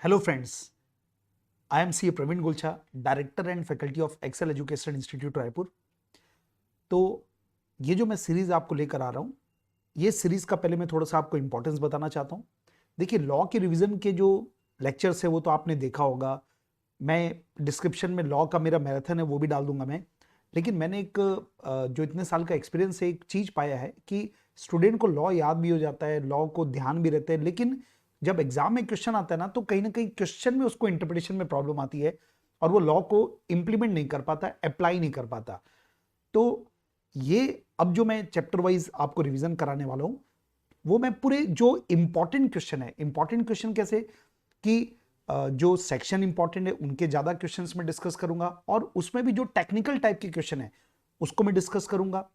Hello friends, I am C Praveen Gulchha, director and faculty of Excel education institute Raipur. तो ये जो मैं सीरीज आपको लेकर आ रहा हूँ, ये सीरीज का पहले मैं थोड़ा सा आपको इंपॉर्टेंस बताना चाहता हूँ। देखिए, लॉ के रिवीजन के जो लेक्चर्स है वो तो आपने देखा होगा। मैं डिस्क्रिप्शन में लॉ का मेरा मैराथन है वो भी डाल दूंगा मैं। लेकिन मैंने एक जो इतने साल का एक्सपीरियंस है, एक चीज पाया है कि स्टूडेंट को लॉ याद भी हो जाता है, लॉ को ध्यान भी रहता है, लेकिन जब एग्जाम में क्वेश्चन आता है ना, तो कहीं ना कहीं क्वेश्चन में उसको इंटरप्रिटेशन में प्रॉब्लम आती है और वो लॉ को इंप्लीमेंट नहीं कर पाता, अप्लाई नहीं कर पाता। तो ये अब जो मैं चैप्टर वाइज आपको रिवीजन कराने वाला हूं, वो मैं पूरे जो इंपॉर्टेंट क्वेश्चन है, इंपॉर्टेंट क्वेश्चन कैसे कि जो सेक्शन इंपॉर्टेंट है उनके ज्यादा क्वेश्चंस में डिस्कस करूंगा, और उसमें भी जो टेक्निकल टाइप के क्वेश्चन है उसको मैं डिस्कस करूंगा।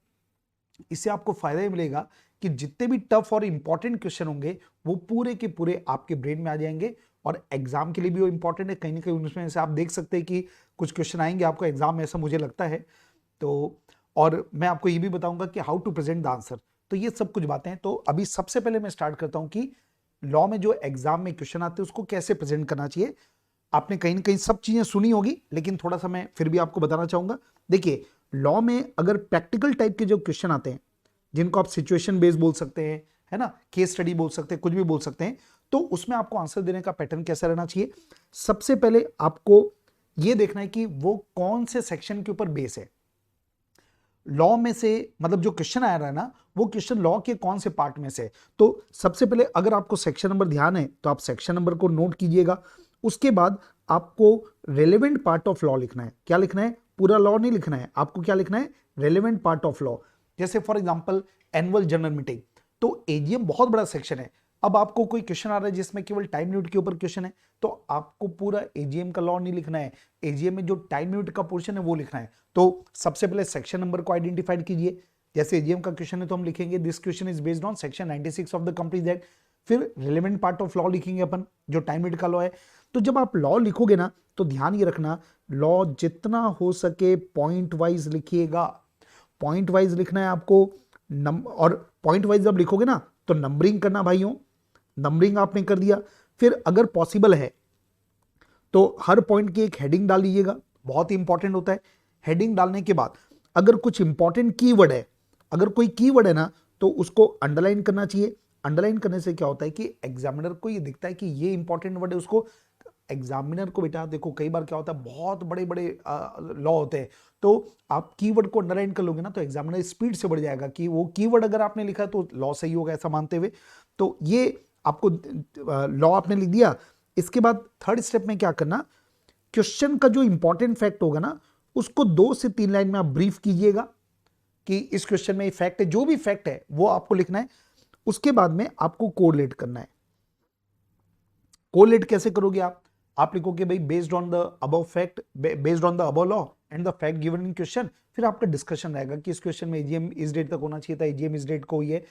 इससे आपको फायदा ये मिलेगा कि जितने भी टफ और इंपॉर्टेंट क्वेश्चन होंगे वो पूरे के पूरे आपके ब्रेन में आ जाएंगे, और एग्जाम के लिए भी वो इंपॉर्टेंट है। कहीं ना कहीं उसमें से आप देख सकते हैं कि कुछ क्वेश्चन आएंगे आपको एग्जाम में, ऐसा मुझे लगता है। तो और मैं आपको ये भी बताऊंगा कि how to present the answer. तो ये सब कुछ बातें हैं। तो अभी सबसे पहले मैं स्टार्ट करता हूं कि लॉ में जो एग्जाम में क्वेश्चन आते हैं उसको कैसे प्रेजेंट करना चाहिए। आपने कहीं ना कहीं सब चीजें सुनी होगी, लेकिन थोड़ा सा मैं फिर भी आपको बताना चाहूंगा। देखिए, लॉ में अगर प्रैक्टिकल टाइप के जो क्वेश्चन आते हैं, जिनको आप सिचुएशन बेस्ड बोल सकते हैं, है ना, केस स्टडी बोल सकते हैं, कुछ भी बोल सकते हैं, तो उसमें आपको आंसर देने का पैटर्न कैसा रहना चाहिए। सबसे पहले आपको यह देखना है कि वो कौन से सेक्शन के ऊपर बेस है। लॉ में से मतलब जो क्वेश्चन आ रहा है ना, वो क्वेश्चन लॉ के कौन से पार्ट में से। तो सबसे पहले अगर आपको सेक्शन नंबर ध्यान है तो आप सेक्शन नंबर को नोट कीजिएगा। उसके बाद आपको रेलेवेंट पार्ट ऑफ लॉ लिखना है। क्या लिखना है? पूरा लॉ नहीं लिखना है, आपको क्या लिखना है? Relevant part of law. जैसे for example annual general meeting, तो एजीएम बहुत बड़ा सेक्शन है। अब आपको कोई क्वेश्चन आ रहा है जिसमें केवल टाइम लिमिट के ऊपर क्वेश्चन है, तो आपको पूरा एजीएम का लॉ नहीं लिखना है, एजीएम में जो टाइम लिमिट का पोर्शन है वो लिखना है। तो सबसे पहले सेक्शन नंबर को आइडेंटिफाइड कीजिए। जैसे एजीएम का क्वेश्चन है तो हम लिखेंगे this question is based on section 96 of the companies act. फिर रिलेवेंट पार्ट ऑफ लॉ लिखेंगे अपन, जो टाइम लिमिट का लॉ है। तो जब आप लॉ लिखोगे ना, तो ध्यान ये रखना, लॉ जितना हो सके पॉइंट वाइज लिखिएगा। पॉइंट वाइज लिखना है आपको। और पॉइंट वाइज जब लिखोगे ना, तो नंबरिंग करना भाइयों। नंबरिंग आपने कर दिया, फिर अगर पॉसिबल है तो हर पॉइंट की एक हेडिंग डाल लीजिएगा, बहुत ही इंपॉर्टेंट होता है। हेडिंग डालने के बाद अगर कुछ इंपॉर्टेंट कीवर्ड है, अगर कोई कीवर्ड है ना, तो उसको अंडरलाइन करना चाहिए। अंडरलाइन करने से क्या होता है कि एग्जामिनर को ये दिखता है कि ये इंपॉर्टेंट वर्ड है। उसको एग्जामिनर को, बेटा देखो कई बार क्या होता है, बहुत बड़े बड़े लॉ होते हैं, तो आप कीवर्ड को अंडरलाइन कर लोगे ना, तो एग्जामिनर स्पीड से बढ़ जाएगा कि वो कीवर्ड अगर आपने लिखा तो लॉ सही होगा, ऐसा मानते हुए। तो ये आपको लॉ आपने लिख दिया। इसके बाद थर्ड स्टेप में क्या करना, क्वेश्चन का जो इंपॉर्टेंट फैक्ट होगा ना, उसको 2 से 3 लाइन में आप ब्रीफ कीजिएगा कि इस क्वेश्चन में फैक्ट है, जो भी फैक्ट है वो आपको लिखना है। उसके बाद में आपको कोरिलेट करना है। कोरिलेट कैसे करोगे आप लिखोगे भाई based on the above fact, based on the above law and the fact given in question. फिर आपका डिस्कशन रहेगा कि इस क्वेश्चन में एजीएम इस डेट तक होना चाहिए था, एजीएम इस डेट को हुई है,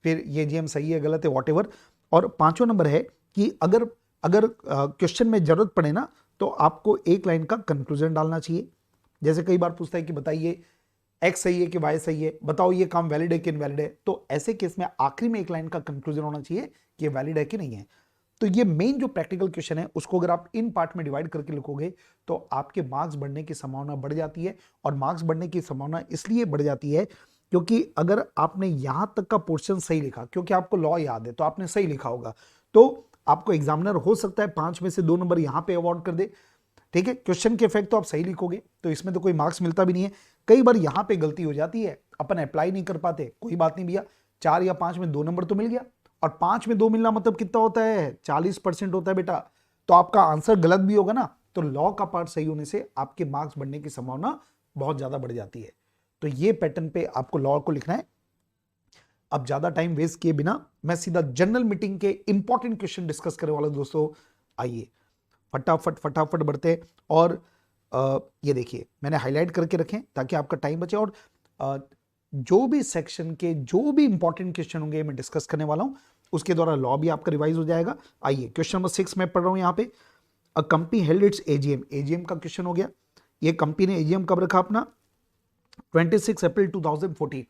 फिर ये एजीएम सही है गलत है वॉट। और पांचवा नंबर है कि अगर अगर क्वेश्चन में जरूरत पड़े ना, तो आपको एक लाइन का कंक्लूजन डालना चाहिए। जैसे कई बार पूछता है कि बताइए एक्स सही है कि वाई सही है, बताओ ये काम वैलिड है कि इनवैलिड है, तो ऐसे केस में आखिरी में एक लाइन का कंक्लूजन होना चाहिए कि वैलिड है कि नहीं है। तो ये मेन जो प्रैक्टिकल क्वेश्चन है उसको अगर आप इन पार्ट में डिवाइड करके लिखोगे, तो आपके मार्क्स बढ़ने की संभावना बढ़ जाती है। और मार्क्स बढ़ने की संभावना इसलिए बढ़ जाती है क्योंकि अगर आपने यहां तक का पोर्शन सही लिखा, क्योंकि आपको लॉ याद है तो आपने सही लिखा होगा, तो आपको एग्जामिनर हो सकता है 5 में से 2 नंबर यहां पे अवार्ड कर दे। ठीक है, क्वेश्चन के इफेक्ट तो आप सही लिखोगे, तो इसमें तो कोई मार्क्स मिलता भी नहीं है। कई बार यहां पे गलती हो जाती है, अपन अप्लाई नहीं कर पाते, कोई बात नहीं भैया, 4 या 5 में 2 नंबर तो मिल गया। और 5 में 2 मिलना मतलब कितना होता है? 40% होता है बेटा। तो आपका आंसर गलत भी होगा ना, तो लॉ का पार्ट सही होने से आपके मार्क्स बढ़ने की संभावना बहुत ज्यादा बढ़ जाती है। तो ये पैटर्न पे आपको लॉ को लिखना है। अब ज्यादा टाइम वेस्ट किए बिना मैं सीधा जनरल मीटिंग के इंपॉर्टेंट क्वेश्चन डिस्कस करने वाला दोस्तों। आइए फटाफट फटाफट बढ़ते हैं। और ये देखिए मैंने हाईलाइट करके रखे ताकि आपका टाइम बचे। और जो भी सेक्शन के जो भी इंपॉर्टेंट क्वेश्चन होंगे मैं डिस्कस करने वाला हूं, उसके द्वारा लॉ भी आपका रिवाइज हो जाएगा। आइए क्वेश्चन नंबर 6 मैं पढ़ रहा हूं यहां पे। A company held it's AGM, AGM का क्वेश्चन हो गया। ये कंपनी ने एजीएम कब रखा अपना? 26 अप्रैल 2014।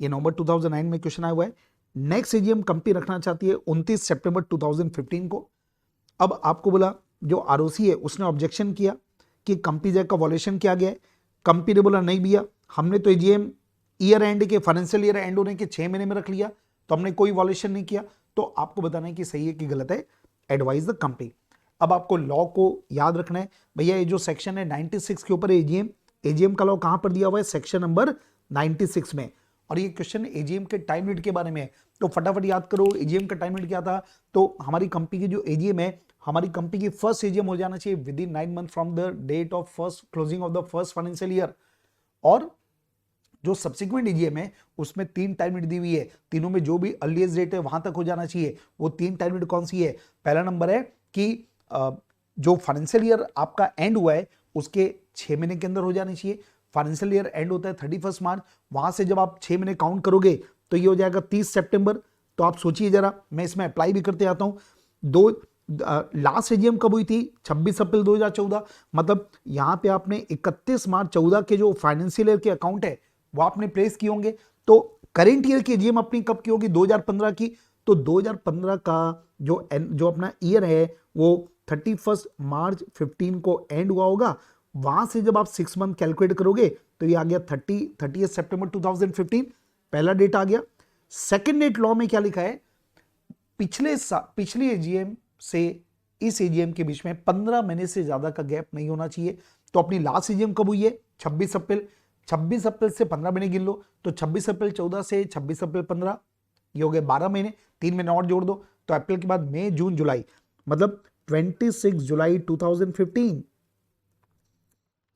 ये नवंबर 2009 में क्वेश्चन आया हुआ है। नेक्स्ट एजीएम कंपनी रखना चाहती है 29 सितंबर 2015 को। अब आपको बोला जो आरओसी है उसने ऑब्जेक्शन किया कि कंपनीज एक्ट का वॉल्यूशन किया गया है। कंपनी ने बोला नहीं भैया, हमने तो एजीएम ईयर एंड के, फाइनेंशियल ईयर एंड होने के 6 महीने में रख लिया, तो हमने कोई वॉल्यूशन नहीं किया। तो आपको बताना है कि सही है कि गलत है। Advise the company. अब आपको लॉ को याद रखना है भैया, ये जो सेक्शन है 96 के ऊपर एजीएम, एजीएम का लॉ कहां पर दिया हुआ है, सेक्शन नंबर 96 में। और ये क्वेश्चन एजीएम के टाइम लिमिट के बारे में है, तो फटाफट याद करो एजीएम का टाइम लिमिट क्या था। तो हमारी कंपनी की जो एजीएम है, हमारी कंपनी की फर्स्ट एजीएम हो जाना चाहिए within 9 month from the date of first closing of the first financial year. और जो सब्सिक्वेंट एजीएम है उसमें 3 टाइम लिमिट दी हुई है, तीनों में जो भी अर्लीस्ट डेट है वहां तक हो जाना चाहिए। वो 3 टाइम लिमिट कौन सी है? पहला नंबर है कि जो फाइनेंशियल ईयर आपका एंड हुआ है उसके 6 महीने के अंदर हो जानी चाहिए। फाइनेंशियल ईयर एंड होता है 31 मार्च, वहां से जब आप 6 महीने काउंट करोगे तो ये हो जाएगा 30 सितंबर। तो आप सोचिए जरा, मैं इसमें अप्लाई भी करते आता हूं। लास्ट एजीएम कब हुई थी? 26 अप्रैल 2014। मतलब यहां पे आपने 31 मार्च 14 के जो फाइनेंशियल ईयर के अकाउंट है वो आपने प्लेस किए होंगे। तो करेंट ईयर की एजीएम अपनी कब की होगी? 2015 की। तो 2015 का जो अपना ईयर है वो 31 मार्च 15 को एंड हुआ होगा। वहां से जब आप 6 मंथ कैलकुलेट करोगे तो ये आ गया 30 सितंबर 2015, पहला डेट आ गया। सेकेंड डेट लॉ में क्या लिखा है? पिछले एजीएम से इस एजीएम के बीच में 15 महीने से ज्यादा का गैप नहीं होना चाहिए। तो अपनी लास्ट एजीएम कब हुई है? 26 अप्रैल। 26 अप्रैल से 15 महीने गिन लो, तो 26 अप्रैल 14 से 26 अप्रैल 15, ये हो गए 12 महीने। 3 महीने और जोड़ दो, तो अप्रैल के बाद मई जून जुलाई, मतलब 26 जुलाई 2015,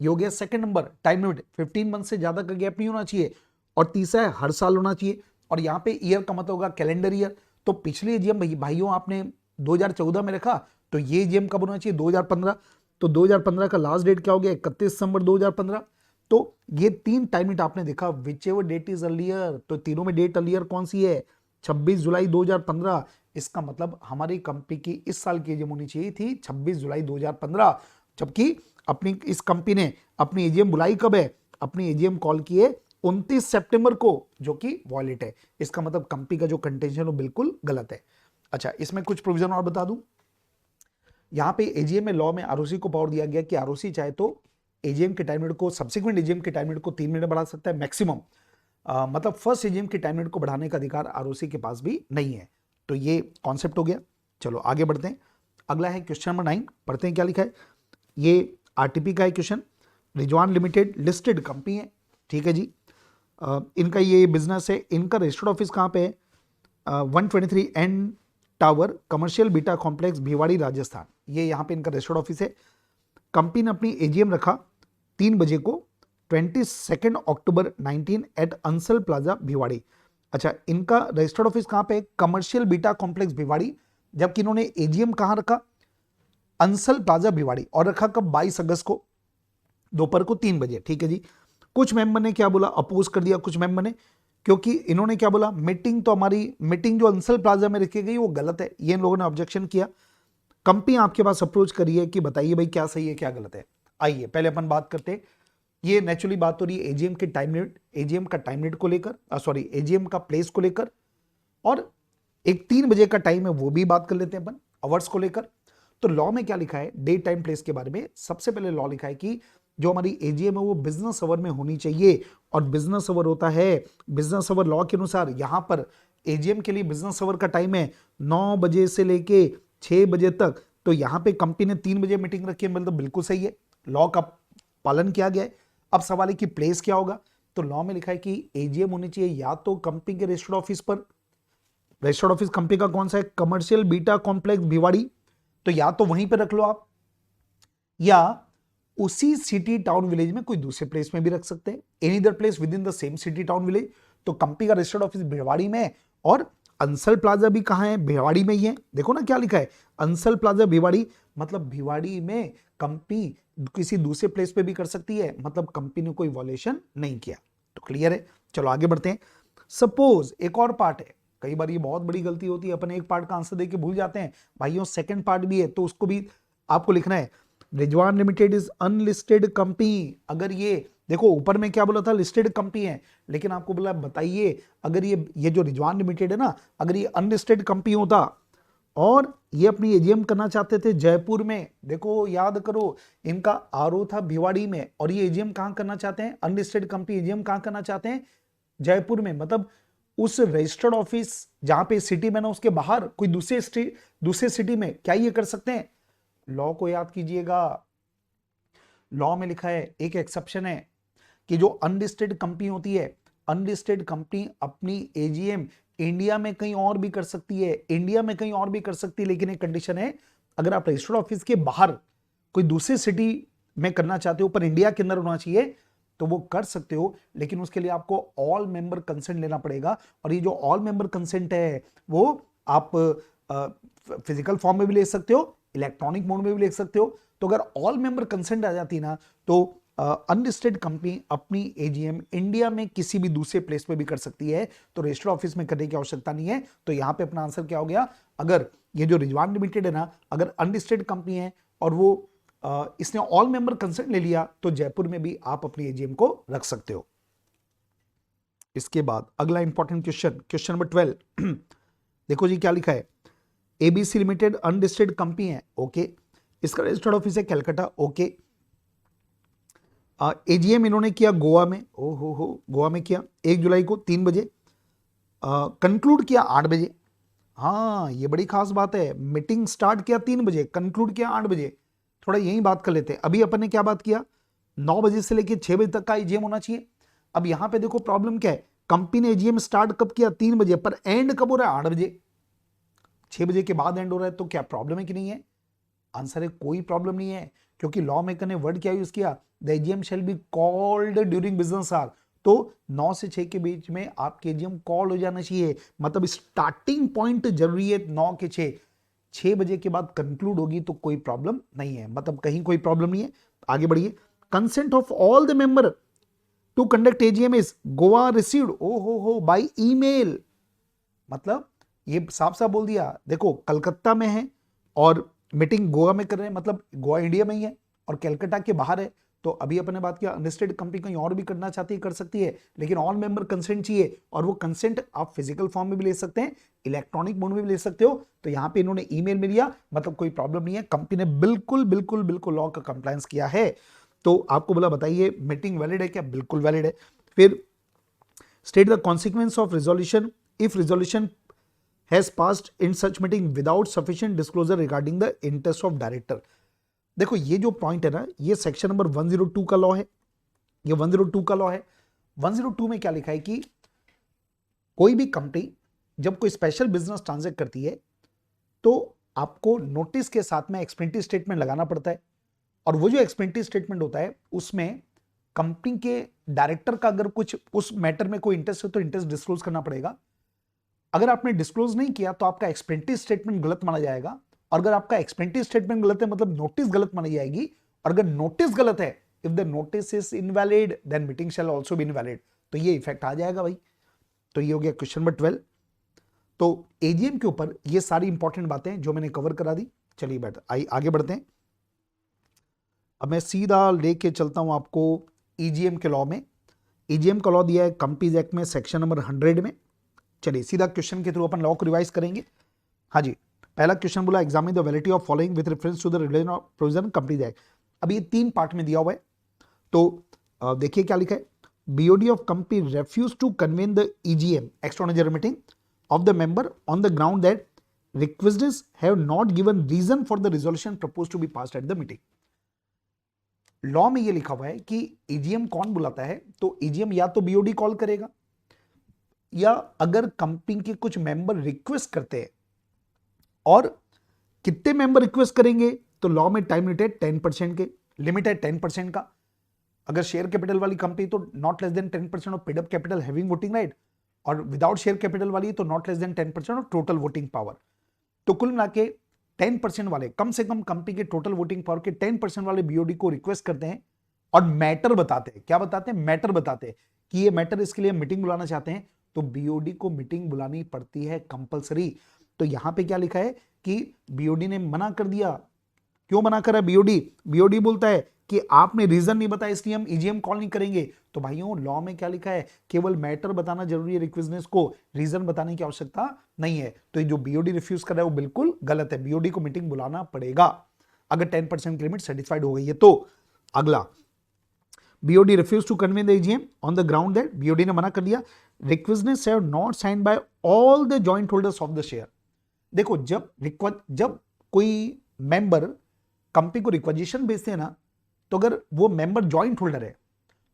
ये हो गया second number time limit. 15 month से ज्यादा का गैप नहीं होना चाहिए। और तीसरा है हर साल होना चाहिए। और यहाँ पे ईयर का मतलब होगा कैलेंडर ईयर। तो पिछले एजीएम भाइयों आपने 2014 में रखा, तो ये एजीएम कब होना चाहिए? 2015। तो 2015 का लास्ट डेट क्या हो गया? 31 दिसंबर 2015। तो ये 3 टाइम लिमिट आपने देखा, whichever date is earlier. तो तीनों में डेट अर्लियर कौन सी है? 26 जुलाई 2015। इसका मतलब हमारी कंपनी की इस साल की एजीएम होनी चाहिए थी 26 जुलाई 2015, जबकि अपनी इस कंपनी ने अपनी एजीएम बुलाई कब है? अपनी एजीएम कॉल की है 29 सितंबर को, जो कि वॉयलेट है। इसका मतलब कंपनी का जो कंटेंशन वो बिल्कुल गलत है। अच्छा, इसमें कुछ प्रोविजन और बता दूं। यहां पे एजीएम में लॉ में आरओसी को पावर दिया गया कि आरओसी चाहे तो एजीएम के टाइम लिमिट को, सब्सिक्वेंट एजीएम के टाइम लिमिट को 3 महीने बढ़ा सकता है मैक्सिमम। मतलब फर्स्ट एजीएम के टाइम लिमिट को बढ़ाने का अधिकार आरओसी के पास भी नहीं है। तो ये कॉन्सेप्ट हो गया। चलो आगे बढ़ते हैं। अगला है क्वेश्चन नंबर 9, पढ़ते हैं क्या लिखा है। ये आरटीपी का है question. Rizwan limited listed company है, ठीक है जी। इनका ये बिजनेस है। इनका रजिस्टर्ड ऑफिस कहाँ पे है? 123 N tower commercial beta complex Bhiwadi Rajasthan, ये यहाँ पे इनका रजिस्टर्ड ऑफिस है। कंपनी ने अपनी एजीएम रखा 3 बजे को 22 अक्टूबर 19 एट अंसल प्लाजा भिवाड़ी। अच्छा, इनका रजिस्टर्ड ऑफिस कहाँ पे? Commercial beta complex Bhiwadi. जबकि इन्होंने एजीएम कहाँ रखा? अंसल प्लाजा भिवाड़ी। और रखा कब? 22 अगस्त को दोपहर को 3 बजे, ठीक है जी। कुछ मेंबर ने क्या बोला? अपोज कर दिया कुछ मेंबर ने, क्योंकि इन्होंने क्या बोला? मीटिंग तो हमारी मीटिंग जो अंसल प्लाजा में रखी गई वो गलत है, ये इन लोगों ने ऑब्जेक्शन किया। कंपनी आपके पास अप्रोच करी है कि बताइए भाई क्या सही है क्या गलत है। आइए पहले अपन बात करते हैं। ये नेचुरली बात हो रही है एजीएम के टाइम लिमिट, एजीएम का टाइम लिमिट को लेकर, सॉरी एजीएम का प्लेस को लेकर, और एक 3 बजे का टाइम है वो भी बात कर लेते हैं अपन आवर्स को लेकर। तो लॉ में क्या लिखा है डे टाइम प्लेस के बारे में? सबसे पहले लॉ लिखा है कि जो हमारी एजीएम है वो बिजनेस आवर में होनी चाहिए। और बिजनेस आवर होता है, बिजनेस आवर लॉ के अनुसार यहाँ पर एजीएम के लिए बिजनेस आवर का टाइम है 9 बजे से लेके 6 बजे तक। तो यहाँ पे कंपनी ने 3 बजे मीटिंग रखी है, मतलब बिल्कुल सही है, लॉ का पालन किया गया है। अब सवाल है कि प्लेस क्या होगा? तो लॉ में लिखा है कि एजीएम होनी चाहिए या तो कंपनी के रजिस्टर्ड ऑफिस पर। रजिस्टर्ड ऑफिस कंपनी का कौन सा है? Commercial beta complex Bhiwadi. तो या तो वहीं पर रख लो आप, या उसी सिटी टाउन विलेज में कोई दूसरे प्लेस में भी रख सकते हैं, any other place with in the same city town village. तो कंपनी का रजिस्टर्ड ऑफिस भिवाड़ी में है, और अंसल प्लाजा भी कहां है? भिवाड़ी में ही है। देखो ना क्या लिखा है, अंसल प्लाजा भिवाड़ी, मतलब भिवाड़ी में कंपनी किसी दूसरे प्लेस पे भी कर सकती है, मतलब कंपनी ने कोई वॉल्यूशन नहीं किया। तो क्लियर है। चलो आगे बढ़ते हैं। सपोज एक और पार्ट है, कई बार ये बहुत बड़ी गलती होती है, अपन एक पार्ट का आंसर देके भूल जाते हैं भाइयों, सेकंड पार्ट भी है तो उसको भी आपको लिखना है। Rizwan limited is unlisted company. अगर ये देखो ऊपर में क्या बोला था? लिस्टेड कंपनी है, लेकिन आपको बोला बताइए अगर ये जो रिजवान लिमिटेड है ना, अगर ये अनलिस्टेड कंपनी होता और ये अपनी एजीएम करना चाहते थे जयपुर में। देखो याद करो, इनका आरओ था भिवाड़ी में, और ये एजीएम कहां करना चाहते हैं, अनलिस्टेड कंपनी एजीएम कहां करना चाहते हैं, जयपुर में। मतलब उस रजिस्टर्ड ऑफिस जहां पे सिटी में ना, उसके बाहर कोई दूसरे सिटी में क्या ये कर सकते हैं। लॉ को याद कीजिएगा, लॉ में लिखा है, एक एक्सेप्शन है कि जो अनलिस्टेड कंपनी होती है, अनलिस्टेड कंपनी अपनी एजीएम इंडिया में कहीं और भी कर सकती है, इंडिया में कहीं और भी कर सकती है, लेकिन एक कंडीशन है, अगर आप रजिस्टर्ड ऑफिस के बाहर कोई दूसरी सिटी में करना चाहते हो पर इंडिया के अंदर होना चाहिए तो वो कर सकते हो, लेकिन उसके लिए आपको ऑल मेंबर कंसेंट लेना पड़ेगा। और ये जो ऑल मेंबर कंसेंट है वो आप फिजिकल फॉर्म में भी ले सकते हो, इलेक्ट्रॉनिक मोड में भी ले सकते हो। तो अगर ऑल मेंबर कंसेंट आ जाती ना तो अनलिस्टेड कंपनी अपनी एजीएम इंडिया में किसी भी दूसरे प्लेस पे भी कर सकती है, तो रजिस्टर्ड ऑफिस में करने की आवश्यकता नहीं है। तो यहां पे अपना आंसर क्या हो गया, अगर ये जो रिजवान लिमिटेड है ना, अगर अनलिस्टेड कंपनी है और वो इसने ऑल मेंबर कंसेंट ले लिया तो जयपुर में भी आप अपनी एजीएम को रख सकते हो। इसके बाद अगला इंपॉर्टेंट क्वेश्चन, क्वेश्चन नंबर 12 देखो जी क्या लिखा है, एबीसी लिमिटेड अनलिस्टेड कंपनी है, ओके, इसका रजिस्टर्ड ऑफिस है कलकत्ता, ओके, एजीएम इन्होंने किया गोवा में, हो गोवा में किया 1 जुलाई को 3 बजे, कंक्लूड किया 8 बजे। हाँ ये बड़ी खास बात है, मीटिंग स्टार्ट किया 3 बजे, कंक्लूड किया 8 बजे। थोड़ा यही बात कर लेते हैं। अभी अपन ने क्या बात किया, 9 बजे से लेकर 6 बजे तक का एजीएम होना चाहिए। अब यहां पे देखो प्रॉब्लम क्या है, कंपनी ने एजीएम स्टार्ट कब किया, 3 बजे, पर एंड कब हो रहा है, 8 बजे। 6 बजे के बाद एंड हो रहा है, तो क्या प्रॉब्लम है कि नहीं है? आंसर है कोई प्रॉब्लम नहीं है, क्योंकि लॉ मेकर ने वर्ड क्या यूज किया, the AGM shall be called during business hour. तो 9 से 6 के बीच में आपके एजीएम कॉल हो जाना चाहिए, मतलब स्टार्टिंग पॉइंट जरूरी है 9 के 6 बजे के बाद कंक्लूड होगी तो कोई प्रॉब्लम नहीं है, मतलब कहीं कोई प्रॉब्लम नहीं है। आगे बढ़िए, consent of all the member to conduct AGM is गोवा रिसीव्ड, ओ हो बाय ईमेल। मतलब ये साफ साफ बोल दिया, देखो कलकत्ता में है और मीटिंग गोवा में कर रहे हैं, मतलब गोवा इंडिया में ही है और कलकत्ता के बाहर है। तो अभी अपन ने बात किया, अनलिस्टेड कंपनी कहीं और भी करना चाहती है कर सकती है, लेकिन ऑल मेंबर कंसेंट चाहिए, और वो कंसेंट आप फिजिकल फॉर्म में भी ले सकते हैं, इलेक्ट्रॉनिक मोड में भी ले सकते हो। तो यहाँ पे इन्होंने ईमेल में लिया, मतलब कोई प्रॉब्लम नहीं है, कंपनी ने बिल्कुल बिल्कुल बिल्कुल लॉ का कंप्लायंस किया है। तो आपको बोला बताइए मीटिंग वैलिड है क्या, बिल्कुल वैलिड है। फिर state the consequence of resolution if resolution has passed in such meeting without sufficient disclosure regarding the interest of director। देखो ये जो पॉइंट है ना, ये सेक्शन नंबर 102 का लॉ है, ये 102 का लॉ है। 102 में क्या लिखा है कि कोई भी कंपनी जब कोई स्पेशल बिजनेस ट्रांजैक्ट करती है तो आपको नोटिस के साथ में एक्सपेंडिचर स्टेटमेंट लगाना पड़ता है, और वो जो एक्सपेंडिचर स्टेटमेंट होता है उसमें कंपनी के डायरेक्टर का अगर कुछ उस मैटर में कोई इंटरेस्ट है तो इंटरेस्ट डिस्क्लोज करना पड़ेगा। अगर आपने डिस्क्लोज नहीं किया तो आपका एक्सपेंडिचर स्टेटमेंट गलत माना जाएगा, और अगर आपका एक्सपेंडिचर स्टेटमेंट गलत है मतलब नोटिस गलत मानी जाएगी, और अगर नोटिस गलत है, if the notice is invalid then meeting shall also be invalid, तो ये इफेक्ट आ जाएगा भाई। तो ये हो गया क्वेश्चन नंबर 12। तो एजीएम के ऊपर ये सारी इंपॉर्टेंट बातें जो मैंने कवर करा दी। चलिए बैठ आगे बढ़ते हैं। अब मैं सीधा लेके चलता हूं आपको ईजीएम के लॉ में। ईजीएम का लॉ दिया है कंपनीज एक्ट में सेक्शन नंबर 100 में। चलिए सीधा क्वेश्चन के थ्रू अपन लॉ को रिवाइज करेंगे। हाँ जी, पहला क्वेश्चन बोला examine the validity of following with reference to the religion of provision companies act. अब ये 3 पार्ट में दिया हुआ है, तो देखिए क्या लिखा है, BOD of company refuse to convene the EGM extraordinary meeting of the member on the ground that requesters have not given reason for the resolution proposed to be passed at the meeting. Law में ये लिखा हुआ है कि EGM कौन बुलाता है, तो ईजीएम या तो बीओडी कॉल करेगा, या अगर कंपनी के कुछ मेंबर रिक्वेस्ट करते हैं, और कितने मेंबर रिक्वेस्ट करेंगे, तो लॉ में टाइम लिमिट है 10% के, लिमिट है 10% का। अगर शेयर कैपिटल वाली कंपनी तो not less than 10% of paid up capital having voting right, और विदाउट शेयर कैपिटल वाली तो not less than 10% of total voting power. तो कुल मिला के 10% वाले, कम से कम कंपनी के टोटल वोटिंग पावर के 10% वाले बीओडी को रिक्वेस्ट करते हैं और मैटर बताते हैं। क्या बताते हैं? मैटर बताते हैं कि ये मैटर, इसके लिए मीटिंग बुलाना चाहते हैं, तो बीओडी को मीटिंग बुलानी पड़ती है कंपलसरी। तो यहां पे क्या लिखा है कि बीओडी ने मना कर दिया। क्यों मना करा बीओडी? बीओडी बोलता है कि आपने रीजन नहीं बताया इसलिए हम ईजीएम कॉल नहीं करेंगे, तो भाइयों लॉ में क्या लिखा है, केवल मैटर बताना जरूरी है रिक्विजनेस को, रीजन बताने की आवश्यकता नहीं है। तो ये जो बीओडी रिफ्यूज कर रहा है वो बिल्कुल गलत है, बीओडी को मीटिंग बुलाना पड़ेगा अगर 10% की लिमिट सेटिस्फाइड हो गई है तो। अगला, BOD refused to convene the AGM on the ground that BOD ने मना कर दिया, requisites have not signed by all the joint holders of the share। देखो जब कोई मेंबर कंपनी को रिक्वेजिशन भेजते हैं ना, तो अगर वो मेंबर जॉइंट होल्डर है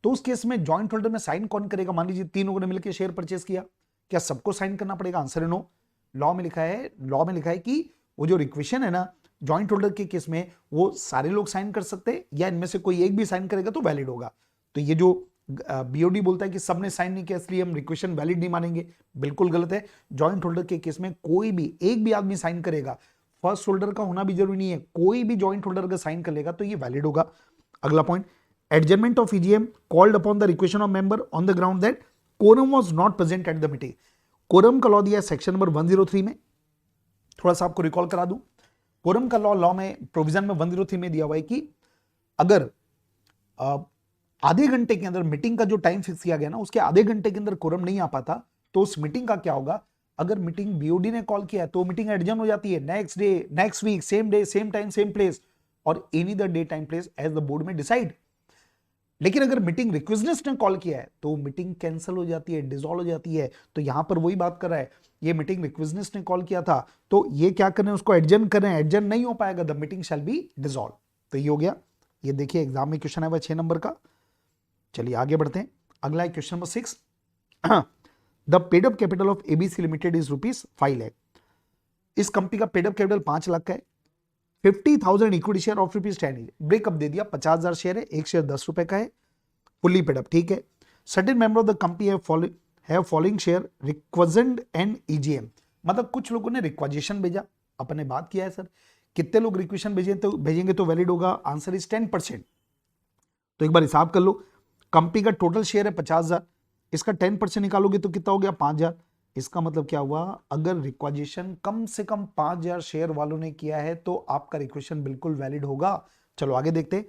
तो उस केस में जॉइंट होल्डर में साइन कौन करेगा? मान लीजिए 3 लोगों ने मिलकर शेयर परचेस किया, क्या सबको साइन करना पड़ेगा? आंसर है नो। लॉ में लिखा है कि वो जो रिक्वेशन है ना जॉइंट होल्डर के केस में, वो सारे लोग साइन कर सकते हैं या इनमें से कोई एक भी साइन करेगा तो वैलिड होगा। तो ये जो बीओडी बोलता है कि सबने साइन नहीं किया इसलिए हम रिक्वेशन वैलिड नहीं मानेंगे, बिल्कुल गलत है। जॉइंट होल्डर के केस में कोई भी एक भी आदमी साइन करेगा, फर्स्ट होल्डर का होना भी जरूरी नहीं है, कोई भी जॉइंट होल्डर का साइन कर लेगा तो ये वैलिड होगा। अगला point, adjournment of EGM called upon the requisition of member on the ground that quorum was not present at the meeting. Quorum का लॉ दिया है सेक्शन नंबर 103 में, थोड़ा सा आपको रिकॉल करा दूं। कोरम का लॉ में प्रोविजन में 103 में दिया हुआ है कि अगर आधे घंटे के अंदर मीटिंग का जो टाइम फिक्स किया गया ना, उसके आधे घंटे के अंदर कोरम नहीं आ पाता तो उस मीटिंग का क्या होगा? अगर मीटिंग बीओडी ने कॉल किया है तो मीटिंग एडजर्न हो जाती है next day, next week, same day, same time, same place और any the day time place as the board में डिसाइड। लेकिन अगर मीटिंग रिक्वेजनेस ने कॉल किया है तो मीटिंग कैंसिल हो जाती है, डिसॉल्व हो जाती है। तो यहां पर वही बात कर रहा है, ये मीटिंग रिक्वेजनेस ने कॉल किया था तो ये क्या कर रहे हैं, उसको एडजर्न कर रहे हैं, एडजर्न नहीं हो पाएगा, the meeting shall be dissolve. तो ये हो गया। ये देखिए एग्जाम में क्वेश्चन है वह 6 नंबर का। चलिए आगे बढ़ते हैं। अगला है question number 6। The paid up capital of ABC limited is ₹5 lakh. इस कंपनी का पेड अप कैपिटल 5 लाख का है। 50,000 इक्विटी शेयर ऑफ ₹10। ब्रेकअप दे दिया, 50,000 शेयर है, एक शेयर 10 रुपए का है, फुल्ली पेड अप, ठीक है। Certain member of the company have following share requisition and EGM. मतलब कुछ लोगों ने रिक्वेजिशन भेजा, अपन ने बात किया है सर कितने लोग रिक्वेशन भेजेंगे तो वैलिड होगा, आंसर इज 10%। तो एक बार हिसाब कर लो, कंपनी का टोटल शेयर है 50,000, इसका 10% निकालोगे तो कितना हो गया? 5,000। इसका मतलब क्या हुआ? अगर रिक्वेजिशन कम से कम 5,000 शेयर वालों ने किया है तो आपका रिक्वेशन बिल्कुल वैलिड होगा। चलो आगे देखते हैं।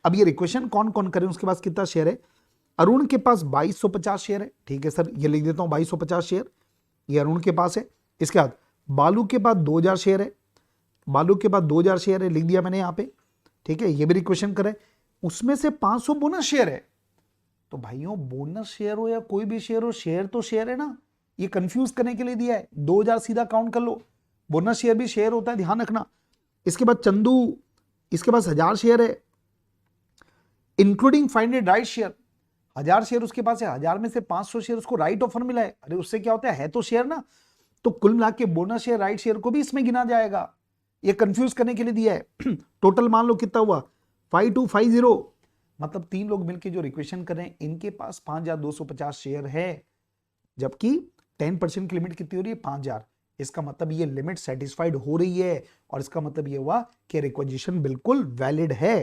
अब ये रिक्वेशन कौन कौन करे, उसके पास कितना शेयर है? अरुण के पास 2250 शेयर है, ठीक है सर, ये लिख देता हूं 2250 शेयर, ये अरुण के पास है। इसके बाद बालू के पास 2000 शेयर है, बालू के पास 2000 शेयर है, लिख दिया मैंने यहाँ पे, ठीक है, ये भी रिक्वेशन करे। उसमें से 500 बोनस शेयर है। तो भाइयों बोनस शेयर हो या कोई भी शेयर हो, शेयर तो शेयर है ना, ये कंफ्यूज करने के लिए दिया है। 2000 सीधा काउंट कर लो, बोनस शेयर भी शेयर होता है, ध्यान रखना। इसके बाद चंदू, इसके पास 1000 शेयर है इंक्लूडिंग 500 राइट शेयर। 1000 शेयर उसके पास है, 1000 में से 500 शेयर उसको राइट ऑफर मिला है। अरे उससे क्या होता है तो शेयर ना, तो कुल मिला के बोनस शेयर राइट शेयर को भी इसमें गिना जाएगा। ये कंफ्यूज करने के लिए दिया है। टोटल मान लो कितना हुआ? 5250। मतलब 3 लोग मिलकर जो रिक्वेशन कर रहे हैं इनके पास 5250 शेयर है, जबकि 10% की लिमिट कितनी हो रही है? 5000। इसका मतलब ये लिमिट सेटिस्फाइड हो रही है और इसका मतलब ये हुआ कि रिक्वेजिशन बिल्कुल वैलिड है।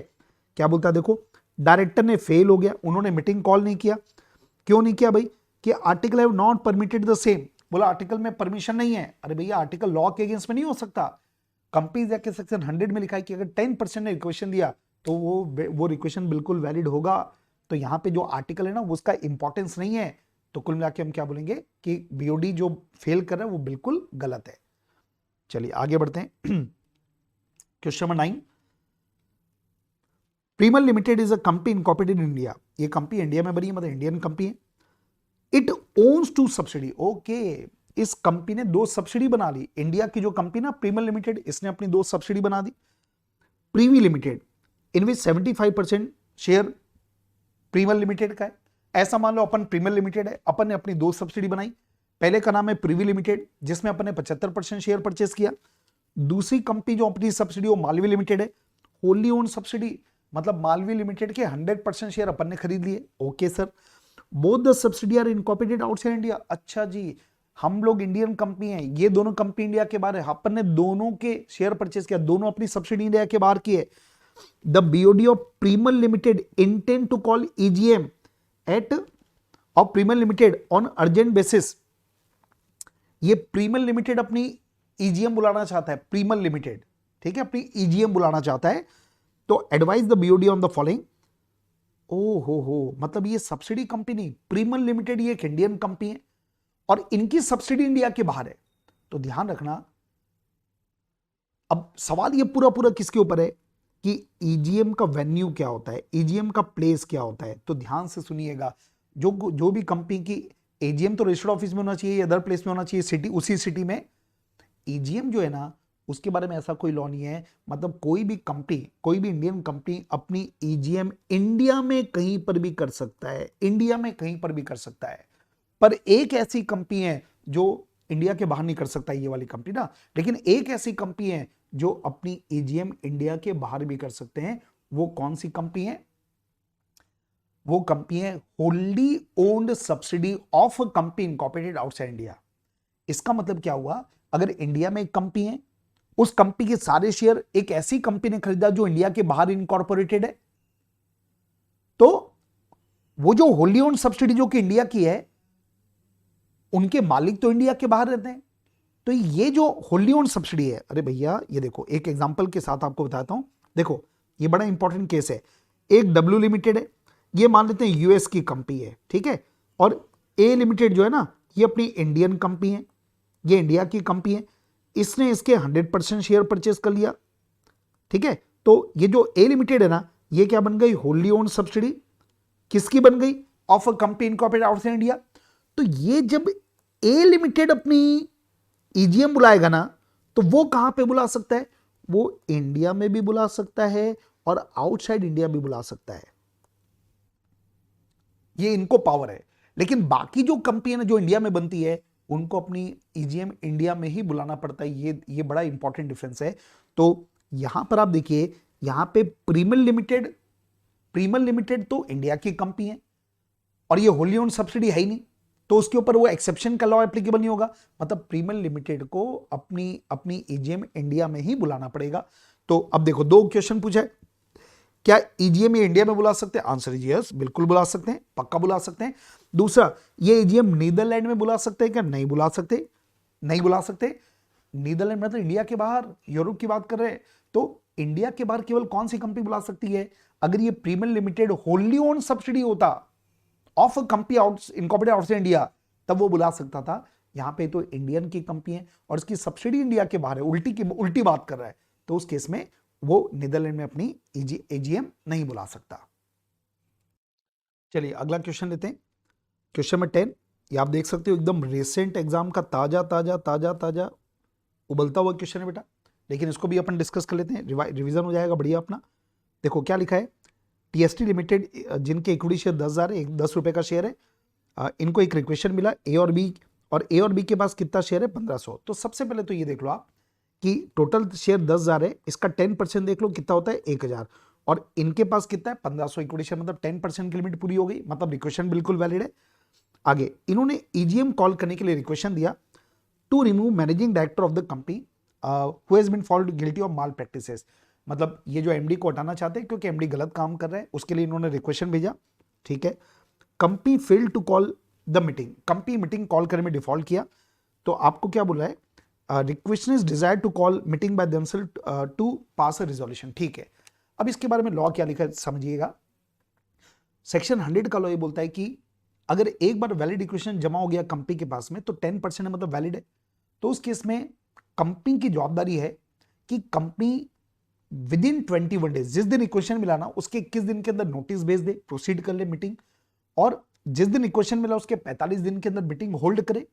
क्या बोलता है देखो, डायरेक्टर ने फेल हो गया, उन्होंने मीटिंग कॉल नहीं किया। क्यों नहीं किया भाई? कि article have not permitted the same. बोला आर्टिकल में परमिशन नहीं है। अरे भैया आर्टिकल लॉ के अगेंस्ट में नहीं हो सकता। कंपनीज एक्ट के सेक्शन 100 में लिखा है कि अगर 10% ने रिक्वेशन दिया तो वो रिक्वेशन बिल्कुल वैलिड होगा। तो यहाँ पे जो आर्टिकल है ना उसका इंपॉर्टेंस नहीं है। तो कुल मिला के हम क्या बोलेंगे कि बीओडी जो फेल कर रहा है वो बिल्कुल गलत है। चलिए आगे बढ़ते हैं। Question number 9। Premal limited is a company incorporated in India. ये कंपनी इंडिया में बनी है, मतलब इंडियन कंपनी है। It owns 2 subsidy. ओके, इस कंपनी ने 2 सब्सिडी बना ली। इंडिया की जो कंपनी ना प्रीमल लिमिटेड, इसने अपनी 2 सब्सिडी बना दी। प्रीवी लिमिटेड इन विच 75% शेयर प्रीमल लिमिटेड का है। ऐसा मान लो अपन प्रीमल लिमिटेड है, अपन ने अपनी 2 सब्सिडी बनाई। पहले का नाम है प्रीवी लिमिटेड जिसमें अपन ने 75% शेयर परचेस किया। दूसरी कंपनी जो अपनी सब्सिडी वो मालवी लिमिटेड है, होली ओन सब्सिडी, मतलब मालवी लिमिटेड के 100% शेयर अपन ने खरीद लिए। Okay sir, both the subsidy are incorporated outside India. अच्छा जी, हम लोग इंडियन कंपनी है, ये दोनों कंपनी इंडिया के बाहर है, अपन ने दोनों के शेयर परचेस किया, दोनों अपनी सब्सिडी इंडिया के बाहर की है। The BOD of Premal limited intend to call EGM at of Premal limited on urgent basis. ये प्रीमल लिमिटेड अपनी ईजीएम बुलाना चाहता है, प्रीमल लिमिटेड, ठीक है, अपनी ईजीएम बुलाना चाहता है तो advise the BOD on the following. ओ हो, मतलब ये सब्सिडी कंपनी प्रीमल लिमिटेड ये एक इंडियन कंपनी है और इनकी सब्सिडी इंडिया के बाहर है। तो ध्यान रखना, अब सवाल ये पूरा पूरा किसके ऊपर है कि ईजीएम का वेन्यू क्या होता है, ईजीएम का प्लेस क्या होता है। तो ध्यान से सुनिएगा, जो भी कंपनी की एजीएम तो रजिस्टर्ड ऑफिस में होना चाहिए, अदर प्लेस में होना चाहिए, सिटी उसी सिटी में। ईजीएम जो है ना, उसके बारे में ऐसा कोई लॉ नहीं है। मतलब कोई भी कंपनी, कोई भी इंडियन कंपनी अपनी ईजीएम इंडिया में कहीं पर भी कर सकता है, इंडिया में कहीं पर भी कर सकता है। पर एक ऐसी कंपनी है जो इंडिया के बाहर नहीं कर सकता, ये वाली कंपनी ना, लेकिन एक ऐसी कंपनी है जो अपनी ईजीएम इंडिया के बाहर भी कर सकते हैं। वो कौन सी कंपनी है? वो कंपनी है wholly owned subsidy of a company incorporated outside India. इसका मतलब क्या हुआ, अगर इंडिया में एक कंपनी है, उस कंपनी के सारे शेयर एक ऐसी कंपनी ने खरीदा जो इंडिया के बाहर इनकॉर्पोरेटेड है, तो वो जो होल्डी ओन्ड सब्सिडी जो कि इंडिया की है, उनके मालिक तो इंडिया के बाहर रहते हैं। तो ये जो होल्डी ओन्ड सब्सिडी है, अरे भैया ये देखो, एक एग्जांपल के साथ आपको बताता हूं। देखो ये बड़ा इंपॉर्टेंट केस है। एक डब्ल्यू लिमिटेड है, ये मान लेते हैं यूएस की कंपनी है, ठीक है, और ए लिमिटेड जो है ना, ये अपनी इंडियन कंपनी है, ये इंडिया की कंपनी है, इसने इसके 100% शेयर परचेज कर लिया, ठीक है। तो ये जो ए लिमिटेड है ना, ये क्या बन गई? होल्डी ओन्ड सब्सिडी। किसकी बन गई? Of a company incorporated outside India. तो ये जब ए लिमिटेड अपनी ईजीएम बुलाएगा ना, तो वो कहां पे बुला सकता है? वो इंडिया में भी बुला सकता है और आउटसाइड इंडिया भी बुला सकता है, ये इनको पावर है। लेकिन बाकी जो कंपनी है ना, जो इंडिया में बनती है, उनको अपनी ईजीएम इंडिया में ही बुलाना पड़ता है। ये बड़ा इंपॉर्टेंट डिफरेंस है। तो यहां पर आप देखिए, यहां पे प्रीमल लिमिटेड तो इंडिया की कंपनी है और ये होली ओन्ड सब्सिडी है ही नहीं, तो उसके ऊपर वो एक्सेप्शन का लॉ एप्लीकेबल नहीं होगा। मतलब प्रीमल लिमिटेड को अपनी ईजीएम इंडिया में ही बुलाना पड़ेगा। तो अब देखो, दो क्वेश्चन पूछा है, क्या ईजीएम ये इंडिया में बुला सकते हैं? आंसर इज यस, बिल्कुल बुला सकते हैं, पक्का बुला सकते हैं। दूसरा, ये ईजीएम नीदरलैंड में बुला सकते हैं क्या? नहीं बुला सकते, नहीं बुला सकते। नीदरलैंड मतलब इंडिया के बाहर, यूरोप की बात कर रहे हैं। तो इंडिया के बाहर केवल कौन सी कंपनी बुला सकती है? अगर ये premium limited wholly owned subsidy होता of company incorporated outside India, तब वो बुला सकता था। यहां पे तो इंडियन की कंपनी है और इसकी सब्सिडी इंडिया के बाहर है, उल्टी बात कर रहा है, तो उस केस में वो नीदरलैंड में अपनी एजीएम नहीं बुला सकता। चलिए अगला क्वेश्चन लेते हैं, क्वेश्चन नंबर 10। ये आप देख सकते हो, एकदम रिसेंट एग्जाम का ताजा ताजा ताजा ताजा उबलता हुआ क्वेश्चन है बेटा, लेकिन इसको भी अपन डिस्कस कर लेते हैं, रिवीजन हो जाएगा बढ़िया अपना। देखो क्या लिखा है, टीएसटी लिमिटेड जिनके इक्विटी शेयर 10,000 है, 10 रुपए का शेयर है, इनको एक रिक्वेशन मिला ए और बी के पास कितना शेयर है? 1500। तो सबसे पहले तो ये देख लो आप कि टोटल शेयर 10,000 है, इसका 10% देख लो कितना होता है? 1,000, और इनके पास कितना है? 1500 इक्विटी शेयर, मतलब 10% की लिमिट पूरी हो गई, मतलब रिक्वेशन बिल्कुल वैलिड है। आगे इन्होंने ईजीएम कॉल करने के लिए रिक्वेशन दिया to remove managing director of the company who has been found guilty of malpractices. मतलब ये जो एमडी को हटाना चाहते हैं क्योंकि एमडी गलत काम कर रहा है, उसके लिए इन्होंने रिक्वेशन भेजा, ठीक है। Company failed to call the meeting, company meeting call करने में डिफॉल्ट किया, तो आपको क्या बोला है? Requisition is desire to call meeting by themselves to pass a resolution, ठीक है। अब इसके बारे में लॉ क्या लिखा है समझिएगा। सेक्शन 100 का लॉ ये बोलता है कि अगर एक बार वैलिड इक्वेशन जमा हो गया कंपनी के पास में, तो 10% मतलब वैलिड है। तो उस केस में कंपनी की जवाबदारी है कि कंपनी विद इन 21 डेज, जिस दिन इक्वेशन मिला ना उसके 21 दिन के अंदर नोटिस भेज दे, प्रोसीड कर ले मीटिंग, और जिस दिन इक्वेशन मिला उसके 45 दिन के अंदर मीटिंग होल्ड करे।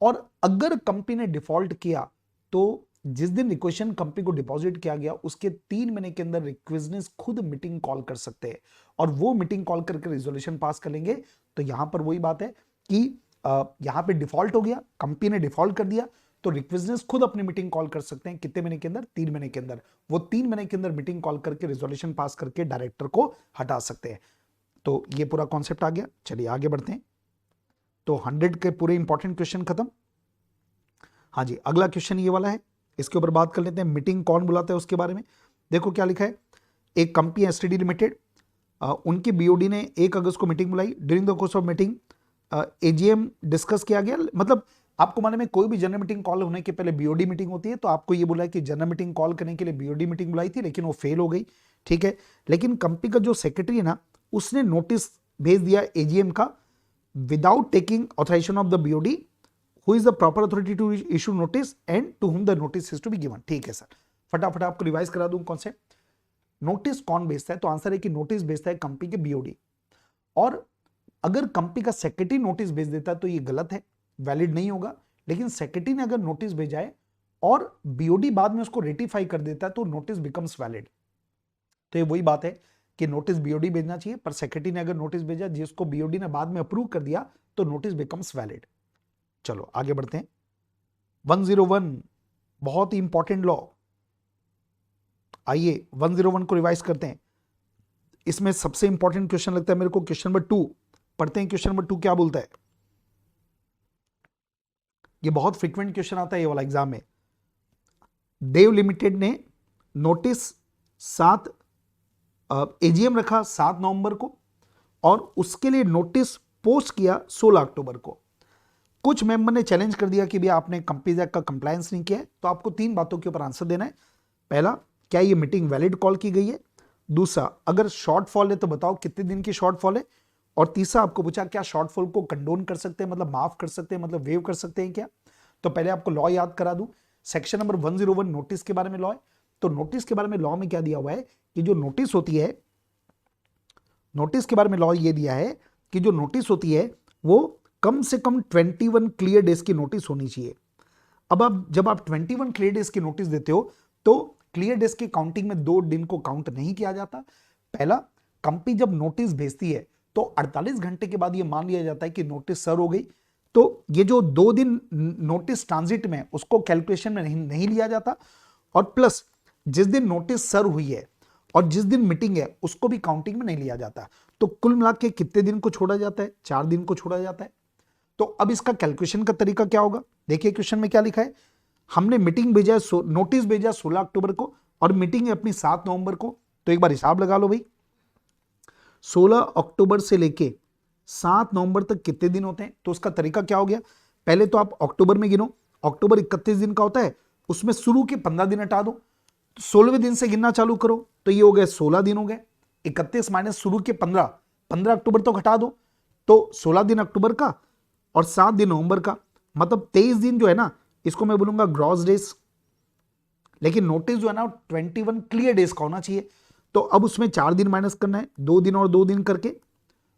और अगर कंपनी ने डिफॉल्ट किया तो जिस दिन इक्वेशन कंपनी को डिपॉजिट किया गया उसके 3 महीने के अंदर रिक्वेजनेस खुद मीटिंग कॉल कर सकते हैं और वो मीटिंग कॉल करके रिजोल्यूशन पास कर लेंगे। तो यहां पर वही बात है कि यहां पे डिफॉल्ट हो गया, कंपनी ने डिफॉल्ट कर दिया, तो रिक्वेजनेस खुद अपनी मीटिंग कॉल कर सकते हैं। कितने महीने के अंदर? 3 महीने के अंदर। वो 3 महीने के अंदर मीटिंग कॉल करके रिजोल्यूशन पास करके डायरेक्टर को हटा सकते हैं। तो ये पूरा कॉन्सेप्ट आ गया। चलिए आगे बढ़ते हैं। तो 100 के पूरे इंपॉर्टेंट क्वेश्चन खत्म। हाँ जी, अगला क्वेश्चन ये वाला है, इसके ऊपर बात कर लेते हैं। मीटिंग कौन बुलाता है उसके बारे में। देखो क्या लिखा है, एक कंपनी एसटीडी लिमिटेड, उनकी बीओडी ने 1 अगस्त को मीटिंग बुलाई। During the course of meeting AGM discuss किया गया। मतलब आपको मालूम है कोई भी जनरल मीटिंग कॉल होने के पहले बीओडी मीटिंग होती है, तो आपको ये बोला कि जनरल मीटिंग कॉल करने के लिए बीओडी मीटिंग बुलाई थी लेकिन वो फेल हो गई, ठीक है। लेकिन कंपनी का जो सेक्रेटरी है ना, उसने नोटिस भेज दिया एजीएम का without taking authorization of the BOD, who is the proper authority to issue notice and to whom the notice is to be given. ठीक है सर, फटाफट आपको रिवाइज करा दूं कौन से नोटिस कौन भेजता है। तो आंसर है कि नोटिस भेजता है कंपनी के बीओडी। और अगर कंपनी का सेक्रेटरी नोटिस भेज देता है तो ये गलत है, वैलिड नहीं होगा। लेकिन सेक्रेटरी ने अगर नोटिस भेजा है और बीओडी बाद में उसको रेटिफाई कर देता है तो नोटिस बिकम्स वैलिड। तो ये वही बात है कि नोटिस बीओडी भेजना चाहिए, पर सेक्रेटरी ने अगर नोटिस भेजा जिसको बीओडी ने बाद में अप्रूव कर दिया तो नोटिस बिकम्स वैलिड। चलो आगे बढ़ते हैं। 101 बहुत ही इंपॉर्टेंट लॉ। आइए 101 को रिवाइज करते हैं। इसमें सबसे इंपॉर्टेंट क्वेश्चन लगता है मेरे को क्वेश्चन नंबर 2। पढ़ते हैं क्वेश्चन नंबर 2 क्या बोलता है। ये बहुत फ्रीक्वेंट क्वेश्चन आता है ये वाला एग्जाम में। देव लिमिटेड ने नोटिस 7 एजीएम रखा 7 नवंबर को और उसके लिए नोटिस पोस्ट किया 16 अक्टूबर को। कुछ मेंबर ने चैलेंज कर दिया कि भैया आपने कंपनीज एक्ट का कंप्लायंस नहीं किया है। तो आपको 3 बातों के ऊपर आंसर देना है। पहला, क्या ये मीटिंग वैलिड कॉल की गई है। दूसरा, अगर शॉर्टफॉल है तो बताओ कितने दिन की शॉर्टफॉल है। और तीसरा आपको पूछा क्या शॉर्टफॉल को कंडोन कर सकते हैं, मतलब माफ कर सकते हैं, मतलब वेव कर सकते हैं क्या। तो पहले आपको लॉ याद करा दूं। सेक्शन नंबर 101 नोटिस के बारे में लॉ है। तो नोटिस के बारे में लॉ में क्या दिया हुआ है कि जो नोटिस होती है, नोटिस के बारे में लॉ ये दिया है कि जो नोटिस होती है वो कम से कम 21 क्लियर डेज की नोटिस होनी चाहिए। अब आप जब आप 21 क्लियर डेज की नोटिस देते हो तो क्लियर डेज की काउंटिंग में 2 दिन को काउंट नहीं किया जाता। पहला, कंपनी जब नोटिस भेजती है तो 48 घंटे के बाद ये मान लिया जाता है कि नोटिस सर्व हो गई। तो ये जो 2 दिन नोटिस ट्रांजिट में उसको कैलकुलेशन में नहीं लिया जाता। और प्लस जिस दिन नोटिस सर्व हुई है और जिस दिन मीटिंग है उसको भी काउंटिंग में नहीं लिया जाता। तो कुल मिला के कितने दिन को छोड़ा जाता है, 4 दिन को छोड़ा जाता है। तो अब इसका कैलकुलेशन का तरीका क्या होगा, देखिए क्वेश्चन में क्या लिखा है। हमने मीटिंग भेजा है, नोटिस भेजा 16 अक्टूबर को और मीटिंग है अपनी 7 नवंबर को। तो एक बार हिसाब लगा लो भाई, 16 अक्टूबर से लेके 7 नवंबर तक कितने दिन होते हैं। तो उसका तरीका क्या हो गया, पहले तो आप अक्टूबर में गिनो। अक्टूबर 31 दिन का होता है, उसमें शुरू के 15 दिन हटा दो, 16वें दिन से गिनना चालू करो। तो ये हो गए 16 दिन हो गए। 31 माइनस शुरू के 15 अक्टूबर तक हटा दो तो 16 दिन अक्टूबर का और 7 दिन नवंबर का, मतलब 23 दिन जो है ना, इसको मैं बोलूंगा ग्रॉस डेज। लेकिन नोटिस जो है ना 21 क्लियर डेज का होना चाहिए। तो अब उसमें 4 दिन माइनस करना है, 2 दिन और 2 दिन करके।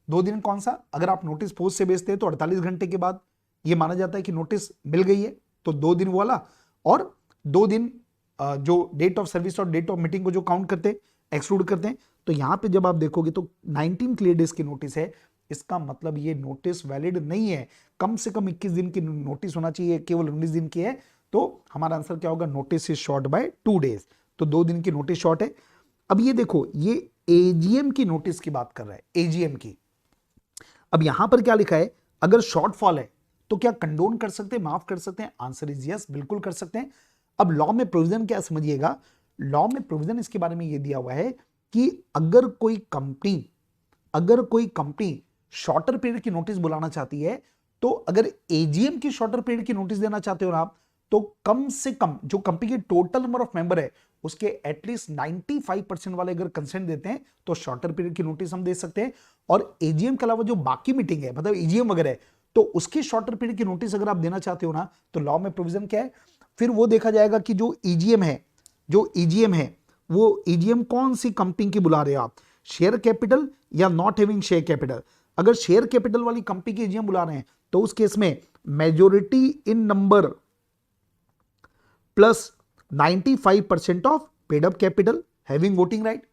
2 दिन कौन सा, अगर आप नोटिस पोस्ट से भेजते हैं तो 48 घंटे के बाद ये माना जाता है कि नोटिस मिल गई है। तो 2 दिन वाला और 2 दिन जो डेट ऑफ सर्विस और डेट ऑफ मीटिंग को जो काउंट करते हैं, एक्सक्लूड करते हैं। तो यहां पे जब आप देखोगे तो 19 क्लियर डेज की नोटिस है। इसका मतलब ये नोटिस वैलिड नहीं है। कम से कम 21 दिन की नोटिस होना चाहिए, केवल 19 दिन की है। तो हमारा आंसर क्या होगा, notice is short by 2 days. तो 2 दिन की नोटिस शॉर्ट है। अब ये देखो, ये एजीएम की नोटिस की बात कर रहा है, एजीएम की। अब यहां पर क्या लिखा है, अगर शॉर्टफॉल है तो क्या कंडोन कर सकते हैं, माफ कर सकते हैं। आंसर इज यस, बिल्कुल कर सकते हैं। अब लॉ में प्रोविजन क्या समझिएगा, लॉ में प्रोविजन इसके बारे में यह दिया हुआ है कि अगर कोई कंपनी शॉर्टर पीरियड की नोटिस बुलाना चाहती है, तो अगर एजीएम की शॉर्टर पीरियड की नोटिस देना चाहते हो ना आप, तो कम से कम जो कंपनी के टोटल नंबर ऑफ मेंबर है उसके एटलीस्ट 95% वाले अगर कंसेंट देते हैं तो शॉर्टर पीरियड की नोटिस हम दे सकते हैं। और एजीएम के अलावा जो बाकी मीटिंग है, मतलब एजीएम वगैरह है, तो उसकी शॉर्टर पीरियड की नोटिस अगर आप देना चाहते हो ना, तो लॉ में प्रोविजन क्या है, फिर वो देखा जाएगा कि जो ईजीएम है वो ईजीएम कौन सी कंपनी की बुला रहे हो आप, शेयर कैपिटल या नॉट हैविंग शेयर कैपिटल। अगर शेयर कैपिटल वाली कंपनी की ईजीएम बुला रहे हैं तो उस केस में majority in number plus 95% of paid up capital having voting right,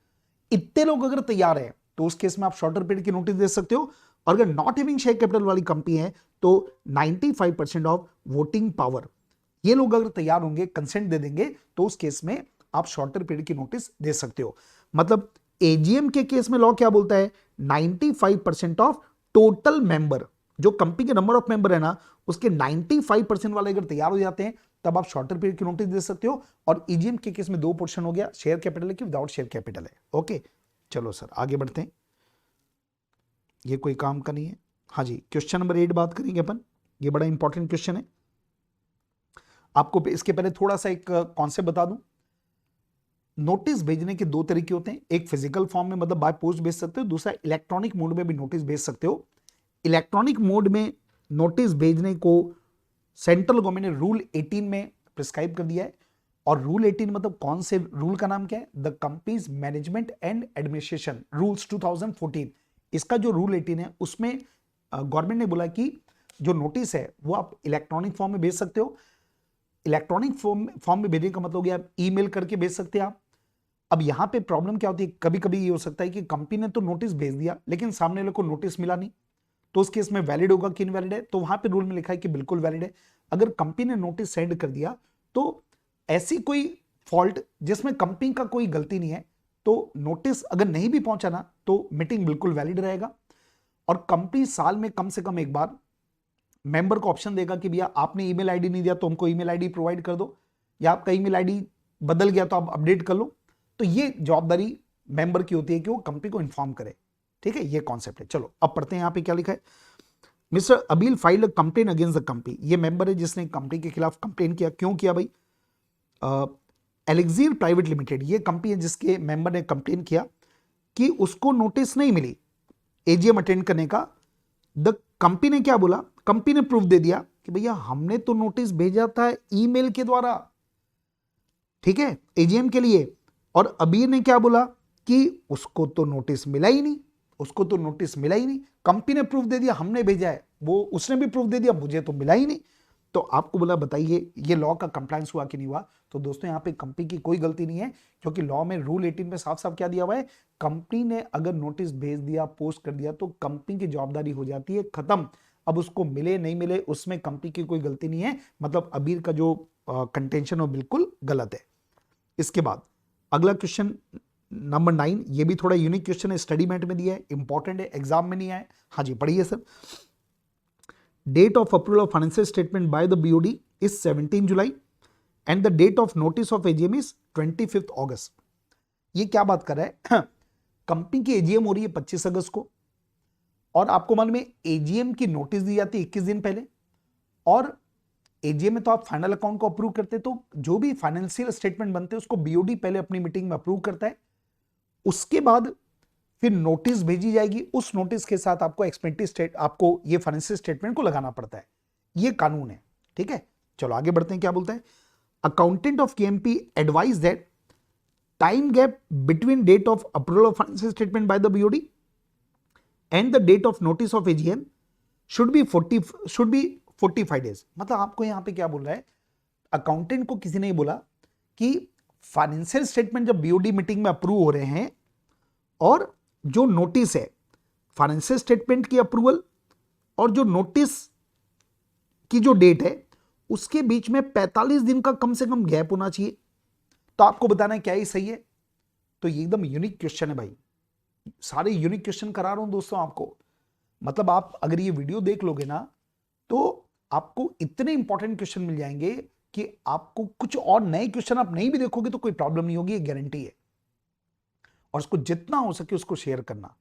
इतने लोग अगर तैयार हैं तो उस केस में आप शॉर्टर पीरियड की नोटिस दे सकते हो। और अगर नॉट हैविंग शेयर कैपिटल वाली कंपनी है तो 95% ऑफ वोटिंग पावर, ये लोग अगर तैयार होंगे, कंसेंट दे देंगे, तो उस केस में आप शॉर्टर पीरियड की नोटिस दे सकते हो। मतलब एजीएम के केस में लॉ क्या बोलता है, 95% ऑफ टोटल मेंबर, जो कंपनी के नंबर ऑफ मेंबर है ना उसके 95% वाले अगर तैयार हो जाते हैं तब आप शॉर्टर पीरियड की नोटिस दे सकते हो। और ईजीएम के केस में 2 पोर्शन हो गया, शेयर कैपिटल है कि विदाउट शेयर कैपिटल है। ओके चलो सर आगे बढ़ते हैं, ये कोई काम का नहीं है। हाँ जी, क्वेश्चन नंबर 8 बात करेंगे अपन, ये बड़ा इंपॉर्टेंट क्वेश्चन है। आपको इसके पहले थोड़ा सा एक कॉन्सेप्ट बता दूं। नोटिस भेजने के दो तरीके होते हैं, एक फिजिकल फॉर्म में मतलब बाय पोस्ट भेज सकते हो, दूसरा इलेक्ट्रॉनिक मोड में भी नोटिस भेज सकते हो। इलेक्ट्रॉनिक मोड में नोटिस भेजने को सेंट्रल गवर्नमेंट ने रूल 18 में प्रिस्क्राइब कर दिया है। और रूल 18 मतलब कौन से रूल का नाम क्या है? The companies management and administration rules 2014। इसका जो रूल 18 है उसमें गवर्नमेंट ने बोला कि जो नोटिस है वो आप इलेक्ट्रॉनिक फॉर्म में भेज सकते हो। इलेक्ट्रॉनिक फॉर्म में भेजने का मतलब हो गया आप ईमेल करके भेज सकते हैं आप। अब यहां पे प्रॉब्लम क्या होती है, कभी कभी ये हो सकता है कि कंपनी ने तो नोटिस भेज दिया लेकिन सामने वाले को नोटिस मिला नहीं, तो उस केस में वैलिड होगा कि इनवैलिड है? तो वहां पे रूल में लिखा है कि बिल्कुल वैलिड है। अगर कंपनी ने नोटिस सेंड कर दिया तो ऐसी कोई फॉल्ट जिसमें कंपनी का कोई गलती नहीं है, तो नोटिस अगर नहीं भी पहुंचा ना तो मीटिंग बिल्कुल वैलिड रहेगा। और कंपनी साल में कम से कम एक बार मेंबर को ऑप्शन देगा कि भैया आपने ईमेल आईडी नहीं दिया तो हमको ईमेल आईडी प्रोवाइड कर दो, या आपका ईमेल आईडी बदल गया तो आप अपडेट कर लो। तो ये जवाबदारी मेंबर की होती है कि वो कंपनी को इन्फॉर्म करे। ठीक है, ये कॉन्सेप्ट है। चलो अब पढ़ते हैं यहाँ पे क्या लिखा है। Mister अबील file a complain against the company. ये मेंबर है जिसने कंपनी के खिलाफ कंप्लेन किया। क्यों किया भाई? एलेक्सियर प्राइवेट लिमिटेड ये कंपनी है जिसके मेंबर ने कंप्लेन किया कि उसको नोटिस नहीं मिली एजीएम अटेंड करने का। द कंपनी ने क्या बोला? कंपनी ने प्रूफ दे दिया कि भैया हमने तो नोटिस भेजा था ईमेल के द्वारा, ठीक है, एजीएम के लिए। और अबीर ने क्या बोला कि उसको तो नोटिस मिला ही नहीं, उसको तो नोटिस मिला ही नहीं। कंपनी ने प्रूफ दे दिया हमने भेजा है, वो उसने भी प्रूफ दे दिया मुझे तो मिला ही नहीं। तो आपको बोला बताइए ये लॉ का कंप्लायंस हुआ कि नहीं हुआ? तो दोस्तों यहाँ पे कंपनी की कोई गलती नहीं है, क्योंकि लॉ में रूल 18 में साफ साफ क्या दिया हुआ है, कंपनी ने अगर नोटिस भेज दिया, पोस्ट कर दिया, तो कंपनी की जवाबदारी हो जाती है खत्म। अब उसको मिले नहीं मिले उसमें कंपनी की कोई गलती नहीं है। मतलब अबीर का जो कंटेंशन वो बिल्कुल गलत है। इसके बाद अगला क्वेश्चन नंबर 9, ये भी थोड़ा यूनिक क्वेश्चन है, स्टडी मेट में दिया है, इंपॉर्टेंट है, एग्जाम में नहीं आया। हाँ जी पढ़िए sir. Date of approval of financial statement by the BOD is 17 July and the date of notice of AGM is 25 August. ये क्या बात कर रहा है? कंपनी की एजीएम हो रही है 25 अगस्त को, और आपको मालूम है एजीएम की नोटिस दी जाती है 21 दिन पहले। और एजीएम में तो आप फाइनल अकाउंट को अप्रूव करते, तो जो भी फाइनेंशियल स्टेटमेंट बनते हैं उसको बीओडी पहले अपनी मीटिंग में अप्रूव करता है। उसके बाद फिर नोटिस भेजी जाएगी, उस नोटिस के साथ आपको आपको ये फाइनेंशियल स्टेटमेंट को लगाना पड़ता है। ये कानून है, ठीक है। चलो आगे बढ़ते हैं, क्या बोलता है? Accountant of KMP advise that time gap between date of approval of financial statement by the BOD and the date of notice of AGM should be 45 days. मतलब आपको यहां पे क्या बोल रहा है, अकाउंटेंट को किसी ने बोला कि फाइनेंशियल स्टेटमेंट जब बीओडी मीटिंग में अप्रूव हो रहे हैं और जो नोटिस है फाइनेंशियल स्टेटमेंट की अप्रूवल और जो नोटिस की जो डेट है उसके बीच में 45 दिन का कम से कम गैप होना चाहिए। तो आपको बताना है क्या ही सही है? तो ये एकदम यूनिक क्वेश्चन है भाई, सारे यूनिक क्वेश्चन करा रहा हूं दोस्तों आपको। मतलब आप अगर ये वीडियो देख लोगे ना तो आपको इतने इंपॉर्टेंट क्वेश्चन मिल जाएंगे कि आपको कुछ और नए क्वेश्चन आप नहीं भी देखोगे तो कोई प्रॉब्लम नहीं होगी, ये गारंटी है। और उसको जितना हो सके उसको शेयर करना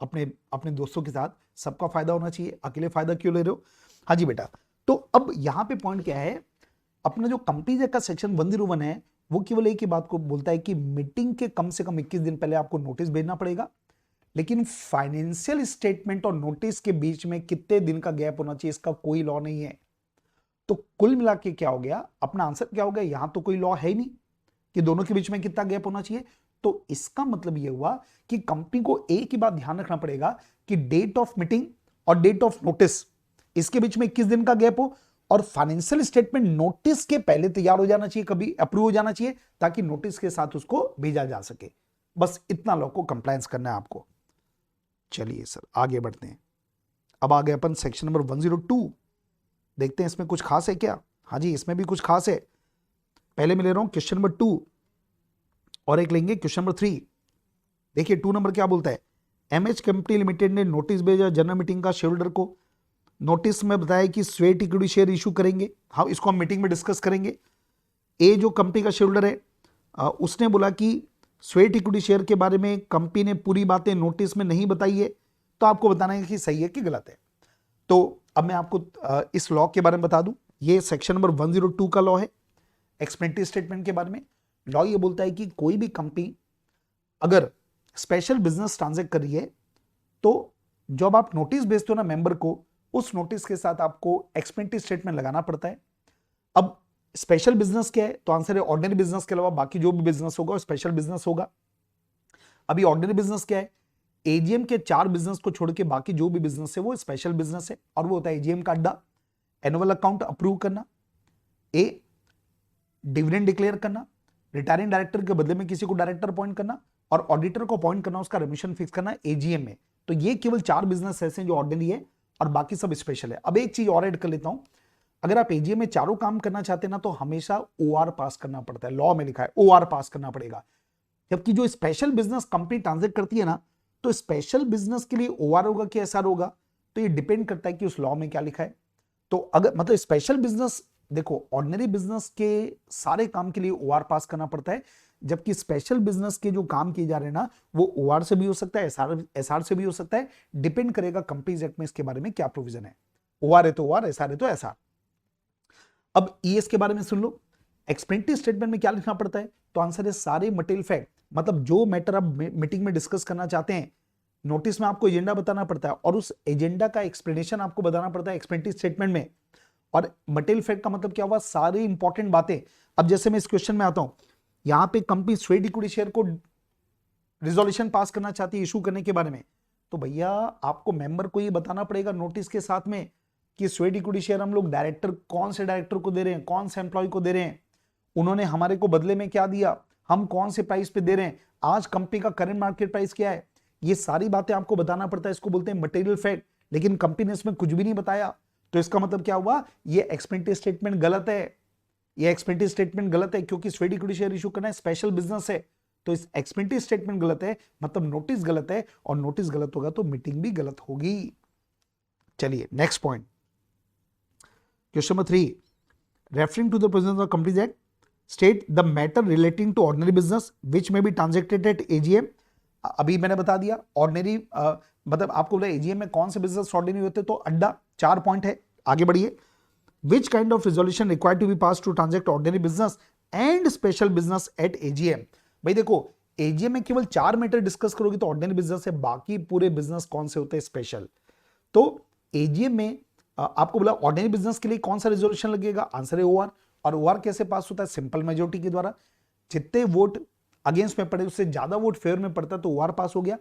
अपने अपने दोस्तों के साथ, सबका फायदा होना चाहिए, अकेले फायदा क्यों ले रहे हो? हाँ जी बेटा। तो अब यहां पे पॉइंट क्या है, अपना जो कंपनीज एक्ट का सेक्शन 101 है वो केवल एक ही बात को बोलता है कि मीटिंग के कम से कम 21 दिन पहले आपको नोटिस भेजना पड़ेगा। लेकिन फाइनेंशियल स्टेटमेंट और नोटिस के बीच में कितने दिन का गैप होना चाहिए इसका कोई लॉ नहीं है। तो कुल मिला के क्या हो गया, अपना आंसर क्या हो गया, यहां तो कोई लॉ है ही नहीं कि दोनों के बीच में कितना गैप होना चाहिए। तो इसका मतलब यह हुआ कि कंपनी को एक ही बात ध्यान रखना पड़ेगा कि डेट ऑफ मीटिंग और डेट ऑफ नोटिस इसके बीच में 21 दिन का गैप हो, और फाइनेंशियल स्टेटमेंट नोटिस के पहले तैयार हो जाना चाहिए, कभी अप्रूव हो जाना चाहिए, ताकि नोटिस के साथ उसको भेजा जा सके। बस इतना लॉ को कंप्लायंस करना है आपको। चलिए सर आगे बढ़ते हैं। अब आ गए अपन सेक्शन नंबर 102। देखते हैं इसमें कुछ खास है क्या? हाँ जी इसमें भी कुछ खास है। पहले मैं ले रहा हूं क्वेश्चन नंबर 2 और एक लेंगे क्वेश्चन नंबर 3। देखिए 2 नंबर क्या बोलता है, एमएच कंपनी लिमिटेड ने नोटिस भेजा जनरल मीटिंग का शेयर होल्डर को। नोटिस में बताया कि स्वेट इक्विटी शेयर इशू करेंगे। हाँ इसको हम मीटिंग में डिस्कस करेंगे। ए जो कंपनी का शेयर होल्डर है उसने बोला कि स्वेट इक्विटी शेयर के बारे में कंपनी ने पूरी बातें नोटिस में नहीं बताई है। तो आपको बताना है कि सही है कि गलत है। तो अब मैं आपको इस लॉ के बारे में बता दूं। ये सेक्शन नंबर 102 का लॉ है, एक्सप्लेनेटरी स्टेटमेंट के बारे में। लॉ ये बोलता है कि कोई भी कंपनी अगर स्पेशल बिजनेस ट्रांजैक्ट कर रही है तो जब आप नोटिस भेजते हो ना मेंबर को, उस नोटिस के साथ आपको एक्सपेंडिचर स्टेटमेंट लगाना पड़ता है। अब स्पेशल बिजनेस क्या है, तो आंसर है ऑर्डिनरी बिजनेस के अलावा बाकी जो भी बिजनेस होगा वो स्पेशल बिजनेस होगा। अभी ऑर्डिनरी बिजनेस क्या है, एजीएम के 4 बिजनेस को छोड़ के बाकी जो भी बिजनेस है वो स्पेशल बिजनेस है, और वो होता है एजीएम का अड्डा, एनुअल अकाउंट अप्रूव करना, ए डिविडेंड डिक्लेयर करना, रिटायरिंग डायरेक्टर के बदले में किसी को डायरेक्टर अपॉइंट करना, और ऑडिटर को अपॉइंट करना, उसका रेम्यूनरेशन फिक्स करना एजीएम में। तो ये केवल 4 बिजनेस ऐसे हैं जो ऑर्डिनरी है और बाकी सब स्पेशल है। अब एक चीज और ऐड कर लेता हूं, अगर आप एजीएम में चारों काम करना चाहते हैं ना तो हमेशा ओआर पास करना पड़ता है, लॉ में लिखा है ओआर पास करना पड़ेगा। जबकि जो स्पेशल बिजनेस कंपनी ट्रांजैक्ट करती है ना, तो स्पेशल बिजनेस के लिए ओआर होगा कि एसआर होगा, तो ये डिपेंड करता है कि उस लॉ में क्या लिखा है। तो अगर मतलब स्पेशल बिजनेस, देखो ऑर्डिनरी बिजनेस के सारे काम के लिए ओआर पास करना पड़ता है, जबकि स्पेशल बिजनेस के जो काम किए जा रहे हैं ना वो ओआर से भी हो सकता है, एसआर से भी हो सकता है, डिपेंड करेगा कंपनीज एक्ट में इसके बारे में क्या प्रोविजन है। ओआर है तो ओआर, एसआर है तो एसआर। अब ईएस के बारे में सुन लो, एक्सपेंडिचर स्टेटमेंट में क्या लिखना पड़ता है, तो आंसर है सारे मटेरियल फैक्ट, मतलब जो मैटर आप मीटिंग में डिस्कस करना चाहते हैं, नोटिस में आपको एजेंडा बताना पड़ता है और उस एजेंडा का एक्सप्लेनेशन आपको बताना पड़ता है एक्सपेंडिचर स्टेटमेंट में। और मटेरियल फैक्ट का मतलब क्या हुआ, सारी इंपॉर्टेंट बातें। अब जैसे मैं इस क्वेश्चन में आता हूं, यहां पे कंपनी स्वेट इक्विटी शेयर को रिजोल्यूशन पास करना चाहती है इशू करने के बारे में, तो भैया आपको मेंबर को ये बताना पड़ेगा नोटिस के साथ में कि स्वेट इक्विटी शेयर हम लोग डायरेक्टर, कौन से डायरेक्टर को दे रहे हैं, कौन से एम्प्लॉय को दे रहे हैं, उन्होंने हमारे को बदले में क्या दिया, हम कौन से प्राइस पे दे रहे हैं, आज कंपनी का करंट मार्केट प्राइस क्या है, ये सारी बातें आपको बताना पड़ता है। इसको बोलते हैं मटेरियल फैक्ट। लेकिन कंपनी ने इसमें कुछ भी नहीं बताया, तो इसका मतलब क्या हुआ, ये एक्सपेंडिचर स्टेटमेंट गलत है, ये एक्सपेंडिचर स्टेटमेंट गलत है, क्योंकि स्वेट इक्विटी शेयर इशू करना है स्पेशल बिजनेस है, तो इस एक्सपेंडिचर स्टेटमेंट गलत है, मतलब नोटिस गलत है, और नोटिस गलत होगा तो मीटिंग भी गलत होगी। चलिए next point, question number 3, referring to the provisions of companies act state the matter relating to ordinary business which may be transacted eight AGM. अभी मैंने बता दिया ऑर्डिनरी मतलब आपको बोला एजीएम में कौन से बिजनेस ऑर्डिनरी होते हैं, तो अड्डा 4 पॉइंट है। आगे बढ़िए, which kind of resolution required to be pass to transact ordinary business and special business at AGM. भाई देखो एजीएम में केवल 4 मैटर डिस्कस करोगे तो ऑर्डिनरी बिजनेस है, बाकी पूरे बिजनेस कौन से होते हैं, स्पेशल। तो एजीएम में आपको बोला ऑर्डिनरी बिजनेस के लिए कौन सा रेजोल्यूशन लगेगा, आंसर है ओआर। और ओआर कैसे पास होता है, सिंपल मेजोरिटी के द्वारा, जितने वोट अगेंस्ट में पड़े उससे ज्यादा वोट फेवर में पड़ता है तो ओआर पास हो गया।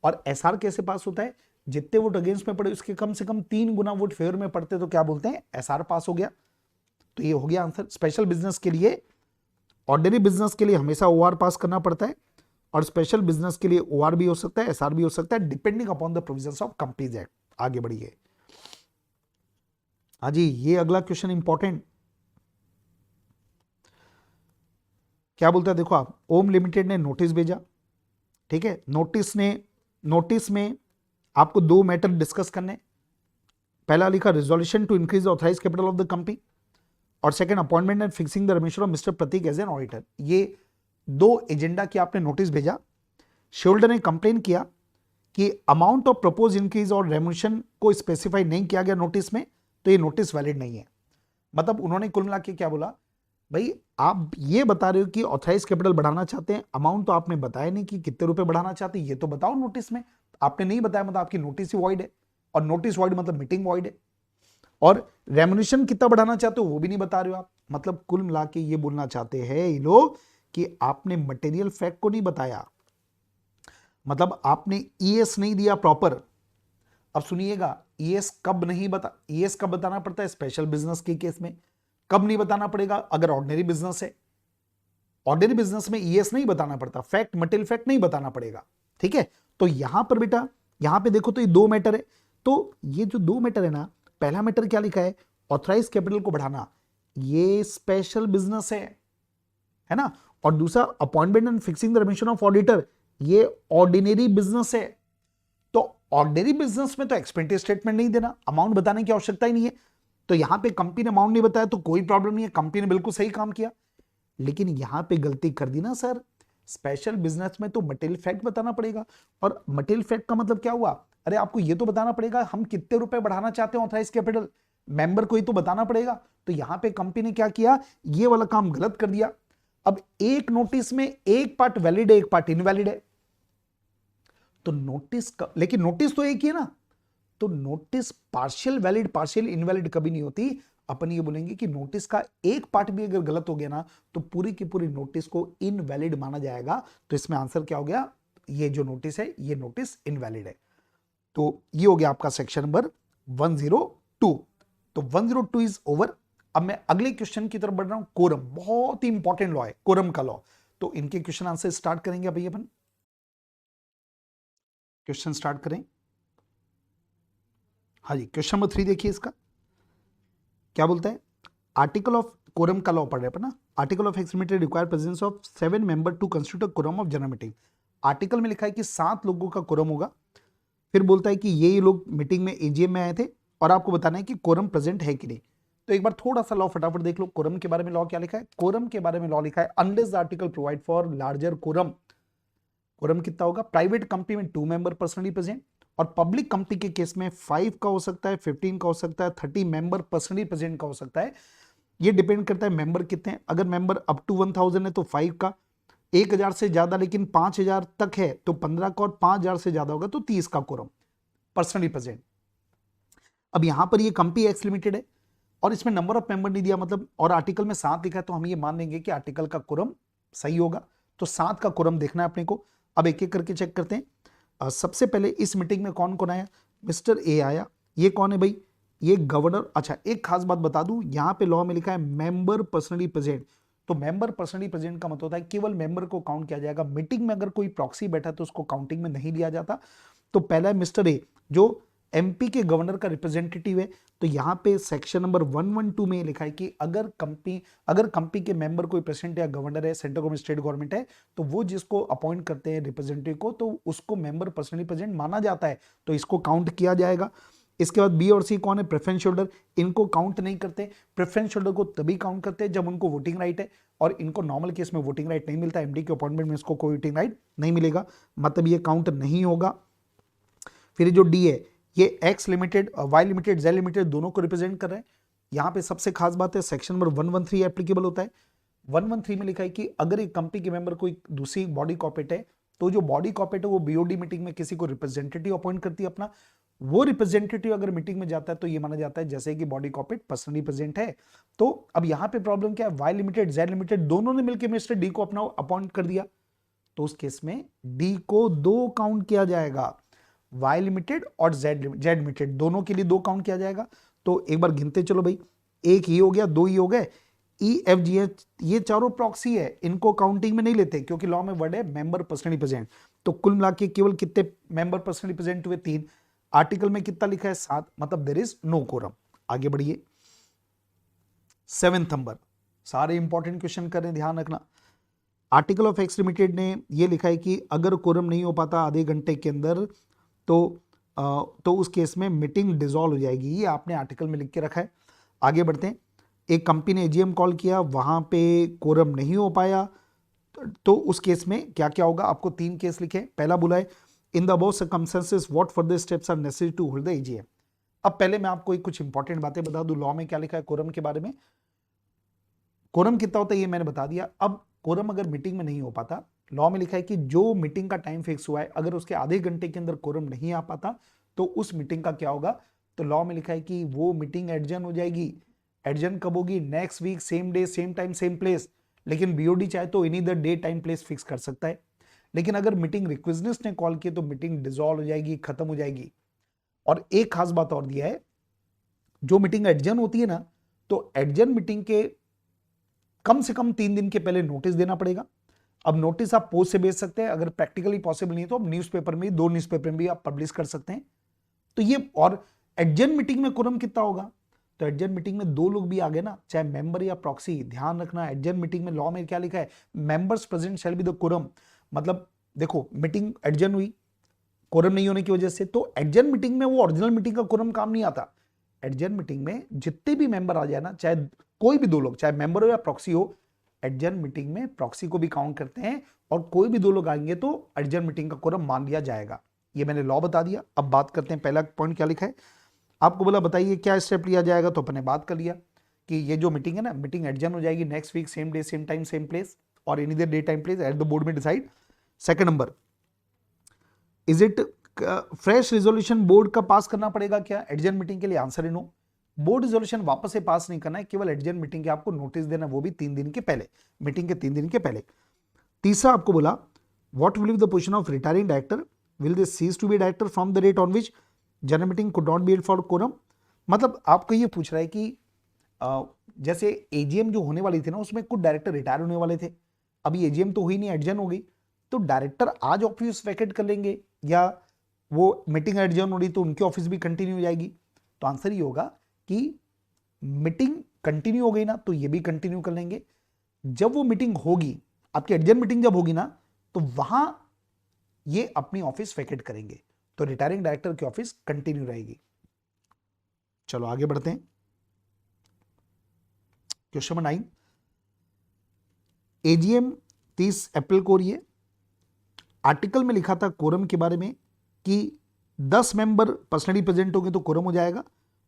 और एसआर कैसे पास होता है, जितने वोट अगेंस्ट में पड़े उसके कम से कम 3 गुना वोट फेवर में पड़ते तो क्या बोलते हैं, एसआर पास हो गया। तो ये हो गया आंसर। स्पेशल बिजनेस के लिए, ऑर्डिनरी बिजनेस के लिए हमेशा ओआर पास करना पड़ता है, और स्पेशल बिजनेस के लिए ओआर भी हो सकता है, एसआर भी हो सकता है, depending upon the provisions of companies act. आगे बढ़िए, हाँ जी, ये अगला क्वेश्चन इंपॉर्टेंट क्या बोलता है, देखो आप, ओम लिमिटेड ने नोटिस भेजा, ठीक है, नोटिस में आपको 2 मैटर डिस्कस करने, पहला लिखा resolution to increase authorise capital of the company, और second appointment and fixing the remuneration of mister Prateek as an auditor. ये 2 एजेंडा की आपने नोटिस भेजा। शेयरहोल्डर ने कंप्लेन किया कि अमाउंट ऑफ प्रपोज इंक्रीज और रेम्यूनरेशन को स्पेसिफाई नहीं किया गया नोटिस में, तो ये नोटिस वैलिड नहीं है। मतलब उन्होंने कुल मिला के क्या बोला, भाई आप ये बता रहे हो कि ऑथराइज कैपिटल बढ़ाना चाहते हैं, अमाउंट तो आपने बताया नहीं कि कितने रुपए बढ़ाना चाहते हैं, ये तो बताओ नोटिस में, आपने नहीं बताया, मतलब आपकी नोटिस ही वॉइड है, और नोटिस वॉइड मतलब मीटिंग वॉइड है। और रेम्यूनरेशन कितना बढ़ाना चाहते हो वो भी नहीं बता रहे हो आप, मतलब कुल मिला के ये बोलना चाहते हैं ये लोग कि आपने मटेरियल फैक्ट को नहीं बताया, मतलब आपने ईएस नहीं दिया प्रॉपर। अब सुनिएगा, ईएस कब नहीं बता, ईएस कब बताना पड़ता है, स्पेशल बिजनेस के केस में। कब नहीं बताना पड़ेगा, अगर ऑर्डिनरी बिजनेस है, ऑर्डिनरी बिजनेस में ईएस नहीं बताना पड़ता, फैक्ट मटेरियल फैक्ट नहीं बताना पड़ेगा, ठीक है। तो यहां पर बेटा, यहां पे देखो तो ये 2 मैटर है, तो ये जो 2 मैटर है ना, पहला मैटर क्या लिखा है, ऑथराइज कैपिटल को बढ़ाना, ये स्पेशल बिजनेस है ना, और दूसरा appointment and fixing the remuneration of auditor, ये ऑर्डिनरी बिजनेस है। तो ऑर्डिनरी बिजनेस में तो एक्सपेंडिचर स्टेटमेंट नहीं देना, अमाउंट बताने की आवश्यकता ही नहीं है। तो यहां पे कंपनी ने अमाउंट नहीं बताया तो कोई प्रॉब्लम नहीं है, कंपनी ने बिल्कुल सही काम किया। लेकिन यहां पे गलती कर दी ना सर, स्पेशल बिजनेस में तो मटेरियल फैक्ट बताना पड़ेगा, और मटेरियल फैक्ट का मतलब क्या हुआ, अरे आपको ये तो बताना पड़ेगा हम कितने रुपए बढ़ाना चाहते हैं ऑथराइज कैपिटल, मेंबर को ही तो बताना पड़ेगा। तो यहां पे कंपनी ने क्या किया, ये वाला काम गलत कर दिया। अब एक नोटिस में एक पार्ट वैलिड है, एक पार्ट इनवैलिड है, तो नोटिस का, लेकिन नोटिस तो एक ही है ना, तो notice partial valid partial invalid कभी नहीं होती। अपन ये बोलेंगे कि नोटिस का एक पार्ट भी अगर गलत हो गया ना, तो पूरी की पूरी नोटिस को इनवैलिड माना जाएगा। तो इसमें आंसर क्या हो गया, ये जो नोटिस है ये नोटिस इनवैलिड है। तो ये हो गया आपका सेक्शन नंबर 102। तो 102 इज ओवर। अब मैं अगले क्वेश्चन की तरफ बढ़ रहा हूं। कोरम बहुत ही इंपॉर्टेंट लॉ है, कोरम का लॉ। तो इनके क्वेश्चन आंसर स्टार्ट करेंगे अभी अपन। क्वेश्चन स्टार्ट करें। हाँ जी, क्वेश्चन नंबर 3 देखिए इसका क्या बोलता है। आर्टिकल ऑफ कोरम का लॉ पढ़ रहे हैं ना। Article of extremity require presence of 7 member to constitute a quorum of general meeting. Article में लिखा है कि 7 लोगों का कोरम होगा। फिर बोलता है कि ये लोग मीटिंग में एजीएम में आए थे और आपको बताना है कि कोरम प्रेजेंट है कि नहीं। तो एक बार थोड़ा सा लॉ फटाफट देख लो। कोरम के बारे में लॉ क्या लिखा है, कोरम के बारे में लॉ लिखा है unless the article provide for larger quorum. Quorum कितना होगा, प्राइवेट कंपनी में 2 मेंबर पर्सनली प्रेजेंट, और पब्लिक कंपनी के केस में 5 का हो सकता है, 15 का हो सकता है, 30 मेंबर पर्सनली प्रेजेंट का हो सकता है। ये डिपेंड करता है मेंबर कितने हैं। अगर मेंबर अप टू 1000 है तो 5 का, 1000 से ज्यादा लेकिन 5000 तक है तो 15 का, और 5000 से ज्यादा होगा तो 30 का कोरम पर्सनली प्रेजेंट। अब यहां पर ये कंपनी एक्स लिमिटेड है और इसमें नंबर ऑफ मेंबर नहीं दिया, मतलब और आर्टिकल में 7 लिखा है, तो हम ये मान लेंगे कि आर्टिकल का कोरम सही होगा। तो 7 का कोरम देखना है अपने को। अब एक एक करके चेक करते हैं। सबसे पहले इस मीटिंग में कौन कौन आया, मिस्टर ए आया। ये कौन है भाई, ये गवर्नर। अच्छा, एक खास बात बता दूं, यहां पे लॉ में लिखा है मेंबर पर्सनली प्रेजेंट। तो मेंबर पर्सनली प्रेजेंट का मतलब होता है केवल मेंबर को काउंट किया जाएगा। मीटिंग में अगर कोई प्रॉक्सी बैठा तो उसको काउंटिंग में नहीं लिया जाता। तो पहला है मिस्टर ए, जो एमपी के गवर्नर का रिप्रेजेंटेटिव है। तो यहाँ पे सेक्शन नंबर 112 में लिखा है कि अगर कंपनी के मेंबर कोई प्रेसिडेंट या गवर्नर है, सेंट्रल गवर्नमेंट स्टेट गवर्नमेंट है, तो वो जिसको अपॉइंट करते हैं रिप्रेजेंटेटिव को, तो उसको मेंबर पर्सनली प्रेजेंट माना जाता है, तो इसको काउंट किया जाएगा। इसके बाद बी और सी कौन है, प्रेफरेंस होल्डर। इनको काउंट नहीं करते। प्रेफरेंस होल्डर को तभी काउंट करते हैं जब उनको वोटिंग राइट है, और इनको नॉर्मल केस में वोटिंग राइट नहीं मिलता। एमडी के अपॉइंटमेंट में इसको कोई वोटिंग राइट नहीं मिलेगा, मतलब ये काउंट नहीं होगा। फिर जो डी है, ये X limited, Y limited, Z limited दोनों को रिप्रेजेंट कर रहे हैं। यहां पे सबसे खास बात है सेक्शन नंबर 113 एप्लीकेबल होता है। 113 में लिखा है कि अगर एक कंपनी के मेंबर कोई दूसरी बॉडी कॉर्पोरेट है, तो जो बॉडी कॉर्पोरेट है वो बीओडी मीटिंग में किसी को रिप्रेजेंटेटिव अपॉइंट करती है अपना। वो रिप्रेजेंटेटिव अगर मीटिंग में जाता है तो ये माना जाता है जैसे कि बॉडी कॉर्पोरेट पर्सनली प्रेजेंट है। तो अब यहां पे प्रॉब्लम क्या है, वाई लिमिटेड, जेड लिमिटेड दोनों ने मिलकर मिस्टर डी को अपना अपॉइंट कर दिया, तो उस केस में डी को 2 काउंट किया जाएगा। वाई लिमिटेड और जेड लिमिटेड दोनों के लिए 2 काउंट किया जाएगा। तो एक बार गिनते चलो भाई, एक ही हो गया, 2 ही हो गए। ई एफ जी एच ये चारों प्रॉक्सी है, इनको काउंटिंग में नहीं लेते क्योंकि लॉ में वर्ड है मेंबर पर्सनली प्रेजेंट। तो कुल मिला के केवल कितने मेंबर पर्सनली प्रेजेंट हुए, 3। आर्टिकल में कितना लिखा है, 7, मतलब देयर इज नो कोरम। आगे बढ़िए 7th नंबर, सारे इंपॉर्टेंट क्वेश्चन कर रहे हैं, ध्यान रखना। आर्टिकल ऑफ एक्स लिमिटेड ने ये लिखा है कि अगर कोरम नहीं हो पाता आधे घंटे के अंदर, तो उस केस में मीटिंग डिसॉल्व हो जाएगी। ये आपने आर्टिकल में लिख के रखा है। आगे बढ़ते हैं। एक कंपनी ने एजीएम कॉल किया, वहां पे कोरम नहीं हो पाया, तो उस केस में क्या क्या होगा। आपको 3 केस लिखे। पहला बोला है in the above circumstances what further steps are necessary to hold the AGM. अब पहले मैं आपको कुछ इंपॉर्टेंट बातें बता दूं लॉ में क्या लिखा है कोरम के बारे में। कोरम कितना होता है ये मैंने बता दिया। अब कोरम अगर मीटिंग में नहीं हो पाता, लॉ में लिखा है कि जो मीटिंग का टाइम फिक्स हुआ है अगर उसके आधे घंटे के अंदर कोरम नहीं आ पाता तो उस मीटिंग का क्या होगा। तो लॉ में लिखा है कि वो मीटिंग एडजर्न हो जाएगी। एडजर्न कब होगी, next week, same day, same time, same place. लेकिन बीओडी चाहे तो any the day time place fix कर सकता है। लेकिन अगर मीटिंग रिक्वेजनिस्ट ने कॉल की तो मीटिंग डिसॉल्व हो जाएगी, खत्म हो जाएगी। और एक खास बात और दिया है, जो मीटिंग एडजर्न होती है ना, तो एडजर्न मीटिंग के कम से कम 3 दिन के पहले नोटिस देना पड़ेगा। अब नोटिस आप पोस्ट से भेज सकते हैं, अगर प्रैक्टिकली पॉसिबल नहीं तो आप न्यूज़पेपर में, 2 न्यूज़पेपर में भी आप पब्लिश कर सकते हैं। तो ये, और एडजर्न मीटिंग में कोरम कितना होगा, तो एडजर्न मीटिंग में 2 लोग भी आ गए ना, चाहे मेंबर या प्रॉक्सी। ध्यान रखना एडजर्न मीटिंग में लॉ में क्या लिखा है, members present shall be the quorum. मतलब देखो मीटिंग एडजर्न हुई कोरम नहीं होने की वजह से, तो एडजर्न मीटिंग में वो ओरिजिनल मीटिंग का कोरम काम नहीं आता। एडजर्न मीटिंग में जितने भी मेंबर आ जाए ना, चाहे कोई भी 2 लोग, चाहे मेंबर हो या प्रॉक्सी हो, एडजर्न मीटिंग में प्रॉक्सी को भी काउंट करते हैं, और कोई भी 2 लोग आएंगे तो एडजर्न मीटिंग का कोरम मान लिया जाएगा। ये मैंने लॉ बता दिया। अब बात करते हैं, पहला पॉइंट क्या लिखा है। आपको बोला बताइए क्या स्टेप लिया जाएगा, तो अपने बात कर लिया कि ये जो मीटिंग है ना, मीटिंग एडजर्न हो जाएगी next week, same day, same time, same place. और any there day time place at the board में decide. Second number, is it fresh resolution board का पास करना पड़ेगा क्या एडजर्न मीटिंग के लिए? आंसर है नो। बोर्ड रिजोल्यूशन वापस से पास नहीं करना है, केवल एडजर्न मीटिंग के आपको नोटिस देना, वो भी 3 दिन के पहले, मीटिंग के 3 दिन के पहले। तीसरा आपको बोला what will be the position of retiring director, will they cease to be director from the date on which general meeting could not be held for quorum. मतलब आपको ये पूछ रहा है कि जैसे एजीएम जो होने वाली थी ना, उसमें कुछ डायरेक्टर रिटायर होने वाले थे, अभी एजीएम तो हुई नहीं, एडजर्न हो गई, तो डायरेक्टर आज ऑफिस वैकेट कर लेंगे या वो मीटिंग एडजर्न हो रही तो उनकी ऑफिस भी कंटिन्यू हो जाएगी? तो आंसर ये होगा कि मीटिंग कंटिन्यू हो गई ना तो ये भी कंटिन्यू कर लेंगे। जब वो मीटिंग होगी, आपकी एडजर्न मीटिंग जब होगी ना, तो वहां ये अपनी ऑफिस वैकेट करेंगे, तो रिटायरिंग डायरेक्टर की ऑफिस कंटिन्यू रहेगी। चलो आगे बढ़ते हैं। क्वेश्चन नंबर 9, एजीएम 30 अप्रैल को हो रही है। आर्टिकल में लिखा था कोरम के बारे में कि 10 मेंबर पर्सनली प्रेजेंट होंगे तो कोरम हो जाएगा,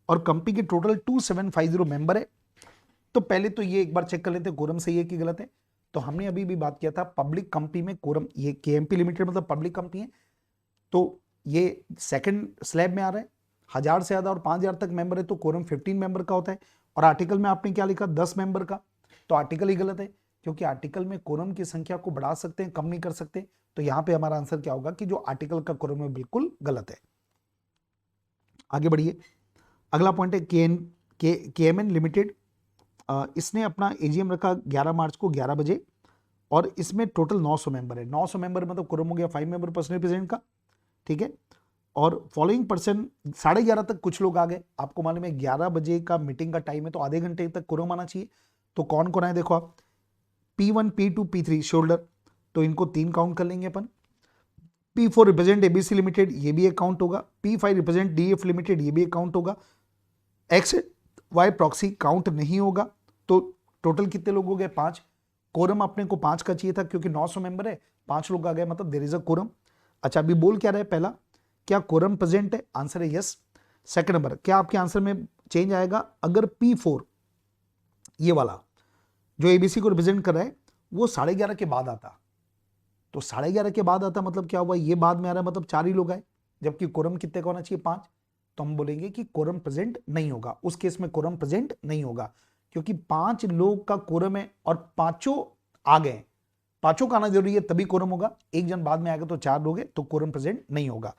और कंपनी के टोटल 2750 मेंबर है। तो पहले तो ये एक बार चेक कर लेते हैं कोरम सही है कि गलत है। तो हमने अभी भी बात किया था पब्लिक कंपनी में कोरम, ये केएमपी लिमिटेड मतलब पब्लिक कंपनी है, तो ये सेकंड स्लैब में आ रहा है। 1000 से ज्यादा और 5000 तक मेंबर है तो कोरम 15 मेंबर का होता है, और आर्टिकल में आपने क्या लिखा 10 मेंबर का, तो आर्टिकल ही गलत है, क्योंकि आर्टिकल में कोरम की संख्या को बढ़ा सकते हैं, कम नहीं कर सकते। तो यहां पे हमारा आंसर क्या होगा कि जो आर्टिकल का कोरम है बिल्कुल गलत है। आगे बढ़िए, अगला पॉइंट है केएमएन लिमिटेड। इसने अपना एजीएम रखा 11 मार्च को 11 बजे, और इसमें टोटल 900 मेंबर है। 900 मेंबर मतलब कोरम हो गया 5 मेंबर पर्सनल प्रेसिडेंट का, ठीक है। और फॉलोइंग पर्सन 11:30 तक कुछ लोग आ गए, आपको मालूम है 11 बजे का मीटिंग का टाइम है, तो आधे घंटे तक कोरम आना चाहिए। तो कौन कौन आए देखो आप, P1 P2 P3 शोल्डर, तो इनको 3 काउंट कर लेंगे अपन। P4 रिप्रेजेंट एबीसी लिमिटेड, ये भी एक काउंट होगा। P5 रिप्रेजेंट डीएफ लिमिटेड, ये भी एक काउंट होगा। एक्स वाई प्रॉक्सी काउंट नहीं होगा। तो टोटल कितने लोग हो गए 5। कोरम अपने को 5 का चाहिए था, क्योंकि 900 मेंबर है, 5 लोग आ गए मतलब देयर इज अ कोरम। अच्छा अभी बोल क्या रहा है, पहला क्या कोरम प्रेजेंट है, आंसर है यस। सेकंड नंबर, क्या आपके आंसर में चेंज आएगा अगर P4 ये वाला जो एबीसी को रिप्रेजेंट कर रहा है वो 11:30 के बाद आता, तो 11:30 के बाद आता मतलब क्या हुआ, ये बाद में आ रहा है मतलब 4 ही लोग आए, जबकि कोरम कितने का होना चाहिए 5। तो हम बोलेंगे कि कोरम प्रेजेंट नहीं होगा, उस केस में कोरम प्रेजेंट नहीं होगा, क्योंकि 5 लोग का कोरम है और पांचों आ गए, पांचों का आना जरूरी है तभी कोरम होगा, एक जन बाद में आ गया तो 4 लोग हैं, तो कोरम प्रेजेंट नहीं होगा।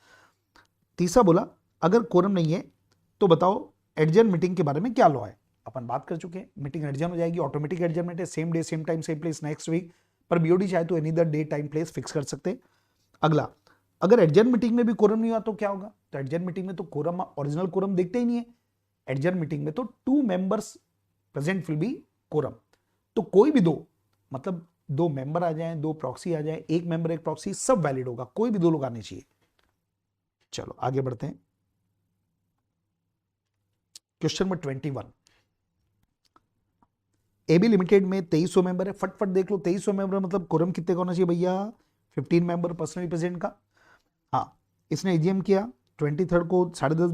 तीसरा बोला अगर कोरम नहीं है तो बताओ एडजर्न मीटिंग के बारे में क्या लॉ है। अपन बात कर चुके हैं, मीटिंग एडजर्न हो जाएगी, ऑटोमेटिक एडजर्नमेंट है, same day same time same place next week, पर बीओडी चाहे तो any other day time place fix कर सकते हैं। अगला, अगर एडजर्न मीटिंग में भी कोरम नहीं हुआ तो क्या होगा, तो एडजर्न मीटिंग में तो कोरम ओरिजिनल कोरम देखते ही नहीं है, एडजर्न मीटिंग में तो 2 members present will be quorum, तो कोई भी 2 मतलब 2 मेंबर आ जाएं, 2 प्रॉक्सी आ जाएं, 1 मेंबर 1 प्रॉक्सी, सब वैलिड होगा, कोई भी 2 लोग आने चाहिए। चलो आगे बढ़ते हैं। क्वेश्चन नंबर 21, एबी लिमिटेड में 2300 मेंबर है, फटफट देख लो 2300 मेंबर मतलब कोरम कितने का होना चाहिए भैया, 15 मेंबर पर्सनल प्रेसिडेंट का। हाँ, इसने एजीएम किया 23 को 10:30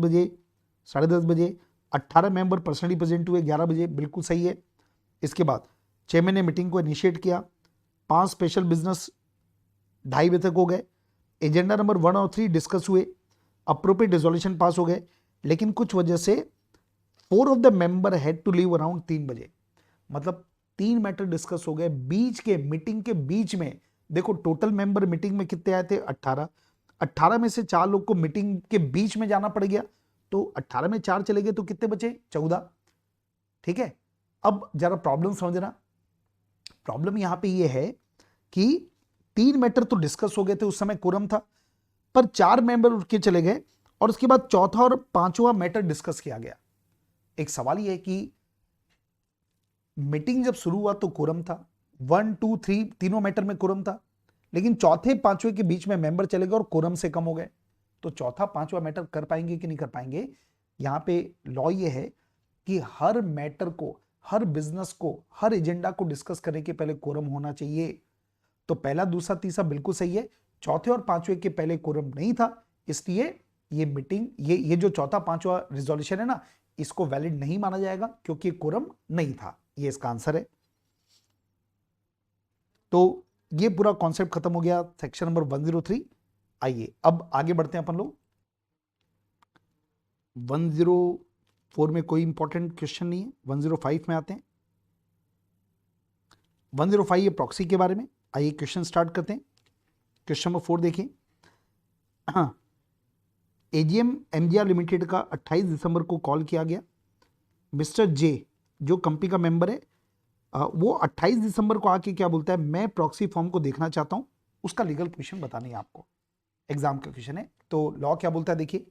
बजे, 18 मेंबर पर्सनली प्रेजेंट हुए 11 बजे, बिल्कुल सही है। इसके बाद चेयरमैन ने मीटिंग को इनिशिएट किया, 5 स्पेशल बिजनेस 2:30 बजे तक हो गए, एजेंडा नंबर 1 और 3 डिस्कस हुए, अप्रोप्रिएट रिजोल्यूशन पास हो गए, लेकिन कुछ वजह से 4 of the member had to leave around 3 बजे, मतलब 3 मैटर डिस्कस हो गए बीच के मीटिंग के बीच में। देखो टोटल मेंबर मीटिंग में कितने आए थे 18 में से 4 लोग को मीटिंग के बीच में जाना पड़ गया, तो 18 में 4 चले गए तो कितने बचे 14, ठीक है। अब जरा प्रॉब्लम समझना, प्रॉब्लम यहां पे ये है कि 3 मैटर तो डिस्कस हो गए थे, उस समय कोरम था, पर 4 मेंबर उठ के चले गए और उसके बाद चौथा और पांचवा मैटर डिस्कस किया गया। एक सवाल यह है कि मीटिंग जब शुरू हुआ तो कोरम था, 1 2 3 तीनों मैटर में कोरम था, लेकिन चौथे पांचवे के बीच में मेंबर चले गए और कोरम से कम हो गए, तो चौथा पांचवा मैटर कर पाएंगे कि नहीं कर पाएंगे। यहां पे लॉ ये है कि हर मैटर को, हर बिजनेस को, हर एजेंडा को डिस्कस करने के पहले कोरम होना चाहिए। तो पहला दूसरा तीसरा बिल्कुल सही है, चौथे और पांचवे के पहले कोरम नहीं था, इसलिए ये मीटिंग ये जो चौथा पांचवा रिजोल्यूशन है ना, इसको वैलिड नहीं माना जाएगा क्योंकि कोरम नहीं था। ये इसका आंसर है। तो ये पूरा कॉन्सेप्ट खत्म हो गया सेक्शन नंबर 103। आइए अब आगे बढ़ते हैं अपन लोग। 104 में कोई इंपॉर्टेंट क्वेश्चन नहीं है, 105 में आते हैं। 105 ये प्रॉक्सी के बारे में। आइए क्वेश्चन स्टार्ट करते हैं। क्वेश्चन नंबर 4 देखिए। हाँ, एजीएम एमजीआर लिमिटेड का 28 दिसंबर को कॉल किया गया। मिस्टर जे जो कंपनी का मेंबर है वो 28 दिसंबर को आके क्या बोलता है, मैं प्रॉक्सी फॉर्म को देखना चाहता हूं। उसका लीगल पोजीशन बतानी है आपको, एग्जाम का क्वेश्चन है। तो लॉ क्या बोलता है देखिए,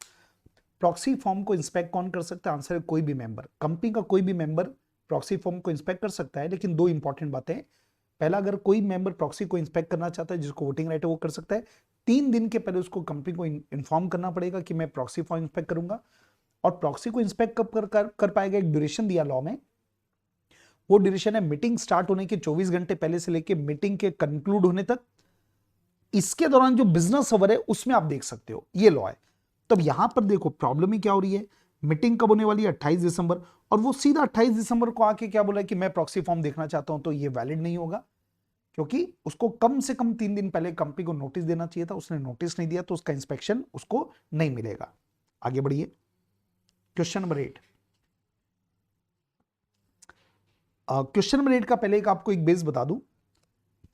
प्रॉक्सी फॉर्म को इंस्पेक्ट कौन कर सकता है? आंसर है कोई भी मेंबर। कंपनी का कोई भी मेंबर प्रॉक्सी फॉर्म को इंस्पेक्ट कर सकता है, लेकिन दो इंपॉर्टेंट बातें हैं। पहला, अगर कोई मेंबर प्रॉक्सी को इंस्पेक्ट करना चाहता है, जिसको वोटिंग राइट है, वो कर सकता है। 3 दिन के पहले उसको कंपनी को इन्फॉर्म करना पड़ेगा कि मैं प्रॉक्सी फॉर्म इंस्पेक्ट करूंगा। और प्रॉक्सी को इंस्पेक्ट कब कर पाएगा, एक ड्यूरेशन दिया लॉ में। वो ड्यूरेशन है मीटिंग स्टार्ट होने के 24 घंटे पहले से लेके मीटिंग के कंक्लूड होने तक। इसके दौरान जो बिजनेस अवर है उसमें आप देख सकते हो, ये लॉ है। तब यहां पर देखो प्रॉब्लम ही क्या हो रही है, मीटिंग कब होने वाली है? 28 दिसंबर। और वो सीधा 28 दिसंबर को आके क्या बोला कि मैं प्रॉक्सी फॉर्म देखना चाहता हूं, तो ये वैलिड नहीं होगा, क्योंकि उसको कम से कम 3 दिन पहले कंपनी को नोटिस देना चाहिए था। उसने नोटिस नहीं दिया, तो उसका इंस्पेक्शन उसको नहीं मिलेगा। आगे बढ़िए, क्वेश्चन नंबर 8। क्वेश्चन नंबर 8 का पहले एक आपको एक बेस बता दूं।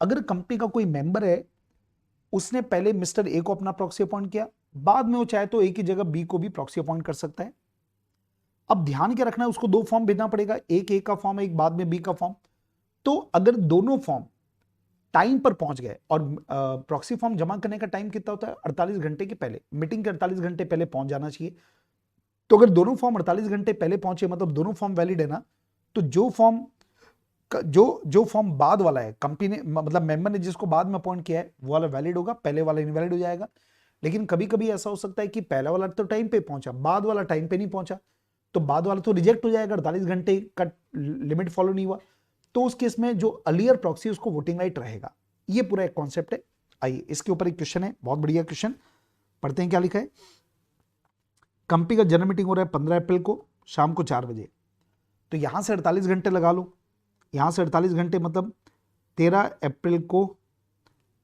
अगर कंपनी का कोई मेंबर है, उसने पहले मिस्टर ए को अपना प्रॉक्सी अपॉइंट किया, बाद में वो चाहे तो ए की जगह बी को भी प्रॉक्सी अपॉइंट कर सकता है। अब ध्यान क्या रखना है, उसको 2 फॉर्म भेजना पड़ेगा, एक ए का फॉर्म है, एक बाद में बी का फॉर्म। तो अगर दोनों फॉर्म टाइम पर पहुंच गए, और प्रॉक्सी फॉर्म जमा करने का टाइम कितना होता है? 48 घंटे के पहले, मीटिंग के 48 घंटे पहले पहुंच जाना चाहिए। तो अगर दोनों फॉर्म 48 घंटे पहले पहुंचे, मतलब दोनों फॉर्म वैलिड है ना, तो जो फॉर्म बाद वाला है, कंपनी ने मतलब मेंबर ने जिसको बाद में अपॉइंट किया है, वो वाला वैलिड होगा, पहले वाला इनवैलिड हो जाएगा। लेकिन कभी कभी ऐसा हो सकता है कि पहला वाला तो टाइम पे पहुंचा, बाद वाला टाइम पे नहीं पहुंचा, तो बाद वाला तो रिजेक्ट हो जाएगा, 48 घंटे का लिमिट फॉलो नहीं हुआ। तो उस केस में जो अर्लियर प्रॉक्सी उसको वोटिंग राइट रहेगा। ये पूरा एक कॉन्सेप्ट है। आइए इसके ऊपर एक क्वेश्चन है, बहुत बढ़िया क्वेश्चन, पढ़ते हैं क्या लिखा है। कंपनी का जनरल मीटिंग हो रहा है 15 अप्रैल को शाम को 4 बजे। तो यहां से 48 घंटे लगा लो, यहां से 48 घंटे मतलब 13 अप्रैल को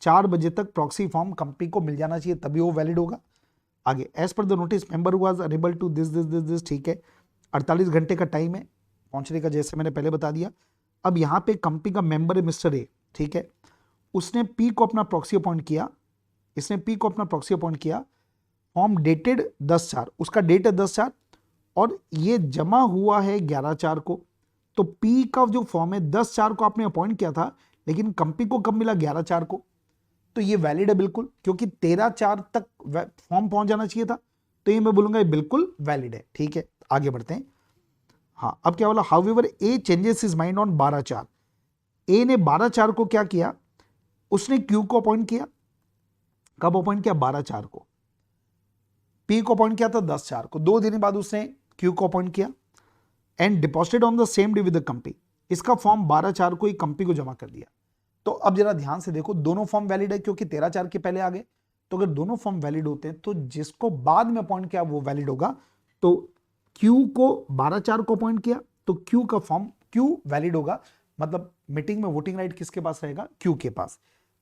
4 बजे तक प्रॉक्सी फॉर्म कंपनी को मिल जाना चाहिए, तभी वो वैलिड होगा। आगे, as per the notice member was unable to this, ठीक है, 48 घंटे का टाइम है पहुंचने का, जैसे मैंने पहले बता दिया। अब यहां पे कंपनी का मेंबर है मिस्टर ए, ठीक है, उसने पी को अपना प्रॉक्सी अपॉइंट किया, इसने पी को अपना प्रॉक्सी अपॉइंट किया, फॉर्म डेटेड 10/4, उसका डेट है 10/4, और ये जमा हुआ है 11/4 को। तो पी का जो फॉर्म है 10/4 को आपने अपॉइंट किया था, लेकिन कंपनी को कब मिला? 11/4 को। तो ये वैलिड है बिल्कुल, क्योंकि 13/4 तक फॉर्म पहुंच जाना चाहिए था। तो ये मैं बोलूंगा ये बिल्कुल वैलिड है, ठीक है। आगे बढ़ते हैं। हाँ, अब क्या बोला, however A changes his mind on 12/4। ए ने 12/4 को क्या किया, उसने क्यू को अपॉइंट किया। कब अपॉइंट किया? 12/4 को। पी को अपॉइंट किया था 10/4 को, 2 दिन बाद उसने क्यू को अपॉइंट किया, and deposited on the same day with the company. इसका फॉर्म 12/4 को ही कंपनी को जमा कर दिया। तो अब जरा ध्यान से देखो, दोनों फॉर्म वैलिड है क्योंकि 13/4 के पहले आ गए। तो अगर दोनों फॉर्म वैलिड होते हैं, तो जिसको बाद में अपॉइंट किया वो वैलिड होगा। तो क्यू को 12/4 को अपॉइंट किया, तो क्यू का फॉर्म क्यू वैलिड होगा, मतलब मीटिंग में वोटिंग राइट किसके पास रहेगा? क्यू के पास।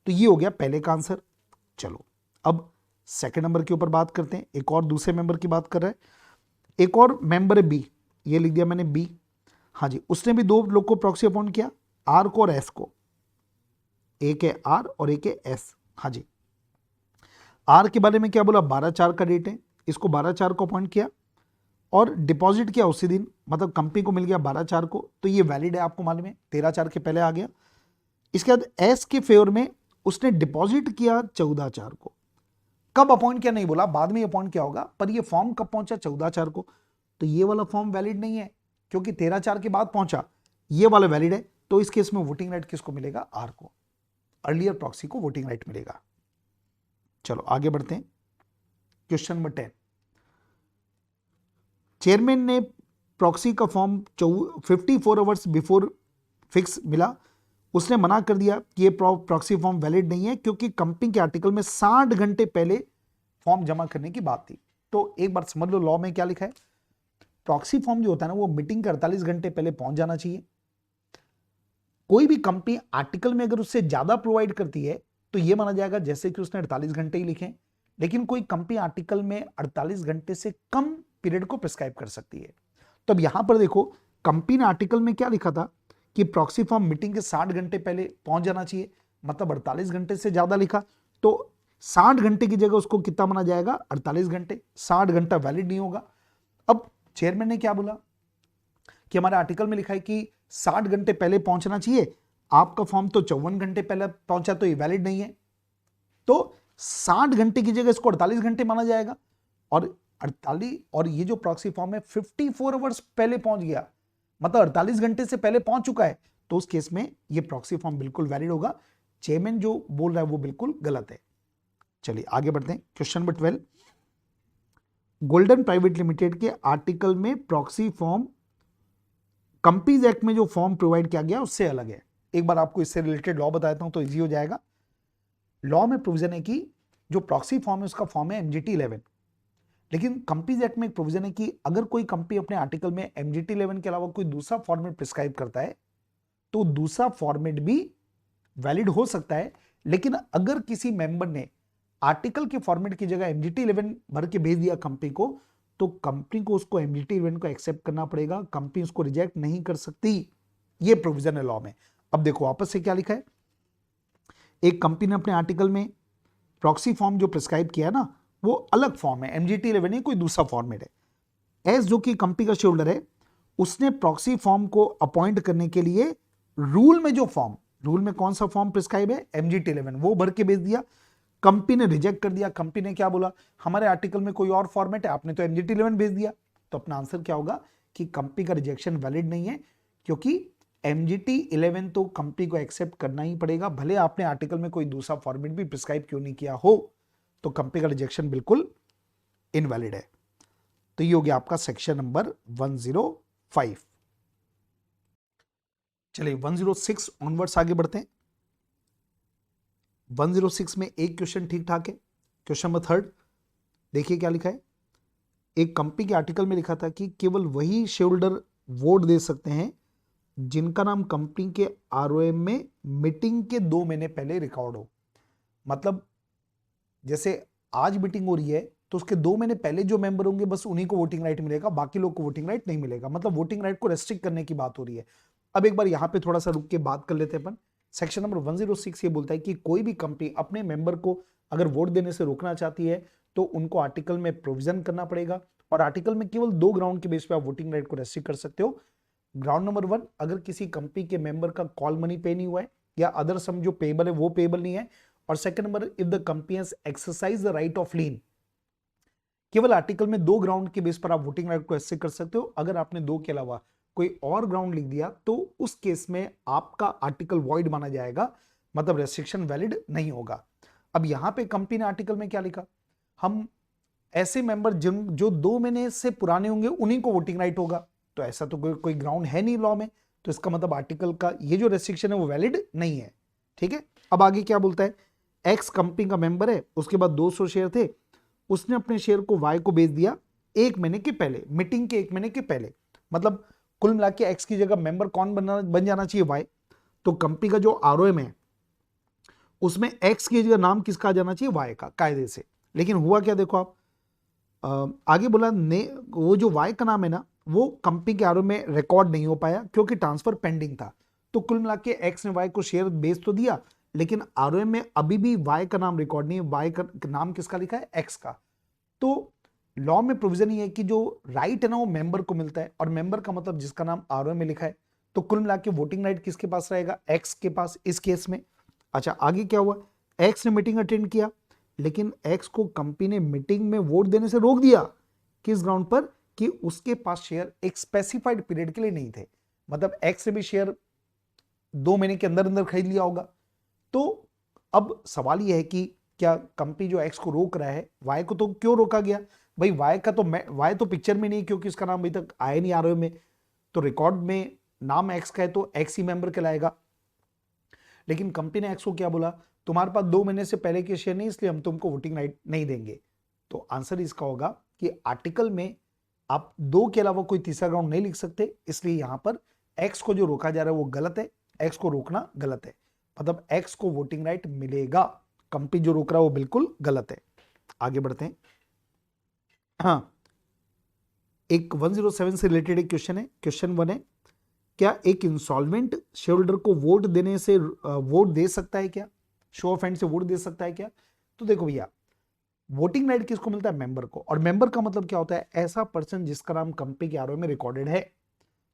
तो ये हो गया पहले का आंसर। चलो अब सेकंड नंबर के ऊपर बात करते हैं। एक और दूसरे मेंबर की बात कर रहे हैं, एक और मेंबर है बी, ये लिख दिया मैंने बी। हाँ जी, उसने भी 2 लोग को प्रॉक्सी अपॉइंट किया, आर को और एस को। एक है आर और एक है एस। हाँ जी, आर के बारे में क्या बोला? 12/4 का डेट है, इसको 12/4 को अपॉइंट किया और डिपॉजिट किया उसी दिन, मतलब कंपनी को मिल गया 12/4 को। तो ये वैलिड है, आपको मालूम है 13/4 के पहले आ गया। इसके बाद एस के फेवर में उसने डिपॉजिट किया 14/4 को। कब अपॉइंट किया नहीं बोला, बाद में अपॉइंट किया होगा, पर ये फॉर्म कब पहुंचा? 14/4 को। तो ये वाला फॉर्म वैलिड नहीं है, क्योंकि 13/4 के बाद पहुंचा। ये वाला वैलिड है, तो इस केस में वोटिंग राइट किसको मिलेगा? आर को, अर्लियर प्रॉक्सी को वोटिंग राइट मिलेगा। चलो आगे बढ़ते हैं। क्वेश्चन नंबर 10, चेयरमैन ने प्रॉक्सी का फॉर्म 54 आवर्स बिफोर फिक्स मिला, उसने मना कर दिया कि ये प्रॉक्सी फॉर्म वैलिड नहीं है, क्योंकि कंपनी के आर्टिकल में 60 घंटे पहले फॉर्म जमा करने की बात थी। तो एक बार समझ लो लॉ में क्या लिखा है। प्रॉक्सी फॉर्म जो होता है ना, वो मीटिंग के 48 घंटे पहले पहुंच जाना चाहिए। कोई भी कंपनी आर्टिकल में अगर उससे ज्यादा प्रोवाइड करती है तो ये माना जाएगा जैसे कि उसने 48 घंटे ही लिखे, लेकिन कोई कंपनी आर्टिकल में 48 घंटे से कम पीरियड को प्रिस्क्राइब कर सकती है। तो अब यहां पर देखो, कंपनी ने आर्टिकल में क्या लिखा था कि प्रॉक्सी फॉर्म मीटिंग के 60 घंटे पहले पहुंच जाना चाहिए, मतलब 48 घंटे से ज्यादा लिखा, तो 60 घंटे की जगह उसको कितना माना जाएगा, 48 घंटे। 60 घंटा वैलिड नहीं होगा। अब चेयरमैन ने क्या बोला कि हमारे आर्टिकल में लिखा है कि 60 घंटे पहले पहुंचना चाहिए, आपका फॉर्म तो 54 घंटे पहले पहुंचा, तो ये वैलिड नहीं है। तो 60 घंटे की जगह इसको 48 घंटे माना जाएगा, और 48 और ये जो प्रॉक्सी फॉर्म है 54 आवर्स पहले पहुंच गया, मतलब 48 घंटे से पहले पहुंच चुका है, तो उस केस में ये प्रॉक्सी फॉर्म बिल्कुल वैलिड होगा। चेयरमैन जो बोल रहा है वो बिल्कुल गलत है। चलिए आगे बढ़ते हैं। Question number 12, golden private limited के आर्टिकल में प्रॉक्सी फॉर्म कंपनीज एक्ट में जो फॉर्म प्रोवाइड किया गया उससे अलग है। एक बार आपको इससे रिलेटेड लॉ बताता हूं तो इजी हो जाएगा। लॉ में प्रोविजन है कि जो प्रॉक्सी फॉर्म है उसका फॉर्म है एमजीटी 11, लेकिन कंपनीज एक्ट में एक प्रोविजन है कि अगर कोई कंपनी अपने आर्टिकल में एमजीटी 11 के अलावा कोई दूसरा फॉर्मेट प्रिस्क्राइब करता है तो दूसरा फॉर्मेट भी वैलिड हो सकता है, लेकिन अगर किसी मेंबर ने आर्टिकल के फॉर्मेट की जगह एमजीटी 11 भर के भेज दिया कंपनी को, तो कंपनी को उसको एमजीटी 11 को एक्सेप्ट करना पड़ेगा, कंपनी उसको रिजेक्ट नहीं कर सकती। ये प्रोविजन है लॉ में। अब देखो वापस से क्या लिखा है, एक कंपनी ने अपने आर्टिकल में प्रॉक्सी फॉर्म जो प्रिस्क्राइब किया है ना, वो अलग फॉर्म है, एमजीटी 11 नहीं, कोई दूसरा फॉर्मेट है। एस जो कि कंपनी का शेयर होल्डर है, उसने प्रॉक्सी फॉर्म को अपॉइंट करने के लिए रूल में जो फॉर्म, रूल में कौन सा फॉर्म प्रिस्क्राइब है, एमजीटी 11, वो भर के भेज दिया। कंपनी ने रिजेक्ट कर दिया। कंपनी ने क्या बोला, हमारे आर्टिकल में कोई और फॉर्मेट है, आपने तो एमजीटी 11 भेज दिया। तो अपना आंसर क्या होगा कि कंपनी का रिजेक्शन वैलिड नहीं है, क्योंकि एमजीटी 11 तो कंपनी को एक्सेप्ट करना ही पड़ेगा, भले आपने आर्टिकल में कोई दूसरा फॉर्मेट भी प्रिस्क्राइब क्यों नहीं किया हो। तो कंपनी का रिजेक्शन बिल्कुल इनवैलिड है। तो ये हो गया आपका सेक्शन नंबर 105। चलिए 106 ऑनवर्ड्स आगे बढ़ते हैं। 106 में एक क्वेश्चन ठीक ठाक है। क्वेश्चन नंबर 3 देखिए क्या लिखा है। एक कंपनी के आर्टिकल में लिखा था कि केवल वही शेयर होल्डर वोट दे सकते हैं जिनका नाम कंपनी के आरओएम में मीटिंग के 2 महीने पहले रिकॉर्ड हो। मतलब जैसे आज मीटिंग हो रही है तो उसके 2 महीने पहले जो मेंबर होंगे बस उन्हीं को वोटिंग राइट मिलेगा, बाकी लोग को वोटिंग राइट नहीं मिलेगा। मतलब वोटिंग राइट को रेस्ट्रिक्ट करने की बात हो रही है। अब एक बार यहां पे थोड़ा सा रुक के बात कर लेते हैं अपन। सेक्शन नंबर 106 ये बोलता है कि कोई भी कंपनी अपने मेंबर को अगर वोट देने से रोकना चाहती है तो उनको आर्टिकल में प्रोविजन करना पड़ेगा, और आर्टिकल में केवल 2 ग्राउंड के बेस पे आप वोटिंग राइट को रेस्ट्रिक्ट कर सकते हो। ग्राउंड नंबर 1, अगर किसी कंपनी के मेंबर का कॉल मनी पे नहीं हुआ है या अदर सम जो पेबल है वो पेबल नहीं है। और second number, if the company has exercise the right of lien. केवल आर्टिकल में 2 ग्राउंड के बेस पर आप वोटिंग राइट को रेस्ट्रिक्ट कर सकते हो। अगर आपने 2 के अलावा कोई और ग्राउंड लिख दिया तो उस केस में आपका आर्टिकल वॉइड माना जाएगा, मतलब रेस्ट्रिक्शन वैलिड नहीं होगा। अब यहां पे कंपनी ने आर्टिकल में क्या लिखा, हम ऐसे मेंबर जिन जो 2 महीने से पुराने होंगे उन्हीं को वोटिंग राइट होगा। तो ऐसा तो कोई ग्राउंड है नहीं लॉ में, तो इसका मतलब आर्टिकल का ये जो रेस्ट्रिक्शन है वो वैलिड नहीं है। ठीक है, अब आगे क्या बोलता है, एक्स कंपनी का मेंबर है, उसके बाद 200 शेयर थे, उसने अपने शेयर को वाई को बेच दिया 1 महीने के पहले, मीटिंग के 1 महीने के पहले। मतलब कुल मिला के एक्स की जगह मेंबर कौन बन जाना चाहिए, वाई। तो कंपनी का जो आरओएम है उसमें एक्स की जगह नाम किसका आ जाना चाहिए, वाई का, कायदे से। लेकिन हुआ क्या देखो आप, आगे बोला वो जो वाई का नाम है ना वो कंपनी के आरओएम में रिकॉर्ड नहीं हो पाया क्योंकि ट्रांसफर पेंडिंग था। तो कुल मिला के एक्स ने वाई को शेयर बेच तो दिया, लेकिन आरओएम में अभी भी वाई का नाम रिकॉर्ड नहीं है। वाई का नाम किसका लिखा है, एक्स का। तो लॉ में प्रोविजन ये है कि जो राइट है ना वो मेंबर को मिलता है, और मेंबर का मतलब जिसका नाम आरओएम में लिखा है। तो कुल मिला के वोटिंग राइट किसके पास रहेगा, एक्स के पास इस केस में। अच्छा आगे क्या हुआ, एक्स ने मीटिंग अटेंड किया, लेकिन एक्स को कंपनी ने मीटिंग में वोट देने से रोक दिया। किस ग्राउंड पर, कि उसके पास शेयर एक स्पेसिफाइड पीरियड के लिए नहीं थे। मतलब एक्स ने भी शेयर 2 महीने के अंदर अंदर खरीद लिया होगा। तो अब सवाल यह है कि क्या कंपनी जो एक्स को रोक रहा है, वाई को तो क्यों रोका गया भाई, वाई तो पिक्चर में नहीं, क्योंकि उसका नाम अभी तक आया नहीं आरओएम में। तो रिकॉर्ड में नाम एक्स का है तो एक्स ही मेंबर कहलाएगा। लेकिन कंपनी ने एक्स को क्या बोला, तुम्हारे पास 2 महीने से पहले के शेयर नहीं, इसलिए हम तुमको वोटिंग राइट नहीं देंगे। तो आंसर इसका होगा कि आर्टिकल में आप 2 के अलावा कोई तीसरा ग्राउंड नहीं लिख सकते, इसलिए यहां पर एक्स को जो रोका जा रहा है वो गलत है। एक्स को रोकना गलत है, मतलब एक्स को वोटिंग राइट मिलेगा, कंपनी जो रोक रहा है वो बिल्कुल गलत है। आगे बढ़ते हैं। हाँ, एक 107 से रिलेटेड एक क्वेश्चन है। क्वेश्चन 1 है, क्या एक इंसॉल्वेंट शेयर होल्डर को वोट देने से वोट दे सकता है क्या, शो ऑफ हैंड से वोट दे सकता है क्या? तो देखो भैया, वोटिंग राइट किसको मिलता है? मेंबर को। और मेंबर का मतलब क्या होता है? ऐसा पर्सन जिसका नाम कंपनी के आरओए में रिकॉर्डेड है।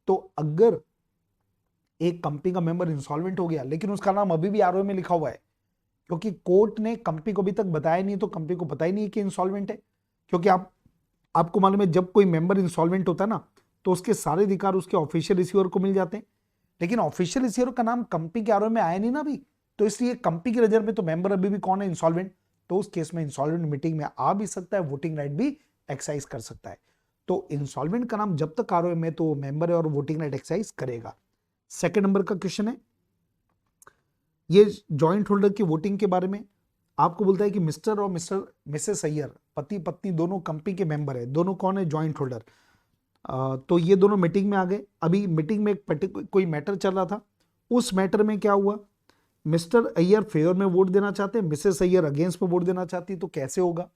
तो अगर एक कंपनी का मेंबर इंसॉल्वेंट हो गया लेकिन उसका नाम अभी भी आरओए में लिखा हुआ है, क्योंकि कोर्ट ने कंपनी को अभी तक बताया नहीं, तो कंपनी को पता ही नहीं है कि इंसॉल्वेंट है। क्योंकि आपको मालूम है, जब कोई मेंबर इंसॉल्वेंट होता है ना, तो उसके सारे अधिकार उसके ऑफिशियल रिसीवर को मिल जाते हैं, लेकिन ऑफिशियल रिसीवर का नाम कंपनी के आरओए में आया नहीं ना अभी, तो इसलिए कंपनी की नजर में तो मेंबर अभी भी कौन है? इंसॉल्वेंट। तो उस केस में इंसॉल्वेंट मीटिंग में आ भी सकता है, वोटिंग राइट भी एक्सरसाइज कर सकता है। तो इंसॉल्वेंट का नाम जब तक आरओए में, तो मेंबर है और वोटिंग राइट एक्सरसाइज करेगा। सेकंड नंबर का क्वेश्चन है, ये जॉइंट होल्डर की वोटिंग के बारे में आपको बोलता है कि मिस्टर और मिसेस अय्यर, पति पत्नी दोनों कंपनी के मेंबर है, दोनों कौन है? Joint holder. तो ये दोनों मीटिंग में आ गए। अभी मीटिंग में कोई मैटर चल रहा था, उस मैटर में क्या हुआ? मिस्टर अय्यर फेवर में वोट देना चाहते हैं, मिसेस अय्यर अगेंस्ट में वोट देना चाहती, तो कैसे होगा?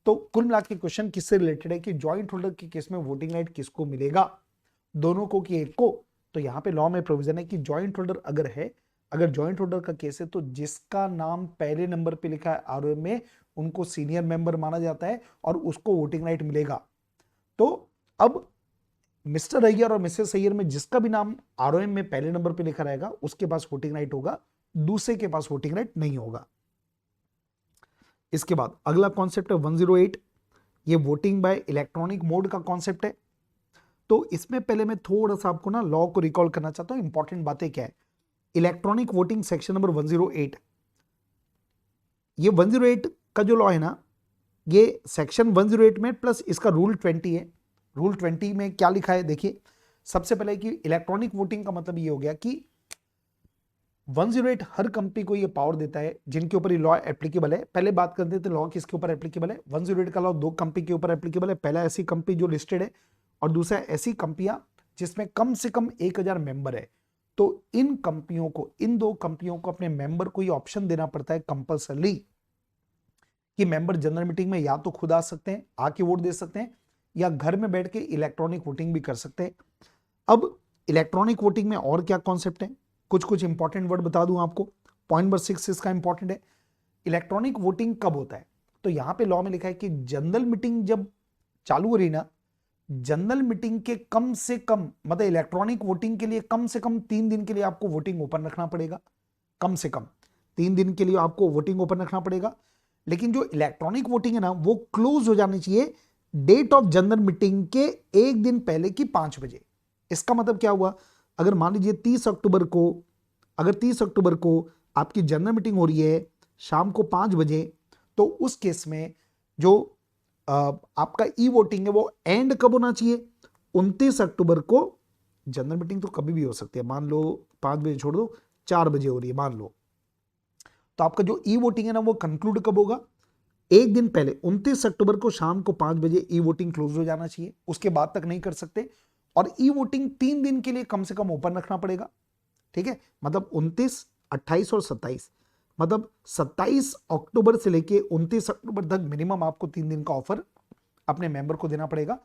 तो कुल मिला के क्वेश्चन किससे रिलेटेड है कि जॉइंट होल्डर के केस में वोटिंग राइट किसको मिलेगा? दोनों को कि एक को? तो यहाँ पे लॉ में प्रोविजन है कि जॉइंट होल्डर अगर है, अगर जॉइंट होल्डर का केस है, तो जिसका नाम पहले नंबर पे लिखा है आरओए में, उनको सीनियर मेंबर माना जाता है और उसको वोटिंग राइट मिलेगा। तो अब मिस्टर अय्यर और मिसेस अय्यर में जिसका भी नाम आरओएम में पहले नंबर पे लिखा रहेगा, उसके पास वोटिंग राइट होगा, दूसरे के पास वोटिंग राइट नहीं होगा। इसके बाद अगला कॉन्सेप्ट है 108, ये वोटिंग बाय इलेक्ट्रॉनिक मोड का कॉन्सेप्ट है। तो इसमें पहले मैं थोड़ा सा आपको ना लॉ को रिकॉल करना चाहता हूं, इंपॉर्टेंट बातें क्या है। इलेक्ट्रॉनिक वोटिंग सेक्शन नंबर 108, ये 108 का जो लॉ है ना, ये सेक्शन 108 में प्लस इसका रूल 20 है। रूल 20 में क्या लिखा है देखिए, सबसे पहले कि इलेक्ट्रॉनिक वोटिंग का मतलब ये हो गया कि 108 हर कंपनी को ये पावर देता है जिनके ऊपर ये लॉ एप्लीकेबल है। पहले बात करते थे लॉ किसके ऊपर एप्लीकेबल है। 108 का लॉ दो कंपनी के ऊपर एप्लीकेबल है, पहला ऐसी कंपनी जो लिस्टेड है और दूसरा ऐसी कंपनियां जिसमें कम से कम 1000 मेंबर है। तो इन कंपनियों को, इन दो कंपनियों को अपने मेंबर को ये ऑप्शन देना पड़ता है कंपल्सरली कि मेंबर जनरल मीटिंग में या तो खुद आ सकते हैं, आके वोट दे सकते हैं, या घर में बैठ के इलेक्ट्रॉनिक वोटिंग भी कर सकते हैं। अब इलेक्ट्रॉनिक वोटिंग में और क्या कॉन्सेप्ट है, कुछ इंपॉर्टेंट वर्ड बता दूं आपको। पॉइंट नंबर 6 इसका इंपॉर्टेंट है। इलेक्ट्रॉनिक वोटिंग कब होता है? तो यहां पे लॉ में लिखा है कि जनरल मीटिंग जब चालू हो रही ना, जनरल मीटिंग के कम से कम, मतलब इलेक्ट्रॉनिक वोटिंग के लिए कम से कम 3 दिन के लिए आपको वोटिंग ओपन रखना पड़ेगा। कम से कम 3 दिन के लिए आपको वोटिंग ओपन रखना पड़ेगा। लेकिन जो इलेक्ट्रॉनिक वोटिंग है ना, वो क्लोज हो जानी चाहिए डेट ऑफ जनरल मीटिंग के एक दिन पहले की 5 बजे। इसका मतलब क्या हुआ? अगर मान लीजिए 30 अक्टूबर को, अगर 30 अक्टूबर को आपकी जनरल मीटिंग हो रही है शाम को 5 बजे, तो उस केस में जो आपका ई वोटिंग है वो एंड कब होना चाहिए? 29 अक्टूबर को। जनरल मीटिंग तो कभी भी हो सकती है, मान लो 5 बजे छोड़ दो, 4 बजे हो रही है मान लो, तो आपका जो ई वोटिंग है ना वो कंक्लूड कब होगा? एक दिन पहले 29 अक्टूबर को शाम को 5 बजे ई वोटिंग क्लोज हो जाना चाहिए, उसके बाद तक नहीं कर सकते। और ई वोटिंग 3 दिन के लिए कम से कम ओपन रखना पड़ेगा। ठीक है, मतलब 29, 28 और 27, मतलब 27 अक्टूबर से लेके 29 अक्टूबर तक मिनिमम आपको 3 दिन का ऑफर अपने मेंबर को देना पड़ेगा।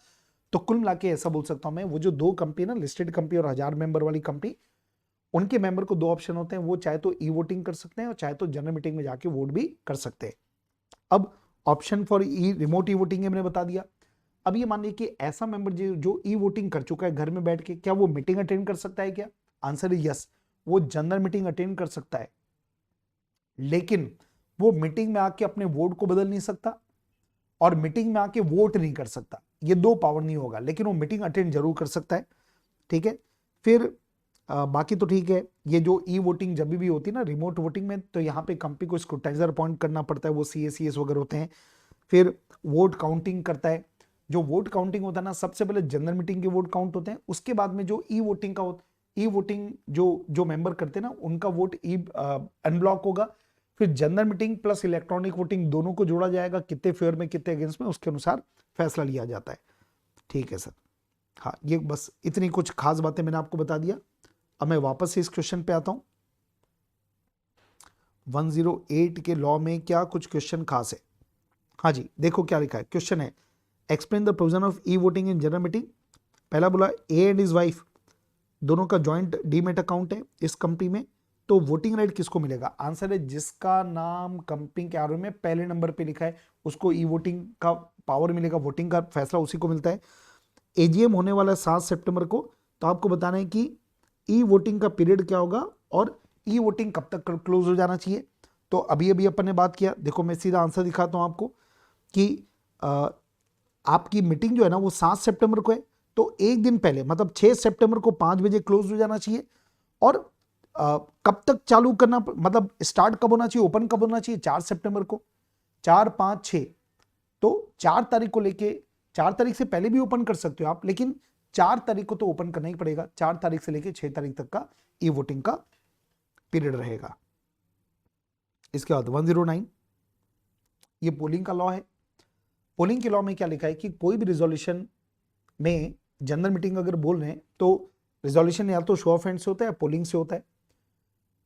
तो कुल मिला के ऐसा बोल सकता हूं मैं, वो जो दो कंपनी ना, लिस्टेड कंपनी और 1000 मेंबर वाली कंपनी, उनके मेंबर को दो ऑप्शन होते हैं, वो चाहे तो ई वोटिंग कर सकते हैं और चाहे तो जनरल मीटिंग में जाके वोट भी कर सकते हैं। अब option for E remote e voting है, मैंने बता दिया। अब ये मान लीजिए कि ऐसा मेंबर जो ई वोटिंग कर चुका है घर में बैठ के, क्या वो मीटिंग अटेंड कर सकता है क्या? आंसर इज यस, वो जनरल मीटिंग अटेंड कर सकता है, लेकिन वो मीटिंग में आके अपने वोट को बदल नहीं सकता और मीटिंग में आके वोट नहीं कर सकता। ये दो पावर नहीं होगा, लेकिन वो मीटिंग अटेंड जरूर कर सकता है। ठीक है, फिर बाकी तो ठीक है। ये जो ई वोटिंग जब भी होती है ना रिमोट वोटिंग में, तो यहाँ पे कंपनी को स्क्रूटाइजर अपॉइंट करना पड़ता है, वो सीएस वगैरह होते हैं। फिर वोट काउंटिंग करता है। जो वोट काउंटिंग होता है ना, सबसे पहले जनरल मीटिंग के वोट काउंट होते हैं, उसके बाद में जो ई वोटिंग का ई वोटिंग जो मेंबर करते हैं ना, उनका वोट ई अनब्लॉक होगा। फिर general meeting plus electronic voting दोनों को जोड़ा जाएगा, कितने फेवर में कितने अगेंस्ट में, उसके अनुसार फैसला लिया जाता है। ठीक है सर, हाँ ये बस इतनी कुछ खास बातें मैंने आपको बता दिया। अब मैं वापस से इस क्वेश्चन पे आता हूं। 108 के लॉ में क्या कुछ क्वेश्चन खास है? हाँ जी, देखो क्या लिखा है। क्वेश्चन है explain the provision of e voting in general meeting. पहला बोला ए एंड हिज वाइफ दोनों का जॉइंट डीमेट अकाउंट है इस कंपनी में, तो वोटिंग राइट किसको मिलेगा? आंसर है जिसका नाम कंपनी के आरओ में पहले नंबर पे लिखा है उसको ई वोटिंग का पावर मिलेगा, वोटिंग का फैसला उसी को मिलता है। एजीएम होने वाला 7 सितंबर को, तो आपको बताना है कि ई वोटिंग का पीरियड क्या होगा और ई वोटिंग कब तक क्लोज हो जाना चाहिए। तो अभी अभी अपन ने बात किया, देखो मैं सीधा आंसर दिखाता हूं आपको कि आपकी मीटिंग जो है ना वो 7 सितंबर को है, तो एक दिन पहले मतलब 6 सितंबर को 5 बजे क्लोज हो जाना चाहिए। और कब तक चालू करना, मतलब स्टार्ट कब होना चाहिए, ओपन कब होना चाहिए? 4 सितंबर को, 4, 5, 6। तो 4 तारीख को लेके, 4 तारीख से पहले भी ओपन कर सकते हो आप, लेकिन 4 तारीख को तो ओपन करना ही पड़ेगा। 4 तारीख से लेके 6 तारीख तक का ई वोटिंग का पीरियड रहेगा। इसके बाद 109, ये पोलिंग का लॉ है। पोलिंग के लॉ में क्या लिखा है कि कोई भी रिजोल्यूशन में जनरल मीटिंग अगर बोल रहे हैं तो रिजोल्यूशन या तो शो ऑफ हैंड से होता है या पोलिंग से होता है।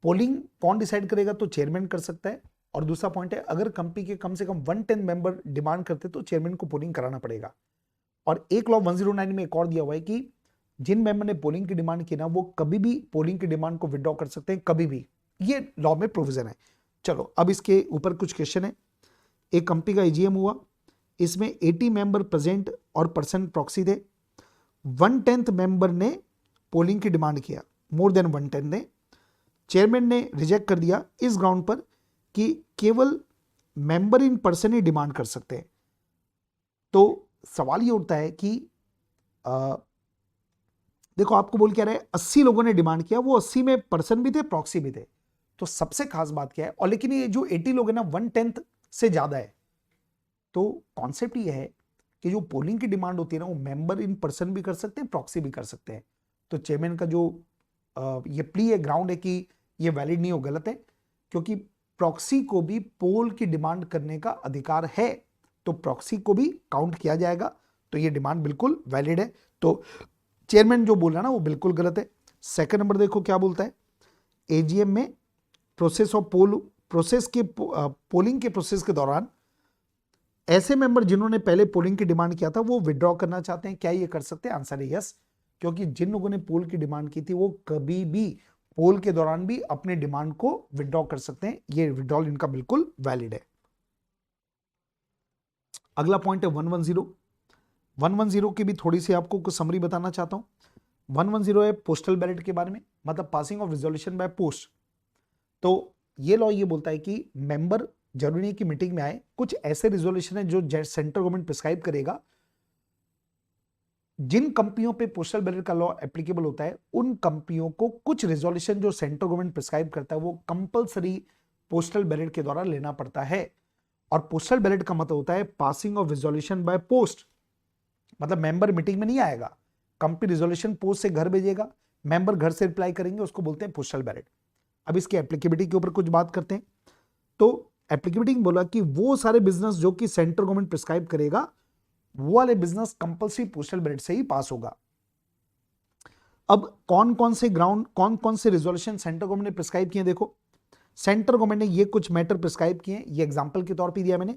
पोलिंग कौन डिसाइड करेगा? तो चेयरमैन कर सकता है। और दूसरा पॉइंट है अगर कंपनी के कम से कम 110 मेंबर डिमांड करते तो चेयरमैन को पोलिंग कराना पड़ेगा। और एक लॉ 109 में एक और दिया हुआ है कि जिन मेंबर ने पोलिंग की डिमांड की ना वो कभी भी पोलिंग की डिमांड को विड्रॉ कर सकते हैं, कभी भी। ये लॉ में प्रोविजन है। चलो अब इसके ऊपर कुछ क्वेश्चन है। एक कंपनी का एजीएम हुआ, इसमें 80 मेंबर प्रेजेंट और पर्सन प्रॉक्सी थे। 1/10 मेंबर ने पोलिंग की डिमांड किया, मोर देन 110 ने। चेयरमैन ने रिजेक्ट कर दिया इस ग्राउंड पर कि केवल member in person he demand कर सकते हैं। तो सवाल ये उठता है कि देखो आपको बोल क्या रहे हैं, 80 लोगों ने डिमांड किया, वो 80 में पर्सन भी थे, प्रॉक्सी भी थे। तो सबसे खास बात क्या है, और लेकिन ये जो 80 लोग हैं ना 1/10 से ज्यादा है। तो कॉन्सेप्ट ये है कि जो पोलिंग की डिमांड होती है ना वो मेंबर इन पर्सन भी कर सकते हैं, प्रॉक्सी भी कर सकते हैं। तो चेयरमैन का जो ये प्ली है, ग्राउंड है कि ये वैलिड नहीं हो, गलत है, क्योंकि प्रॉक्सी को भी पोल की डिमांड करने का अधिकार है, तो प्रॉक्सी को भी काउंट किया जाएगा। तो ये डिमांड बिल्कुल वैलिड है। तो चेयरमैन जो बोल रहा है ना वो बिल्कुल गलत है। सेकंड नंबर देखो क्या बोलता है, एजीएम में प्रोसेस ऑफ पोलिंग के प्रोसेस के दौरान ऐसे मेंबर जिन्होंने पहले पोलिंग की डिमांड किया था वो विड्रॉ करना चाहते हैं, क्या ये कर सकते हैं? आंसर है यस, क्योंकि जिन लोगों ने पोल की डिमांड की थी वो कभी भी पोल के दौरान भी अपने डिमांड को विड्रॉ कर सकते हैं। ये विड्रॉल इनका बिल्कुल वैलिड है। अगला पॉइंट है 110। 110 की भी थोड़ी सी आपको कुछ समरी बताना चाहता हूं। 110 है पोस्टल बैलेट के बारे में, मतलब passing of resolution by post. तो ये लॉ ये बोलता है कि मेंबर जरूरी नहीं कि मीटिंग में आए, कुछ ऐसे रिजोल्यूशन है जो सेंट्रल गवर्नमेंट प्रिस्क्राइब करेगा। जिन कंपनियों पे पोस्टल बैलेट का लॉ एप्लीकेबल होता है उन कंपनियों को कुछ रिजोल्यूशन जो सेंट्रल गवर्नमेंट प्रिस्क्राइब करता है वो कंपलसरी पोस्टल बैलेट के द्वारा लेना पड़ता है। और पोस्टल बैलेट का मतलब होता है passing of resolution by post, मतलब मेंबर मीटिंग में नहीं आएगा, कंपनी रिजोल्यूशन पोस्ट से घर भेजेगा, मेंबर घर से रिप्लाई करेंगे, उसको बोलते हैं पोस्टल बैलेट। अब इसकी एप्लीकेबिलिटी के ऊपर कुछ बात करते हैं। तो एप्लीकेबिलिटी बोला कि वो सारे बिजनेस जो कि सेंट्रल गवर्नमेंट प्रिस्क्राइब करेगा वो वाले बिजनेस कंपलसरी पोस्टल बैलेट से ही पास होगा। अब कौन कौन से ग्राउंड, कौन कौन से रिजोल्यूशन सेंट्रल गवर्नमेंट ने प्रिस्क्राइब किए, देखो सेंट्रल गवर्नमेंट ने ये कुछ मैटर प्रिस्क्राइब किए, ये एग्जांपल के तौर पे दिया मैंने।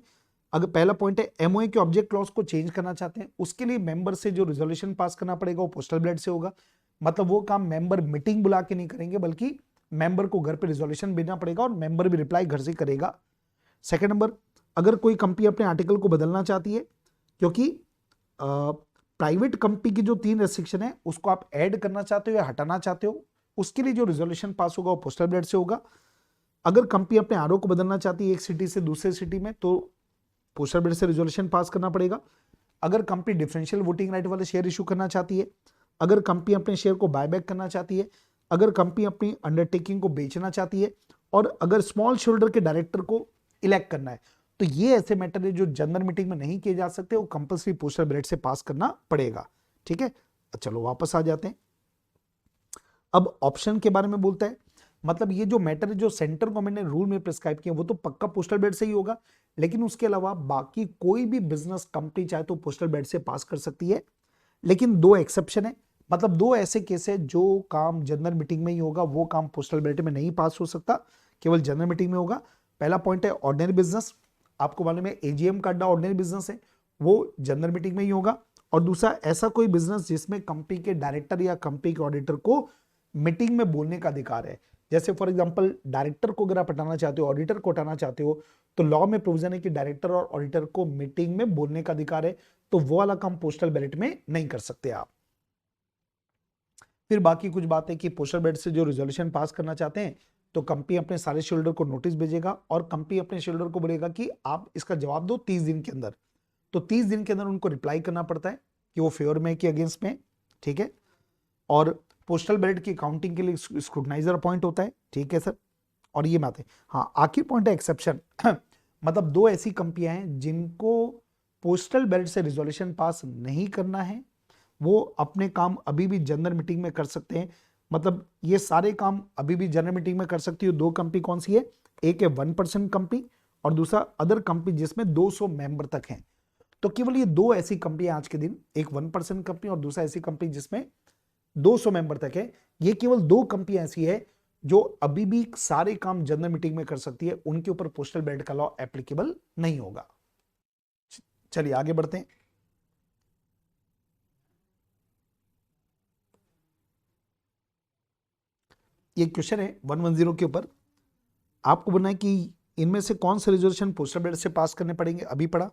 अगर पहला पॉइंट है एमओए के ऑब्जेक्ट क्लॉज को चेंज करना चाहते हैं, उसके लिए मेंबर से जो रिजोल्यूशन पास करना पड़ेगा वो पोस्टल बैलेट से होगा। मतलब वो काम मेंबर मीटिंग बुला के नहीं करेंगे, बल्कि मेंबर को घर पे रिजोल्यूशन भेजना पड़ेगा और मेंबर भी रिप्लाई घर से करेगा। सेकंड नंबर, अगर कोई कंपनी अपने आर्टिकल को बदलना चाहती है, क्योंकि प्राइवेट कंपनी की जो 3 रेस्ट्रिक्शन है उसको आप ऐड करना चाहते हो या हटाना चाहते हो, उसके लिए जो रिजोल्यूशन पास होगा वो पोस्टल बैलेट से होगा। अगर कंपनी अपने आरओ को बदलना चाहती है एक सिटी से दूसरे सिटी में, तो पोस्टल बैलेट से रिजोल्यूशन पास करना पड़ेगा। अगर कंपनी डिफरेंशियल वोटिंग राइट वाले शेयर इशू करना चाहती है, अगर कंपनी अपने शेयर को बायबैक करना चाहती है, अगर कंपनी अपनी अंडरटेकिंग को बेचना चाहती है, और अगर स्मॉल शेयरहोल्डर के डायरेक्टर को इलेक्ट करना है, तो ये ऐसे मैटर है जो जनरल मीटिंग में नहीं किए जा सकते, वो कंपलसरी पोस्टल बैलेट से पास करना पड़ेगा। ठीक है, चलो वापस आ जाते हैं। अब ऑप्शन के बारे में बोलता है, मतलब ये जो मैटर है जो सेंट्रल गवर्नमेंट ने रूल में प्रिस्क्राइब किया वो तो पक्का पोस्टल बैलेट से ही होगा, लेकिन उसके अलावा बाकी कोई भी बिजनेस कंपनी चाहे तो पोस्टल बैलेट से पास कर सकती है। लेकिन 2 एक्सेप्शन है, मतलब दो ऐसे केस है, जो काम जनरल मीटिंग में ही होगा वो काम पोस्टल बैलेट में नहीं पास हो सकता, केवल जनरल मीटिंग में होगा। पहला पॉइंट है ऑर्डिनरी बिजनेस, आपको मालूम है एजीएम करना ऑर्डिनरी बिजनेस है, वो जनरल मीटिंग में ही होगा। और दूसरा ऐसा कोई बिजनेस जिसमें कंपनी के डायरेक्टर या कंपनी के ऑडिटर को मीटिंग में बोलने का अधिकार है। जैसे फॉर एग्जांपल डायरेक्टर को अगर आप हटाना चाहते हो, ऑडिटर को हटाना चाहते हो, तो लॉ में प्रोविजन है कि डायरेक्टर और ऑडिटर को मीटिंग में बोलने का अधिकार है, तो वो वाला काम पोस्टल बैलेट में नहीं कर सकते आप। फिर बाकी कुछ बात है कि पोस्टल बैलेट से जो रिजोल्यूशन पास करना चाहते हैं तो कंपनी अपने सारे शेयरहोल्डर को नोटिस भेजेगा और कंपनी अपने शेयरहोल्डर को बोलेगा कि आप इसका जवाब दो 30 दिन के अंदर। तो 30 दिन के अंदर उनको रिप्लाई करना पड़ता है कि वो फेवर में है कि अगेंस्ट में, ठीक है। और पोस्टल बैलेट की काउंटिंग के लिए स्क्रूटनाइजर अपॉइंट होता है, ठीक है सर। और ये बात है, हाँ आखिर पॉइंट है एक्सेप्शन मतलब दो ऐसी कंपनियां हैं जिनको पोस्टल बैलेट से रिजोल्यूशन पास नहीं करना है, वो अपने काम अभी भी जनरल मीटिंग में कर सकते हैं। मतलब ये सारे काम अभी भी जनरल मीटिंग में कर सकती है। दो कंपनी कौन सी है, एक है 1% कंपनी और दूसरा अदर कंपनी जिसमें 200 मेंबर तक हैं। तो केवल ये दो ऐसी कंपनी आज के दिन, एक 1% कंपनी और दूसरा ऐसी कंपनी जिसमें 200 मेंबर तक है, ये केवल दो कंपनी ऐसी है जो अभी भी सारे काम जनरल मीटिंग में कर सकती है, उनके ऊपर पोस्टल बैलेट का लॉ एप्लीकेबल नहीं होगा। चलिए आगे बढ़ते हैं। ये क्वेश्चन है 110 के ऊपर, आपको बोलना है कि इनमें से कौन से रिजोल्यूशन पोस्टल बैलेट से पास करने पड़ेंगे। अभी पढ़ा,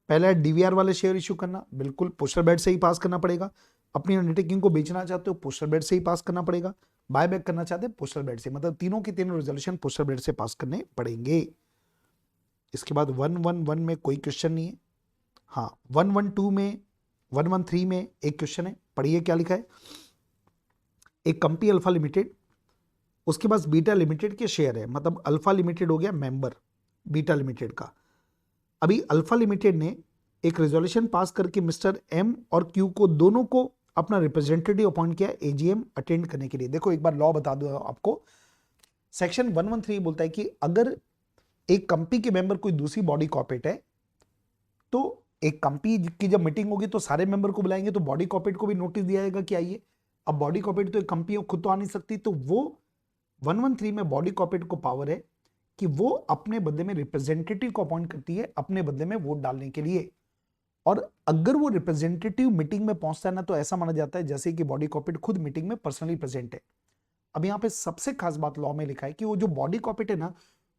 पहला है डीवीआर वाले शेयर इशू करना, बिल्कुल पोस्टल बैलेट से ही पास करना पड़ेगा। अपनी अंडरटेकिंग को बेचना चाहते हो पोस्टल बैलेट से ही पास करना पड़ेगा। बायबैक करना चाहते हैं पोस्टल बैलेट से, मतलब तीनों के तीनों रिजोल्यूशन पोस्टल बैलेट से पास करने पड़ेंगे। इसके बाद 111 में कोई क्वेश्चन नहीं है। हाँ 112 में 113 में एक क्वेश्चन है, पढ़िए क्या लिखा है। एक कंपनी अल्फा लिमिटेड, उसके पास बीटा लिमिटेड के शेयर है, मतलब अल्फा लिमिटेड हो गया मेंबर बीटा लिमिटेड का। अभी अल्फा लिमिटेड ने एक रेजोल्यूशन पास करके मिस्टर एम और क्यू को दोनों को अपना रिप्रेजेंटेटिव अपॉइंट किया एजीएम अटेंड करने के लिए। देखो एक बार लॉ बता दो आपको, सेक्शन 113 बोलता है कि अगर एक कंपनी के मेंबर कोई दूसरी बॉडी कॉर्पोरेट है, तो एक कंपनी की जब मीटिंग होगी तो सारे मेंबर को बुलाएंगे, तो बॉडी कॉर्पोरेट को भी नोटिस दिया जाएगा कि आइए। अब बॉडी कॉर्पोरेट तो एक कंपनी खुद तो आ नहीं सकती, तो वो 113 में बॉडी कॉर्पोरेट को पावर है कि वो अपने बदले में रिप्रेजेंटेटिव को अपॉइंट करती है अपने बदले में वोट डालने के लिए। और अगर वो रिप्रेजेंटेटिव मीटिंग में पहुंचता है ना, तो ऐसा माना जाता है जैसे कि बॉडी कॉर्पोरेट खुद मीटिंग में पर्सनली प्रेजेंट है। अब यहाँ पे सबसे खास बात लॉ में लिखा है कि वो जो बॉडी कॉर्पोरेट है ना,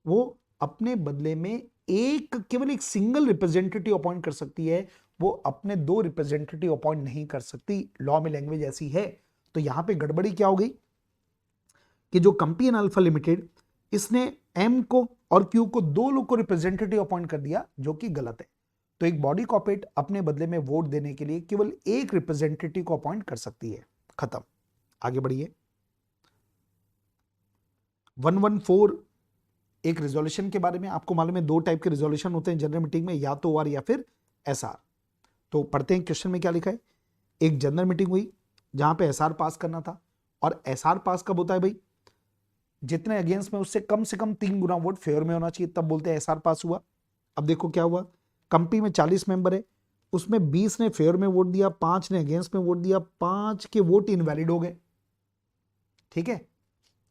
वो अपने बदले में केवल एक सिंगल रिप्रेजेंटेटिव अपॉइंट कर सकती है, वो अपने दो रिप्रेजेंटेटिव अपॉइंट नहीं कर सकती। लॉ में लैंग्वेज ऐसी है। तो यहां पे गड़बड़ी क्या हो गई कि जो कंपनी है अल्फा लिमिटेड, इसने एम को और क्यू को दो लोग को रिप्रेजेंटेटिव अपॉइंट कर दिया, जो कि गलत है। तो एक बॉडी कॉर्पोरेट अपने बदले में वोट देने के लिए केवल एक रिप्रेजेंटेटिव को अपॉइंट कर सकती है। खत्म, आगे बढ़िए। 114 एक रिजोल्यूशन के बारे में, आपको मालूम है दो टाइप के रिजोल्यूशन होते हैं जनरल मीटिंग में, या तो ओआर या फिर एसआर। तो पढ़ते हैं क्वेश्चन में क्या लिखा है। एक जनरल मीटिंग हुई जहां पे एसआर पास करना था, और एसआर पास कब होता है भाई, जितने अगेंस्ट में उससे कम से कम 3 गुना वोट फेवर में होना चाहिए, तब बोलते हैं एसआर पास हुआ। अब देखो क्या हुआ, कंपनी में 40 मेंबर है, उसमें 20 ने फेवर में वोट दिया, 5 ने अगेंस्ट में वोट दिया, 5 के वोट इनवैलिड हो गए, ठीक है।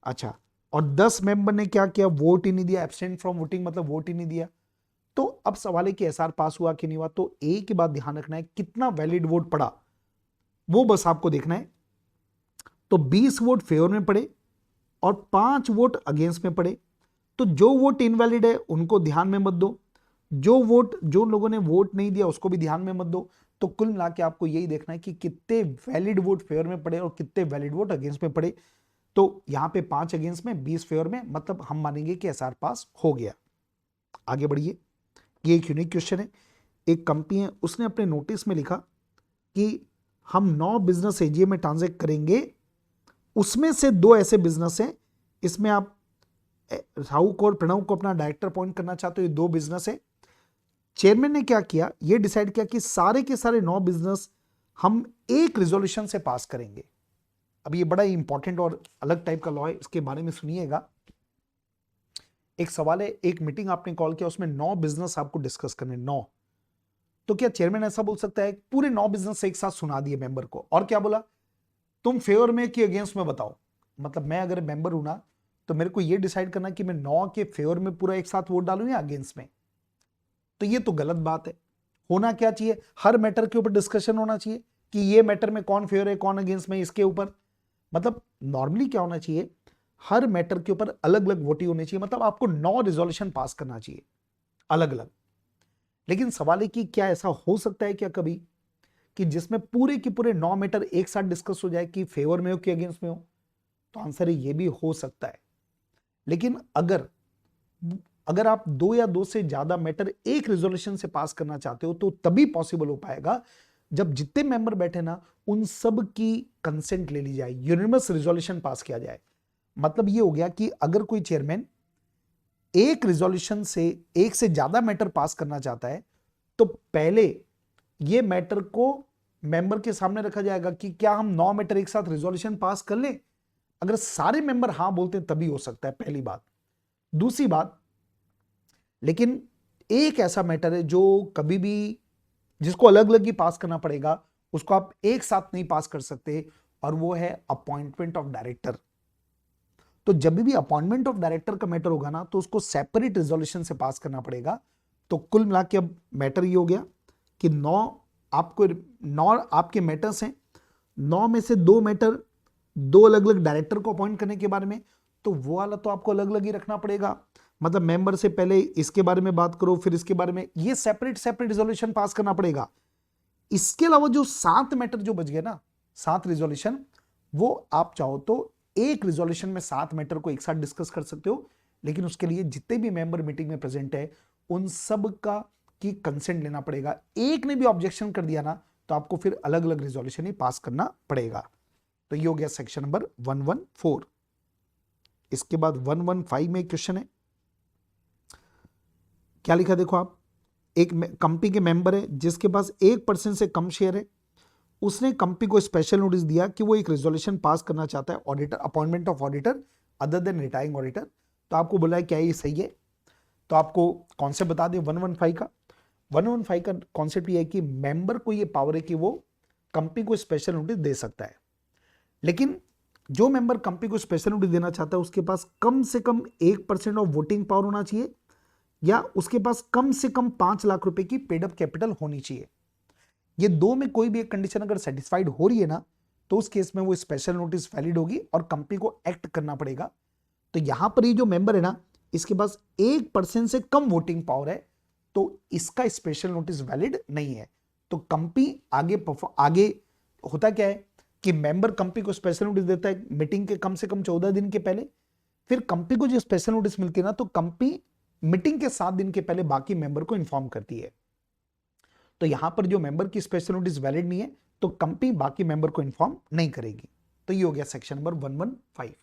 अच्छा, और 10 मेंबर ने क्या किया, वोट ही नहीं दिया, एब्सटेंट फ्रॉम वोटिंग, मतलब वोट ही नहीं दिया। तो अब सवाल है कि एसआर पास हुआ कि नहीं हुआ। तो एक ही बात ध्यान रखना है, कितना वैलिड वोट पड़ा वो बस आपको देखना है। तो 20 वोट फेवर में पड़े और 5 वोट अगेंस्ट में पड़े, तो जो वोट इनवैलिड है उनको ध्यान में मत दो, जो लोगों ने वोट नहीं दिया उसको भी ध्यान में मत दो। तो कुल मिला के आपको यही देखना है कि कितने वैलिड वोट फेवर में पड़े और कितने वैलिड वोट अगेंस्ट में पड़े। तो यहां पे 5 अगेंस्ट में 20 फेवर में, मतलब हम मानेंगे कि एसआर पास हो गया। आगे बढ़िए, ये एक यूनिक क्वेश्चन है। एक कंपनी है, उसने अपने नोटिस में लिखा कि हम 9 बिजनेस एजीएम में ट्रांजैक्ट करेंगे, उसमें से 2 ऐसे बिजनेस हैं, इसमें आप राहु को और प्रणव को अपना डायरेक्टर अपॉइंट करना चाहते हो, ये 2 बिजनेस है। चेयरमैन ने क्या किया, ये डिसाइड किया कि सारे के सारे 9 बिजनेस हम एक रिजोल्यूशन से पास करेंगे। अब ये बड़ा ही इंपॉर्टेंट और अलग टाइप का लॉ है, इसके बारे में सुनिएगा। एक सवाल है, एक मीटिंग आपने कॉल किया, उसमें 9 बिजनेस आपको डिस्कस करने, 9। तो क्या चेयरमैन ऐसा बोल सकता है पूरे 9 बिजनेस एक साथ सुना दिए मेंबर को, और क्या बोला तुम फेवर में कि अगेंस्ट में बताओ। मतलब मैं अगर मेंबर हूं ना, तो मेरे को ये डिसाइड करना कि मैं 9 के फेवर में पूरा एक साथ वोट डालूं या अगेंस्ट में। तो ये तो गलत बात है। होना क्या चाहिए, हर मैटर के ऊपर डिस्कशन होना चाहिए कि ये मैटर में कौन फेवर है कौन अगेंस्ट में, इसके ऊपर। मतलब नॉर्मली क्या होना चाहिए, हर मैटर के ऊपर अलग अलग वोटिंग होनी चाहिए। मतलब आपको 9 रिजोल्यूशन पास करना चाहिए अलग अलग। लेकिन सवाल है कि क्या ऐसा हो सकता है क्या कभी कि जिसमें पूरे के पूरे 9 मैटर एक साथ डिस्कस हो जाए कि फेवर में हो कि अगेंस्ट में हो? तो आंसर है ये भी हो सकता है। लेकिन अगर अगर आप 2 या 2 से ज्यादा मैटर एक रिजोल्यूशन से पास करना चाहते हो तो तभी पॉसिबल हो पाएगा जब जितने मेंबर बैठे ना उन सब की कंसेंट ले ली जाए, यूनिमस रिजोल्यूशन पास किया जाए। मतलब ये हो गया कि अगर कोई चेयरमैन एक रिजोल्यूशन से एक से ज्यादा मैटर पास करना चाहता है तो पहले ये मैटर को मेंबर के सामने रखा जाएगा कि क्या हम 9 मैटर एक साथ रिजोल्यूशन पास कर लें। अगर सारे मेंबर हां बोलते हैं तभी हो सकता है, पहली बात। दूसरी बात, लेकिन एक ऐसा मैटर है जो कभी भी जिसको अलग अलग ही पास करना पड़ेगा, उसको आप एक साथ नहीं पास कर सकते, और वो है अपॉइंटमेंट ऑफ डायरेक्टर। तो जब भी अपॉइंटमेंट ऑफ डायरेक्टर का मैटर होगा ना तो उसको सेपरेट रिजोल्यूशन से पास करना पड़ेगा। तो कुल मिला के अब मैटर ये हो गया कि 9 आपके मैटर्स हैं, 9 में से 2 मैटर 2 अलग अलग डायरेक्टर को अपॉइंट करने के बारे में, तो वो वाला तो आपको अलग अलग ही रखना पड़ेगा। मतलब मेंबर से पहले इसके बारे में बात करो फिर इसके बारे में, ये सेपरेट सेपरेट रिजोल्यूशन पास करना पड़ेगा। इसके अलावा जो 7 मैटर जो बच गए ना, 7 रिजोल्यूशन, वो आप चाहो तो एक रिजोल्यूशन में 7 मैटर को एक साथ डिस्कस कर सकते हो। लेकिन उसके लिए जितने भी मेंबर मीटिंग में प्रेजेंट है उन सब का की कंसेंट लेना पड़ेगा। एक ने भी ऑब्जेक्शन कर दिया ना तो आपको फिर अलग अलग रिजोल्यूशन ही पास करना पड़ेगा। तो ये हो गया सेक्शन नंबर 114। इसके बाद 115 में क्वेश्चन है, क्या लिखा देखो आप। एक कंपनी के मेंबर है जिसके पास 1% से कम शेयर है, उसने कंपनी को स्पेशल नोटिस दिया कि वो एक रेजोल्यूशन पास करना चाहता है auditor, appointment of auditor other than retiring auditor. तो आपको बोला है क्या ये सही है? तो आपको कॉन्सेप्ट बता दें 115 का। 115 का कॉन्सेप्ट ये है कि मेंबर को ये पावर है कि वो कंपनी को स्पेशल नोटिस दे सकता है। लेकिन जो मेंबर कंपनी को स्पेशल नोटिस देना चाहता है उसके पास कम से कम 1% ऑफ वोटिंग पावर होना चाहिए, या उसके पास कम से कम 5 लाख रुपए की पेड अप कैपिटल होनी चाहिए। ये दो में कोई भी एक कंडीशन अगर सेटिस्फाइड हो रही है ना तो उस केस में वो स्पेशल नोटिस वैलिड होगी और कंपनी को एक्ट करना पड़ेगा। तो यहां पर ये जो मेंबर है ना इसके पास 1% से कम वोटिंग पावर है तो इसका स्पेशल नोटिस वैलिड नहीं है। तो कंपनी आगे होता क्या है कि मेंबर कंपनी को स्पेशल नोटिस देता है मीटिंग के कम से कम 14 दिन के पहले। फिर कंपनी को जो स्पेशल नोटिस मिलती है ना तो कंपनी मीटिंग के 7 दिन के पहले बाकी मेंबर को इन्फॉर्म करती है। तो यहां पर जो मेंबर की स्पेशल नोटिस वैलिड नहीं है तो कंपनी बाकी मेंबर को इन्फॉर्म नहीं करेगी। तो ये हो गया सेक्शन नंबर 115।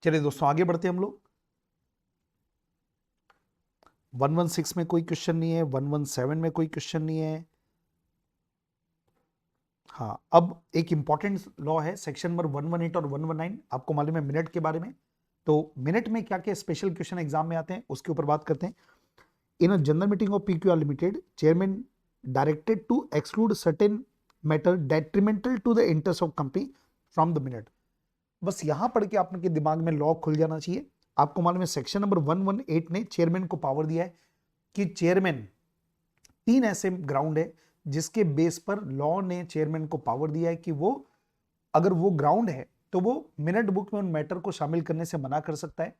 चलिए दोस्तों आगे बढ़ते हैं हम लोग। 116 में कोई क्वेश्चन नहीं है, 117 में कोई क्वेश्चन नहीं है। हाँ, अब एक इंपॉर्टेंट लॉ है सेक्शन नंबर 118 और 119। आपको मालूम है मिनट के बारे में, तो मिनट में क्या क्या स्पेशल क्वेश्चन एग्जाम में आते हैं उसके ऊपर बात करते हैं। In a general meeting of PQR Limited, chairman directed to exclude certain matter detrimental to the interest of company from the minute। बस यहां पढ़ के आपके दिमाग में लॉ खुल जाना चाहिए। आपको मालूम है सेक्शन नंबर 118 ने चेयरमैन को पावर दिया है कि चेयरमैन, 3 ऐसे ग्राउंड है जिसके बेस पर लॉ ने चेयरमैन को पावर दिया है कि वो अगर वो ग्राउंड है तो वो मिनट बुक में उन मैटर को शामिल करने से मना कर सकता है।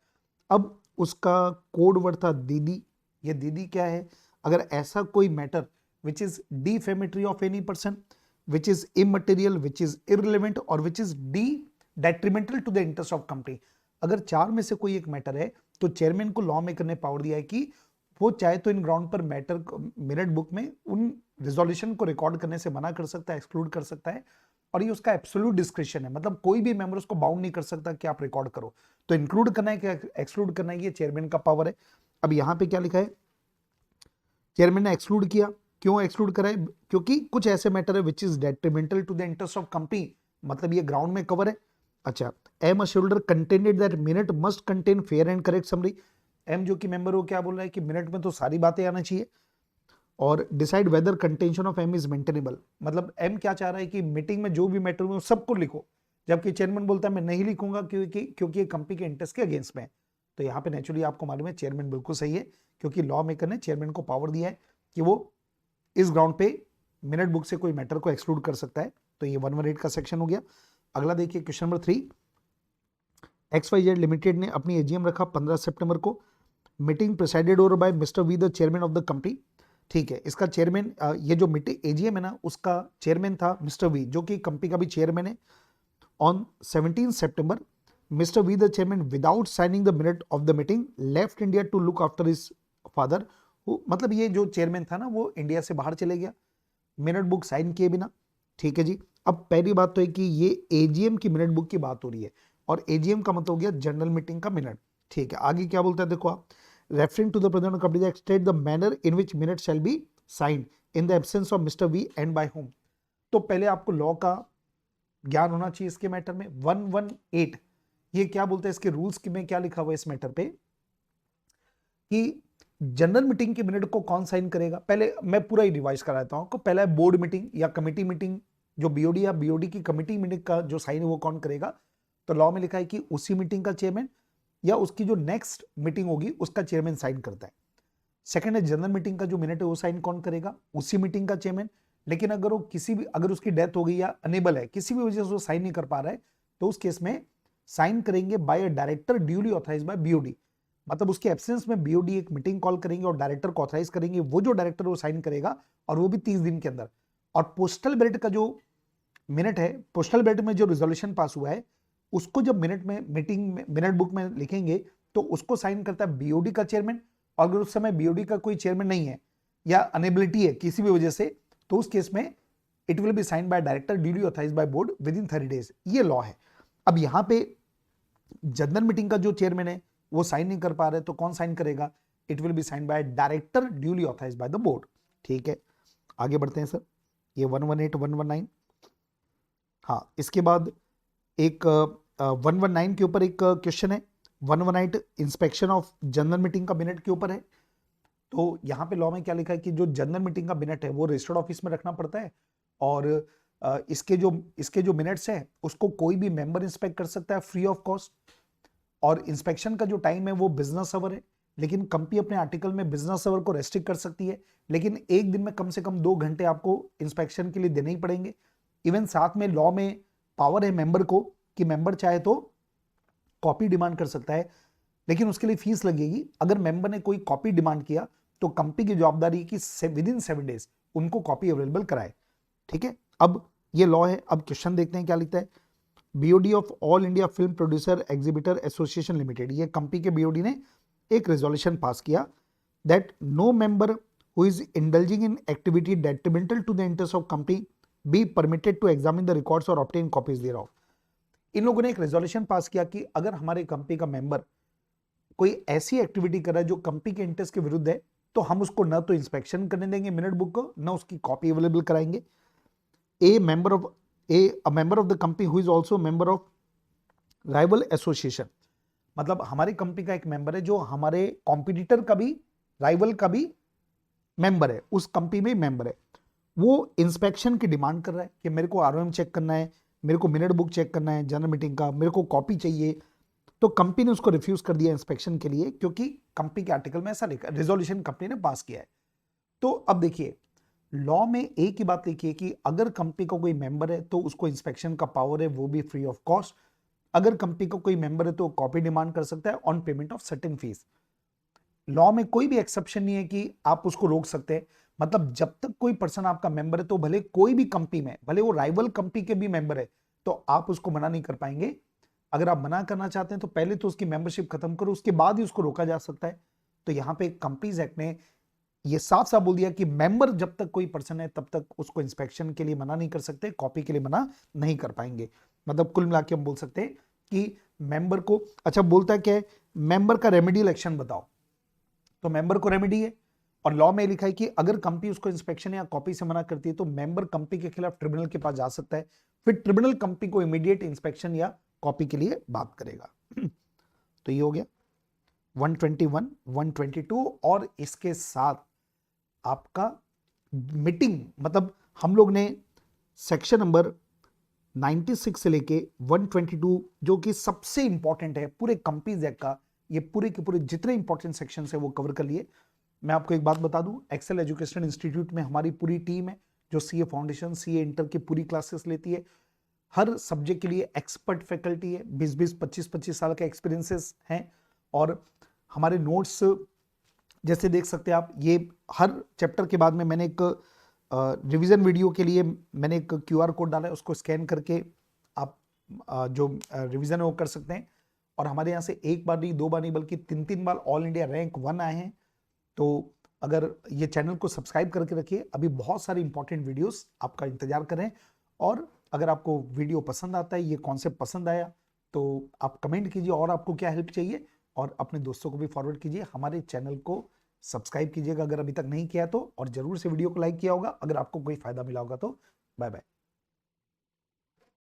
अब उसका कोड वर्ड था दीदी। ये दीदी क्या है? अगर ऐसा कोई matter which is defamatory of any person, which is immaterial, which is irrelevant और which is detrimental to the interest of company, अगर 4 में से कोई एक मैटर है तो चेयरमैन को लॉ मेकर ने पावर दिया है कि वो चाहे तो इन ग्राउंड पर मैटर मिनट बुक में उन रिजोल्यूशन को रिकॉर्ड करने से मना कर सकता है, एक्सक्लूड कर सकता है, और ये उसका एब्सोल्यूट डिस्क्रिप्शन है। मतलब कोई भी मेंबर उसको बाउंड नहीं कर सकता कि आप रिकॉर्ड करो। तो इंक्लूड करना है कि एक्सक्लूड करना है, ये चेयरमैन का पावर है। अब यहां पे क्या लिखा है? चेयरमैन ने एक्सक्लूड किया। क्यों एक्सक्लूड करा है? क्योंकि कुछ ऐसे मैटर है which is detrimental to the interest of company, मतलब ये ग्राउंड में कवर है। अच्छा, M shareholder contended that minute must contain fair and correct summary. M जो कि मेंबर हो क्या बोल रहा है कि मिनट में तो सारी बातें आना चाहिए। और decide whether contention of M is maintainable, मतलब एम क्या चाह रहा है कि मीटिंग में जो भी मैटर हुए सबको लिखो, जबकि चेयरमैन बोलता है मैं नहीं लिखूंगा क्योंकि ये कंपनी के इंटरेस्ट के अगेंस्ट में है। तो यहाँ पे नेचुरली आपको मालूम है चेयरमैन बिल्कुल सही है, क्योंकि लॉ मेकर ने चेयरमैन को पावर दिया है कि वो इस ग्राउंड पे मिनट बुक से कोई मैटर को एक्सक्लूड कर सकता है। तो ये 118 का सेक्शन हो गया। अगला देखिए क्वेश्चन नंबर 3, XYZ लिमिटेड ने अपनी एजीएम रखा 15 सितंबर को, meeting presided over by mister V the chairman of the company. ठीक है, इसका चेयरमैन, ये जो मीटिंग एजीएम है ना, उसका चेयरमैन था मिस्टर वी, जो कि कंपनी का भी चेयरमैन है। On 17 September mister V the chairman without signing the minute of the meeting left India to look after his father. मतलब ये जो चेयरमैन था ना वो इंडिया से बाहर चले गया मिनट बुक साइन किए बिना। ठीक है जी। अब पहली बात तो है कि ये एजीएम की मिनट बुक की बात हो रही है, और एजीएम का मतलब हो गया जनरल मीटिंग का मिनट। ठीक है, आगे क्या बोलता है देखो आप, referring to the present of company state the manner in which minute shall be signed in the absence of mister V and by whom. तो पहले आपको लॉ का ज्ञान होना चाहिए इसके मैटर में। 118 ये क्या बोलता है, इसके रूल्स में क्या लिखा हुआ है इस मैटर पे कि जनरल मीटिंग के मिनट को कौन साइन करेगा। पहले मैं पूरा ही रिवाइज कराता हूं आपको। पहला है बोर्ड मीटिंग या कमेटी मीटिंग, जो बीओडी या बीओडी की कमेटी मीटिंग का जो साइन है वो कौन करेगा। तो लॉ में लिखा है कि उसी मीटिंग का चेयरमैन या उसकी जो नेक्स्ट मीटिंग होगी उसका चेयरमैन साइन करता है। सेकंड है जनरल मीटिंग का जो मिनट है वो साइन कौन करेगा, उसी मीटिंग का चेयरमैन। लेकिन अगर वो अगर उसकी डेथ हो गई या अनेबल है, किसी भी वजह से वो साइन नहीं कर पा रहा है, तो उस केस में साइन करेंगे by a director duly authorize by BOD. मतलब उसके एब्सेंस में बीओडी एक मीटिंग कॉल करेंगे और डायरेक्टर को ऑथराइज करेंगे, वो जो डायरेक्टर वो साइन करेगा, और वो भी 30 दिन के अंदर। और पोस्टल बैलेट का जो मिनट है, पोस्टल बैलेट में जो रिजोल्यूशन पास हुआ है उसको जब मिनट में मीटिंग में मिनट बुक में लिखेंगे तो उसको साइन करता है बीओडी का चेयरमैन। और अगर उस समय बीओडी का कोई चेयरमैन नहीं है या अनेबिलिटी है किसी भी वजह से, तो उस केस में it will be sign by director duly authorize by board within 30 days. ये लॉ है। अब यहां पे जनरल मीटिंग का जो चेयरमैन है वो साइन नहीं कर पा रहे, तो कौन साइन करेगा, it will be sign by director duly authorize by the board. ठीक है, आगे बढ़ते हैं सर। ये 118 119। हाँ, इसके बाद एक 119 के ऊपर एक क्वेश्चन है। 118 इंस्पेक्शन ऑफ जनरल मीटिंग का मिनट के ऊपर है। तो यहाँ पे लॉ में क्या लिखा है कि जो जनरल मीटिंग का मिनट है वो रजिस्टर्ड ऑफिस में रखना पड़ता है, और इसके जो मिनट्स है उसको कोई भी मेंबर इंस्पेक्ट कर सकता है फ्री ऑफ कॉस्ट। और इंस्पेक्शन का जो टाइम है वो बिजनेस आवर है, लेकिन कंपनी अपने आर्टिकल में बिजनेस आवर को रेस्ट्रिक्ट कर सकती है, लेकिन एक दिन में कम से कम 2 घंटे आपको इंस्पेक्शन के लिए देने ही पड़ेंगे। इवन साथ में लॉ में पावर है मेंबर को कि मेंबर चाहे तो कॉपी डिमांड कर सकता है, लेकिन उसके लिए फीस लगेगी। अगर मेंबर ने कोई कॉपी डिमांड किया तो कंपनी की जवाबदारी कि विद इन 7 डेज उनको कॉपी अवेलेबल कराए। ठीक है, अब ये लॉ है। अब क्वेश्चन देखते हैं क्या लिखता है। BOD of all India film producer exhibitor association limited, ये कंपनी के बीओडी ने एक रेजोल्यूशन पास किया that no member who is indulging in activity detrimental to the interest of company be permitted to examine the records और obtain copies thereof. इन लोगों ने एक रेजोल्यूशन पास किया कि अगर हमारे कंपनी का मेंबर कोई ऐसी एक्टिविटी कर रहा है जो कंपनी के इंटरेस्ट के विरुद्ध है, तो हम उसको न तो इंस्पेक्शन करने देंगे मिनट बुक को, न उसकी कॉपी अवेलेबल कराएंगे। A member of the company who is also a member of rival association, मतलब हमारी कंपनी का एक मेंबर है जो हमारे कॉम्पिटिटर का भी, राइवल का भी मेंबर है, उस कंपनी में मेंबर है, वो इंस्पेक्शन की डिमांड कर रहा है कि मेरे को आरओएम चेक करना है, मेरे को मिनट बुक चेक करना है जनरल मीटिंग का, मेरे को कॉपी चाहिए। तो कंपनी ने उसको रिफ्यूज कर दिया इंस्पेक्शन के लिए, क्योंकि कंपनी के आर्टिकल में ऐसा लिखा, रिजोल्यूशन कंपनी ने पास किया है। तो अब देखिए लॉ में एक ही बात लिखी है कि अगर कंपनी का कोई मेंबर है तो उसको इंस्पेक्शन का पावर है, वो भी फ्री ऑफ कॉस्ट। अगर कंपनी का कोई मेंबर है तो कॉपी डिमांड कर सकता है on payment of certain fees. Law में कोई भी एक्सेप्शन नहीं है कि आप उसको रोक सकते हैं। मतलब जब तक कोई पर्सन आपका मेंबर है, तो भले कोई भी कंपनी में, भले वो राइवल कंपनी के भी मेंबर है, तो आप उसको मना नहीं कर पाएंगे। अगर आप मना करना चाहते हैं तो पहले तो उसकी मेंबरशिप खत्म करो, उसके बाद ही उसको रोका जा सकता है। तो यहाँ पे कंपनीज एक्ट ने ये साफ साफ बोल दिया कि मेंबर जब तक कोई पर्सन है तब तक उसको इंस्पेक्शन के लिए मना नहीं कर सकते, कॉपी के लिए मना नहीं कर पाएंगे। मतलब कुल मिला के हम बोल सकते हैं कि मेंबर को, अच्छा बोलता है कि मेंबर का रेमेडियल एक्शन बताओ, तो मेंबर को रेमेडी है। और लॉ में लिखा है कि अगर कंपनी उसको इंस्पेक्शन या कॉपी से मना करती है तो मेंबर कंपनी के खिलाफ ट्रिब्यूनल के पास जा सकता है, फिर ट्रिब्यूनल कंपनी को इमीडिएट इंस्पेक्शन या कॉपी के लिए बात करेगा। तो ये हो गया 121 122, और इसके साथ आपका मीटिंग मतलब हम लोग ने सेक्शन नंबर 96 से लेके 122 जो कि सबसे इंपॉर्टेंट है पूरे कंपनीज एक्ट का, ये पूरे के पूरे जितने इंपॉर्टेंट सेक्शन है वो कवर कर लिए। मैं आपको एक बात बता दूं, एक्सेल एजुकेशन इंस्टीट्यूट में हमारी पूरी टीम है जो सीए फाउंडेशन सीए इंटर की पूरी क्लासेस लेती है। हर सब्जेक्ट के लिए एक्सपर्ट फैकल्टी है, 20-20 25-25 साल के एक्सपीरियंसेस हैं। और हमारे नोट्स जैसे देख सकते हैं आप, ये हर चैप्टर के बाद में मैंने एक रिवीजन वीडियो के लिए मैंने एक क्यूआर कोड डाला है, उसको स्कैन करके आप जो रिवीजन है वो कर सकते हैं। और हमारे यहाँ से एक बार नहीं, दो बार नहीं, बल्कि 3-3 बार ऑल इंडिया रैंक 1 आए हैं। तो अगर ये चैनल को सब्सक्राइब करके रखिए, अभी बहुत सारी इंपॉर्टेंट वीडियोस आपका इंतजार करें। और अगर आपको वीडियो पसंद आता है, ये कॉन्सेप्ट पसंद आया, तो आप कमेंट कीजिए और आपको क्या हेल्प चाहिए, और अपने दोस्तों को भी फॉरवर्ड कीजिए। हमारे चैनल को सब्सक्राइब कीजिएगा अगर अभी तक नहीं किया तो, और जरूर से वीडियो को लाइक किया होगा अगर आपको कोई फायदा मिला होगा तो। Bye bye.